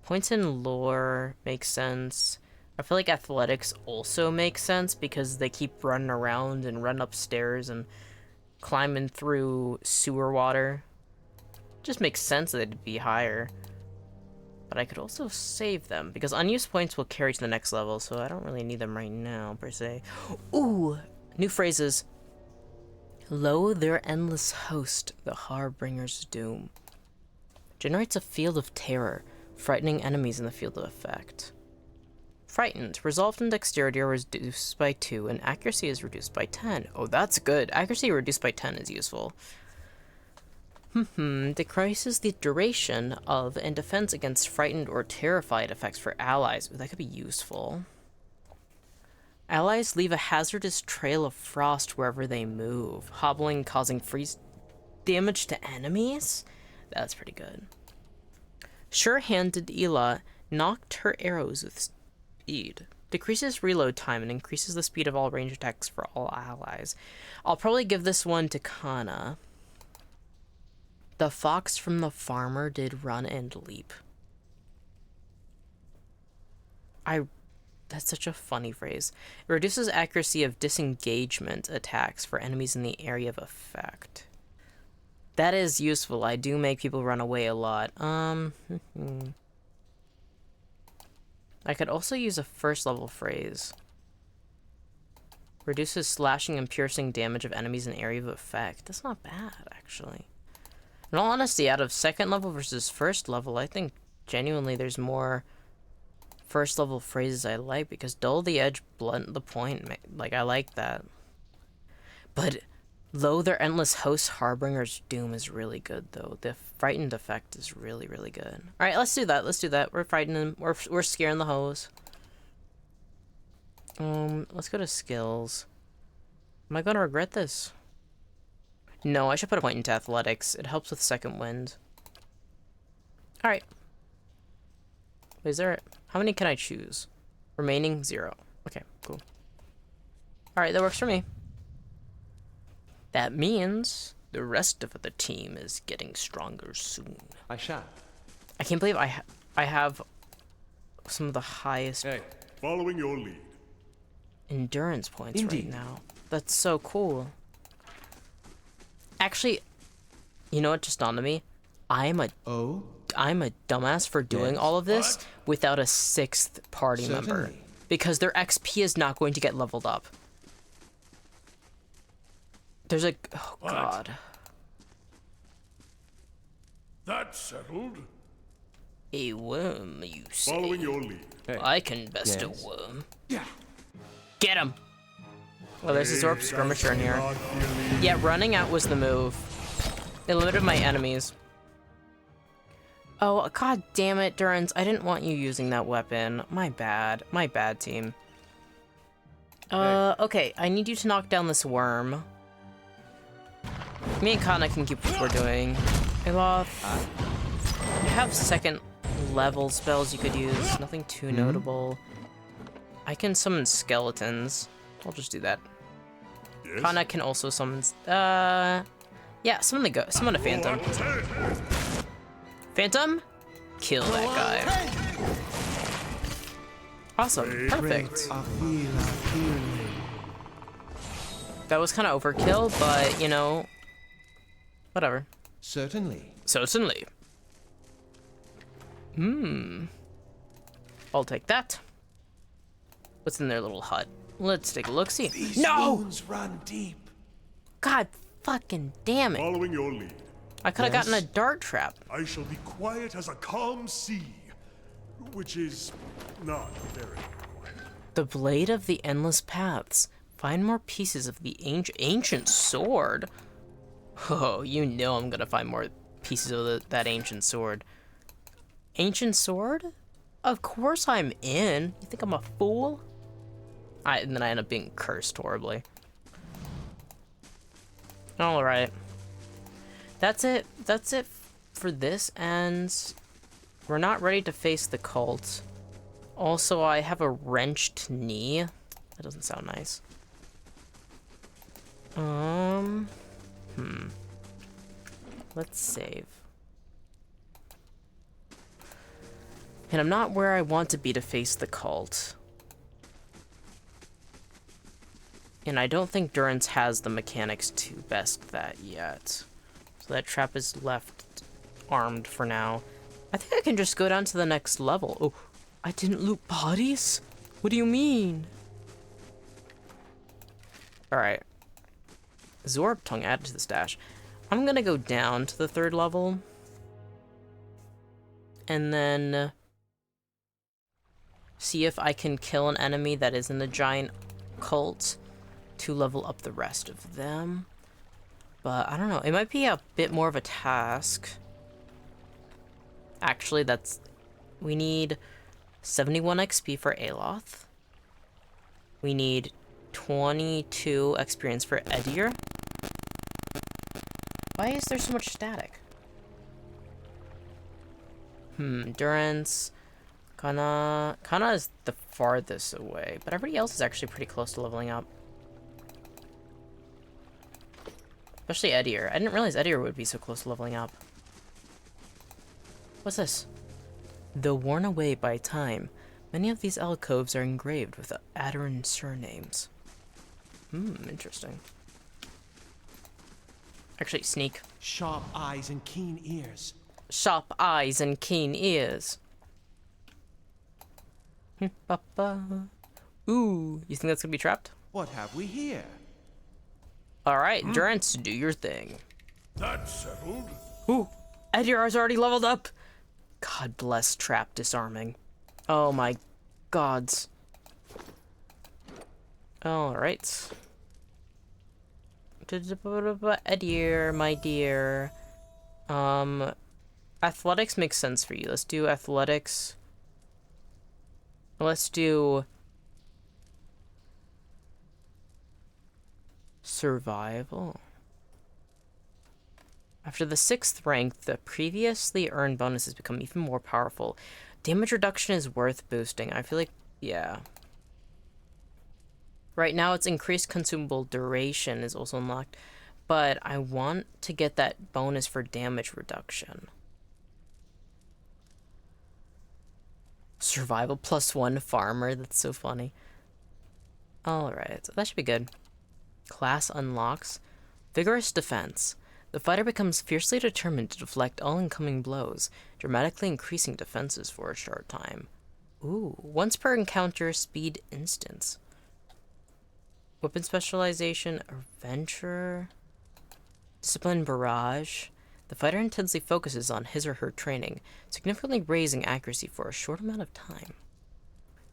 points in lore makes sense. I feel like athletics also makes sense because they keep running around and run upstairs and climbing through sewer water. Just makes sense that it'd be higher. But I could also save them because unused points will carry to the next level, so I don't really need them right now, per se. Ooh! New phrases. Lo, their endless host, the Harbinger's doom. Generates a field of terror, frightening enemies in the field of effect. Frightened. Resolved and dexterity are reduced by 2, and accuracy is reduced by 10. Oh, that's good. Accuracy reduced by 10 is useful. Decreases the duration of and defense against frightened or terrified effects for allies. Ooh, that could be useful. Allies leave a hazardous trail of frost wherever they move, hobbling, causing freeze damage to enemies? That's pretty good. Sure-handed Ela knocked her arrows with speed. Decreases reload time and increases the speed of all range attacks for all allies. I'll probably give this one to Kana. The fox from the farmer did run and leap. That's such a funny phrase. It reduces accuracy of disengagement attacks for enemies in the area of effect. That is useful. I do make people run away a lot. I could also use a first level phrase. Reduces slashing and piercing damage of enemies in the area of effect. That's not bad, actually. In all honesty, out of second level versus first level, I think genuinely there's more first level phrases I like because dull the edge, blunt the point. Like, I like that. But lo, their endless host, Harbinger's doom is really good though. The frightened effect is really, really good. All right, let's do that. Let's do that. We're frightening. We're scaring the hoes. Let's go to skills. Am I gonna regret this? No, I should put a point into athletics. It helps with second wind. All right. Wait, is there? How many can I choose? Remaining 0. Okay, cool. All right, that works for me. That means the rest of the team is getting stronger soon. I shall. I can't believe I have some of the highest Following your lead. endurance points Indeed. right now. That's so cool. Actually, you know what just dawned on me? I'm a dumbass for doing all of this without a 6th party member. Because their XP is not going to get leveled up. There's a... Oh, What? God. That's settled. A worm, you say? Following your lead. I can best a Yes? worm. Yeah. Get him! Oh, there's a Zorp skirmisher in here. Yeah, running out was the move. It limited my enemies. Oh, god damn it, Durance. I didn't want you using that weapon. My bad. My bad, team. Okay. I need you to knock down this worm. Me and Kana can keep what we're doing. Aloth, you have second level spells you could use. Nothing too notable. I can summon skeletons. I'll just do that. Yes? Kana can also summon... Yeah, summon a phantom. Phantom? Kill that guy. Awesome. Perfect. That was kind of overkill, but, you know... Whatever. Certainly. Certainly. I'll take that. What's in their little hut? Let's take a look-see. These No! wounds run deep. God fucking damn it. Following your lead. I could have gotten a dart trap. I shall be quiet as a calm sea, which is not very quiet. The Blade of the Endless Paths. Find more pieces of the ancient sword. Oh, you know I'm gonna find more pieces of that ancient sword. Ancient sword? Of course I'm in. You think I'm a fool? And then I end up being cursed horribly. Alright. That's it. That's it for this, and we're not ready to face the cult. Also, I have a wrenched knee. That doesn't sound nice. Let's save. And I'm not where I want to be to face the cult. And I don't think Durance has the mechanics to best that yet. So that trap is left armed for now. I think I can just go down to the next level. Oh, I didn't loot bodies? What do you mean? Alright. Zorb tongue added to the stash. I'm gonna go down to the 3rd level. And then see if I can kill an enemy that is in the giant cult to level up the rest of them. But I don't know, it might be a bit more of a task. Actually, we need 71 XP for Aloth. We need 22 experience for Edir. Why is there so much static? Durance. Kana is the farthest away, but everybody else is actually pretty close to leveling up. Especially Edir. I didn't realize Edir would be so close to leveling up. What's this? Though worn away by time, many of these alcoves are engraved with Adaran surnames. Interesting. Actually, sneak. Sharp eyes and keen ears. Sharp eyes and keen ears. Ooh, you think that's gonna be trapped? What have we here? Alright, Durance, do your thing. That's settled. Ooh, Edir's already leveled up. God bless trap disarming. Oh my gods. Alright. Edir, my dear. Athletics makes sense for you. Let's do athletics. Let's do survival. After the 6th rank, the previously earned bonuses become even more powerful. Damage reduction is worth boosting. I feel like, yeah. Right now, it's increased consumable duration is also unlocked, but I want to get that bonus for damage reduction. Survival +1 farmer, that's so funny. Alright, so that should be good. Class unlocks. Vigorous defense. The fighter becomes fiercely determined to deflect all incoming blows, dramatically increasing defenses for a short time. Ooh, once per encounter speed instance. Weapon specialization, adventure, discipline, barrage. The fighter intensely focuses on his or her training, significantly raising accuracy for a short amount of time.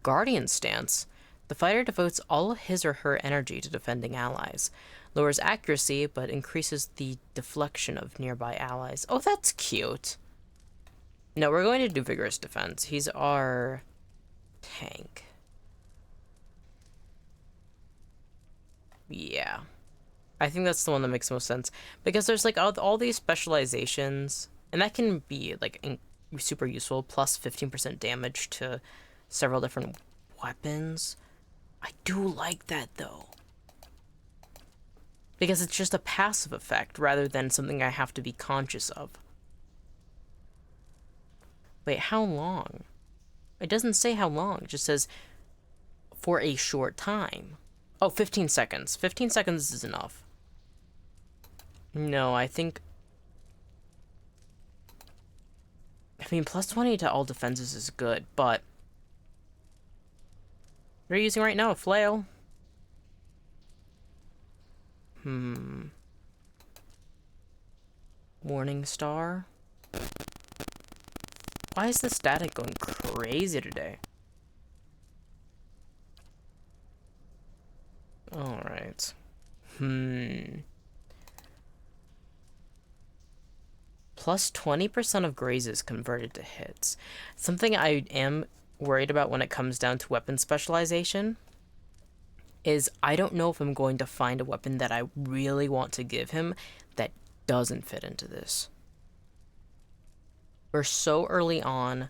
Guardian stance. The fighter devotes all his or her energy to defending allies, lowers accuracy, but increases the deflection of nearby allies. Oh, that's cute. No, we're going to do vigorous defense. He's our tank. Yeah. I think that's the one that makes most sense. Because there's like all these specializations, and that can be like super useful, plus 15% damage to several different weapons. I do like that though. Because it's just a passive effect rather than something I have to be conscious of. Wait, how long? It doesn't say how long. It just says for a short time. Oh, 15 seconds. 15 seconds is enough. No, I think... I mean, plus 20 to all defenses is good, but... What are you using right now? A flail? Morning Star? Why is the static going crazy today? Alright. Plus 20% of grazes converted to hits. Something I am worried about when it comes down to weapon specialization is I don't know if I'm going to find a weapon that I really want to give him that doesn't fit into this. We're so early on,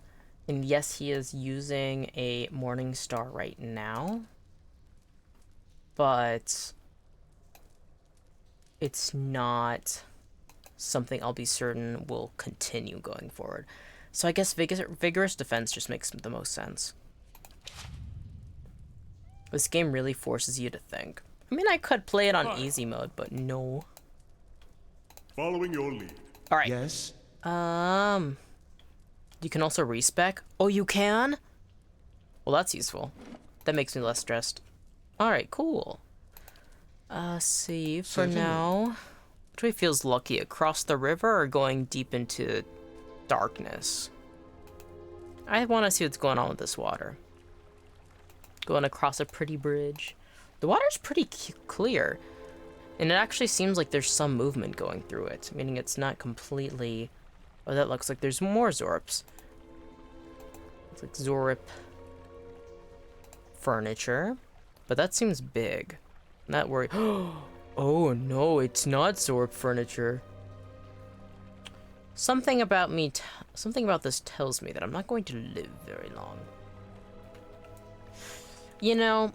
and yes, he is using a Morning Star right now, but it's not something I'll be certain will continue going forward. So I guess vigorous defense just makes the most sense. This game really forces you to think. I mean, I could play it on easy mode, but no. Following your lead. All right. Yes? You can also respec. Oh, you can? Well, that's useful. That makes me less stressed. All right, cool. See, for Certainly. now, which way feels lucky? Across the river or going deep into darkness? I want to see what's going on with this water. Going across a pretty bridge. The water's pretty clear. And it actually seems like there's some movement going through it, meaning it's not completely... Oh, that looks like there's more Zorps. It's like Zorp furniture. But that seems big. I'm not worried. Oh no, it's not Zorp furniture. Something about this tells me that I'm not going to live very long. You know,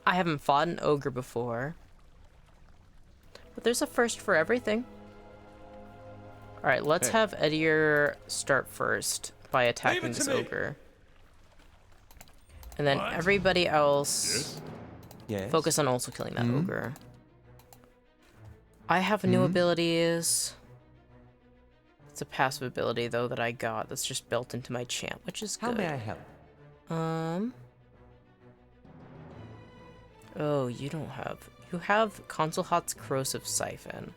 I haven't fought an ogre before. But there's a first for everything. Alright, let's have Edier start first by attacking this ogre. And then everybody else focus on also killing that ogre. I have new abilities. It's a passive ability, though, that I got that's just built into my champ, which is good. How may I help? Oh, you don't have... You have Consulhat's Corrosive Siphon.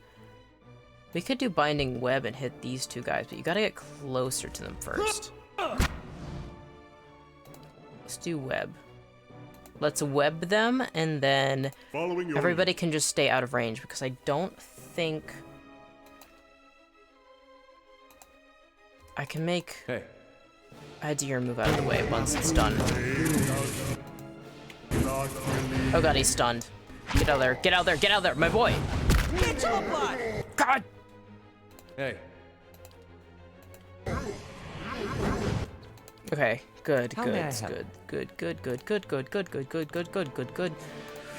We could do Binding Web and hit these two guys, but you gotta get closer to them first. Let's do Web. Let's web them, and then everybody can just stay out of range, because I don't think... I can make Edier move out of the way once it's done. Oh god, he's stunned. Get out there, get out there, get out there, my boy! God! Hey. Okay, good, How may I help? good.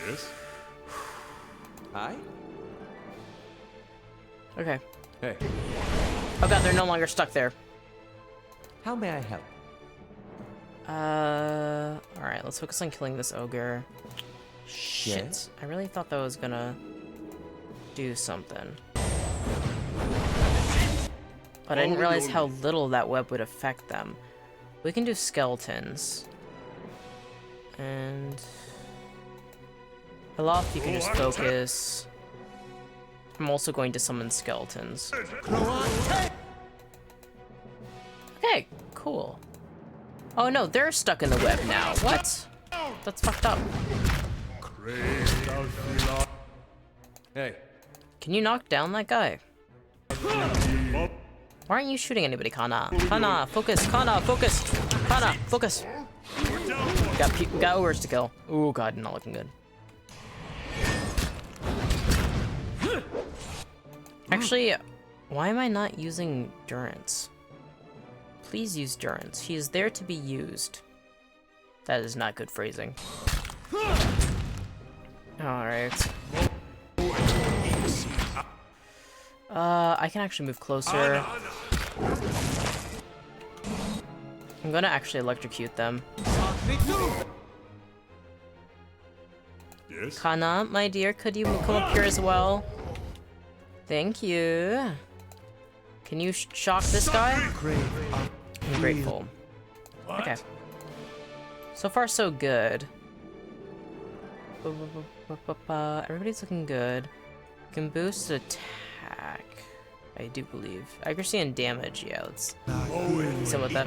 Yes? Hi? Okay. Hey. Oh god, they're no longer stuck there. How may I help? Alright, let's focus on killing this ogre. Shit. Yes? I really thought that was gonna do something. But I didn't realize how little that web would affect them. We can do skeletons. And... Aloft, you can just focus. I'm also going to summon skeletons. Okay, cool. Oh no, they're stuck in the web now. What? That's fucked up. Hey, Can you knock down that guy? Why aren't you shooting anybody, Kana? Kana, focus! Kana, focus! Kana, focus! We got ogres to kill. Oh god, not looking good. Actually, why am I not using Durance? Please use Durance. He is there to be used. That is not good phrasing. Alright. I can actually move closer. I'm gonna actually electrocute them. Yes? Kana, my dear, could you come up here as well? Thank you. Can you shock this guy? I'm grateful. Okay. So far, so good. Everybody's looking good. Can boost attack. I do believe. Accuracy and damage, yeah, let's see what that.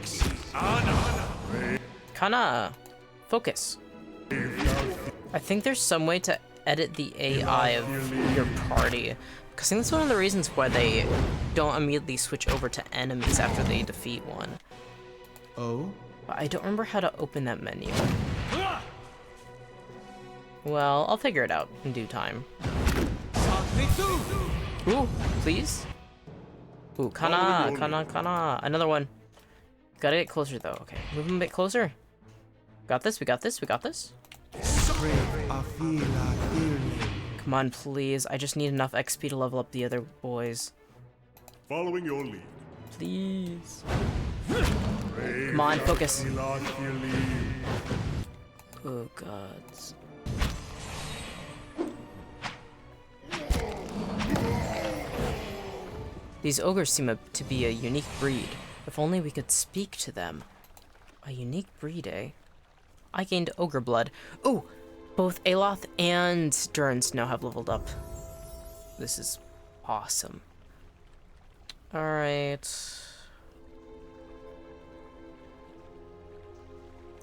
Kana, focus. I think there's some way to edit the AI of your party. Because I think that's one of the reasons why they don't immediately switch over to enemies after they defeat one. Oh? But I don't remember how to open that menu. Well, I'll figure it out in due time. Ooh, please? Ooh, Kana, Kana, Kana. Another one. Gotta get closer though. Okay, move him a bit closer. Got this, we got this, we got this. Come on, please. I just need enough XP to level up the other boys. Following your lead. Please. Come on, focus. Oh, gods. These ogres seem to be a unique breed. If only we could speak to them. A unique breed, eh? I gained ogre blood. Ooh! Both Aloth and Durance now have leveled up. This is awesome. Alright.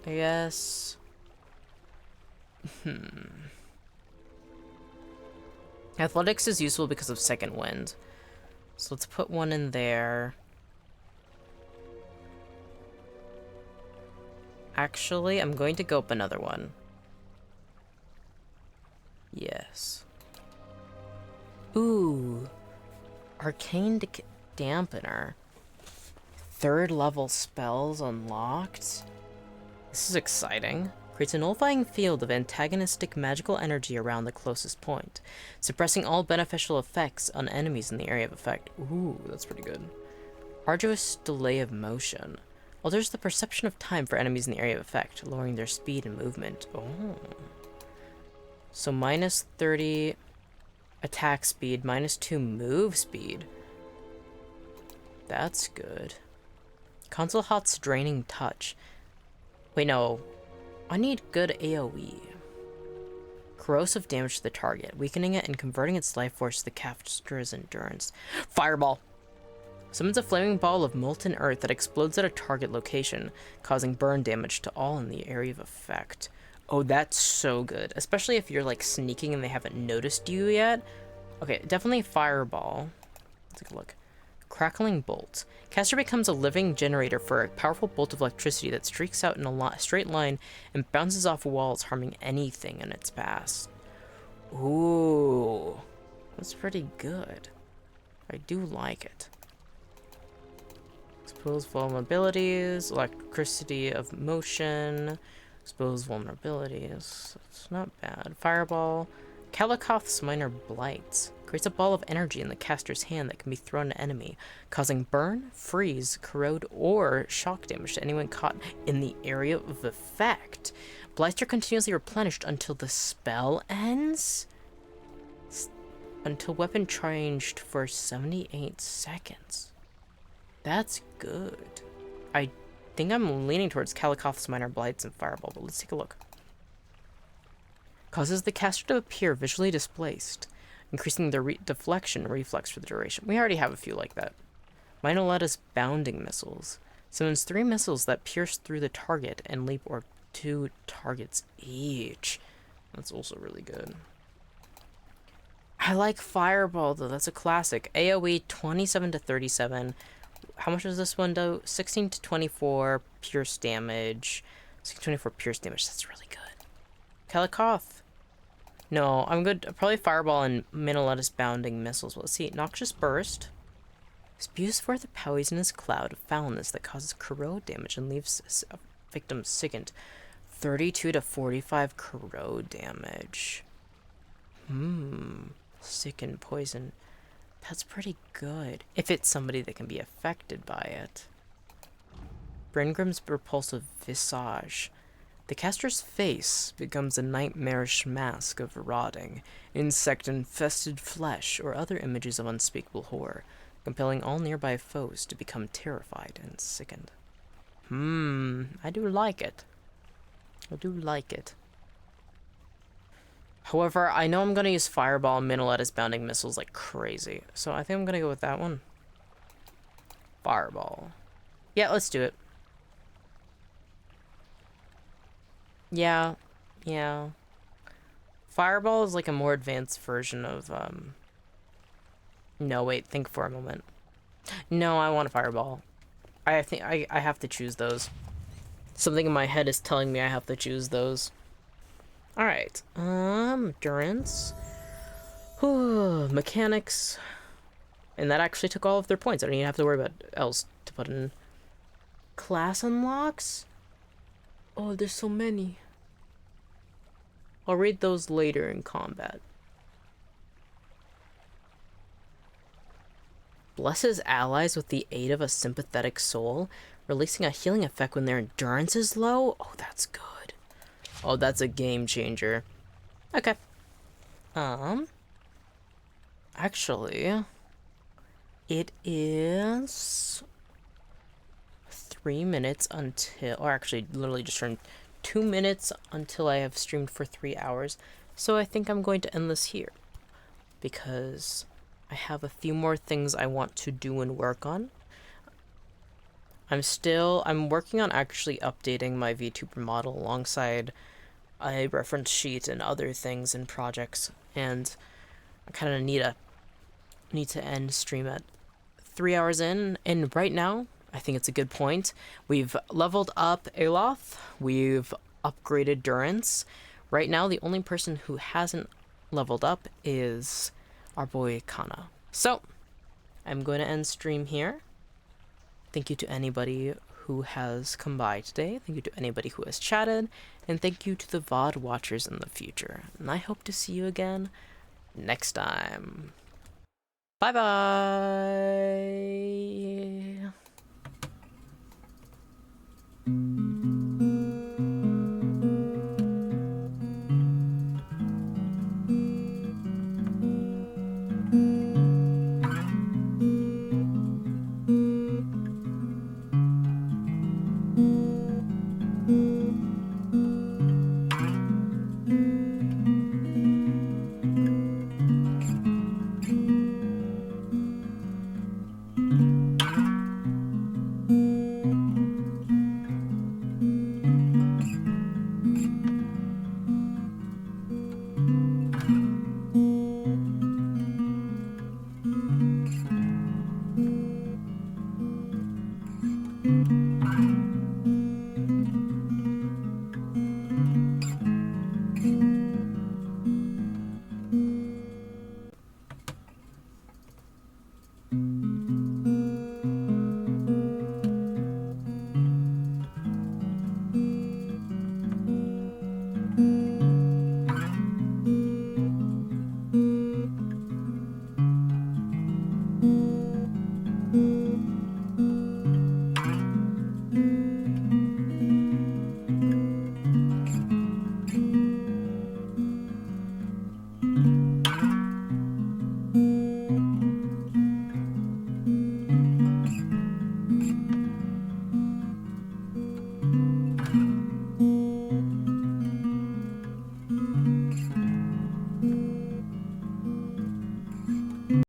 I guess. Athletics is useful because of second wind. So let's put one in there. Actually, I'm going to go up another one. Yes. Ooh. Arcane Dampener. 3rd level spells unlocked. This is exciting. Creates a nullifying field of antagonistic magical energy around the closest point, suppressing all beneficial effects on enemies in the area of effect. Ooh, that's pretty good. Arduous delay of motion. Alters the perception of time for enemies in the area of effect, lowering their speed and movement. Oh. So minus 30 attack speed, minus 2 move speed. That's good. Console Hot's draining touch. Wait, no. I need good AoE. Corrosive damage to the target, weakening it and converting its life force to the caster's endurance. Fireball! Summons a flaming ball of molten earth that explodes at a target location, causing burn damage to all in the area of effect. Oh, that's so good. Especially if you're, like, sneaking and they haven't noticed you yet. Okay, definitely Fireball. Let's take a look. Crackling Bolt. Caster becomes a living generator for a powerful bolt of electricity that streaks out in a straight line and bounces off walls, harming anything in its path. Ooh. That's pretty good. I do like it. Expose vulnerabilities, electricity of motion, expose vulnerabilities. It's not bad. Fireball. Kalikoth's Minor Blights. Creates a ball of energy in the caster's hand that can be thrown at an enemy, causing burn, freeze, corrode, or shock damage to anyone caught in the area of effect. Blights are continuously replenished until the spell ends? Until weapon changed for 78 seconds. That's good. I think I'm leaning towards Kalikoth's Minor Blights and Fireball, but let's take a look. Causes the caster to appear visually displaced, increasing the deflection reflex for the duration. We already have a few like that. Mine will let us bounding missiles. Summons 3 missiles that pierce through the target and leap or 2 targets each. That's also really good. I like Fireball though, that's a classic. AoE 27 to 37. How much does this one do? 16 to 24 pierce damage. 16 to 24 pierce damage, that's really good. Kalikoth. No, I'm good. Probably Fireball and Minolettus bounding missiles. Well, let's see. Noxious Burst. Spews forth a poisonous cloud of foulness that causes corrode damage and leaves a victim sickened. 32 to 45 corrode damage. Sicken poison. That's pretty good. If it's somebody that can be affected by it. Brengrim's repulsive visage. The caster's face becomes a nightmarish mask of rotting, insect-infested flesh, or other images of unspeakable horror, compelling all nearby foes to become terrified and sickened. I do like it. I do like it. However, I know I'm going to use Fireball and Minolettus bounding missiles like crazy, so I think I'm going to go with that one. Fireball. Yeah, let's do it. Yeah. Fireball is like a more advanced version of, No, wait, think for a moment. No, I want a Fireball. I think I have to choose those. Something in my head is telling me I have to choose those. Alright, endurance. Mechanics. And that actually took all of their points. I don't even have to worry about else to put in. Class unlocks? Oh, there's so many. I'll read those later in combat. Blesses allies with the aid of a sympathetic soul, releasing a healing effect when their endurance is low? Oh, that's good. Oh, that's a game changer. Okay. Actually, it is 3 minutes until, or actually literally just turned 2 minutes until I have streamed for 3 hours. So I think I'm going to end this here because I have a few more things I want to do and work on. I'm working on actually updating my VTuber model alongside a reference sheet and other things and projects, and I kind of need to end stream at 3 hours in, and right now I think it's a good point. We've leveled up Aloth, we've upgraded Durance. Right now the only person who hasn't leveled up is our boy Kana. So I'm going to end stream here. Thank you to anybody who has come by today. Thank you to anybody who has chatted. And thank you to the VOD watchers in the future. And I hope to see you again next time. Bye-bye.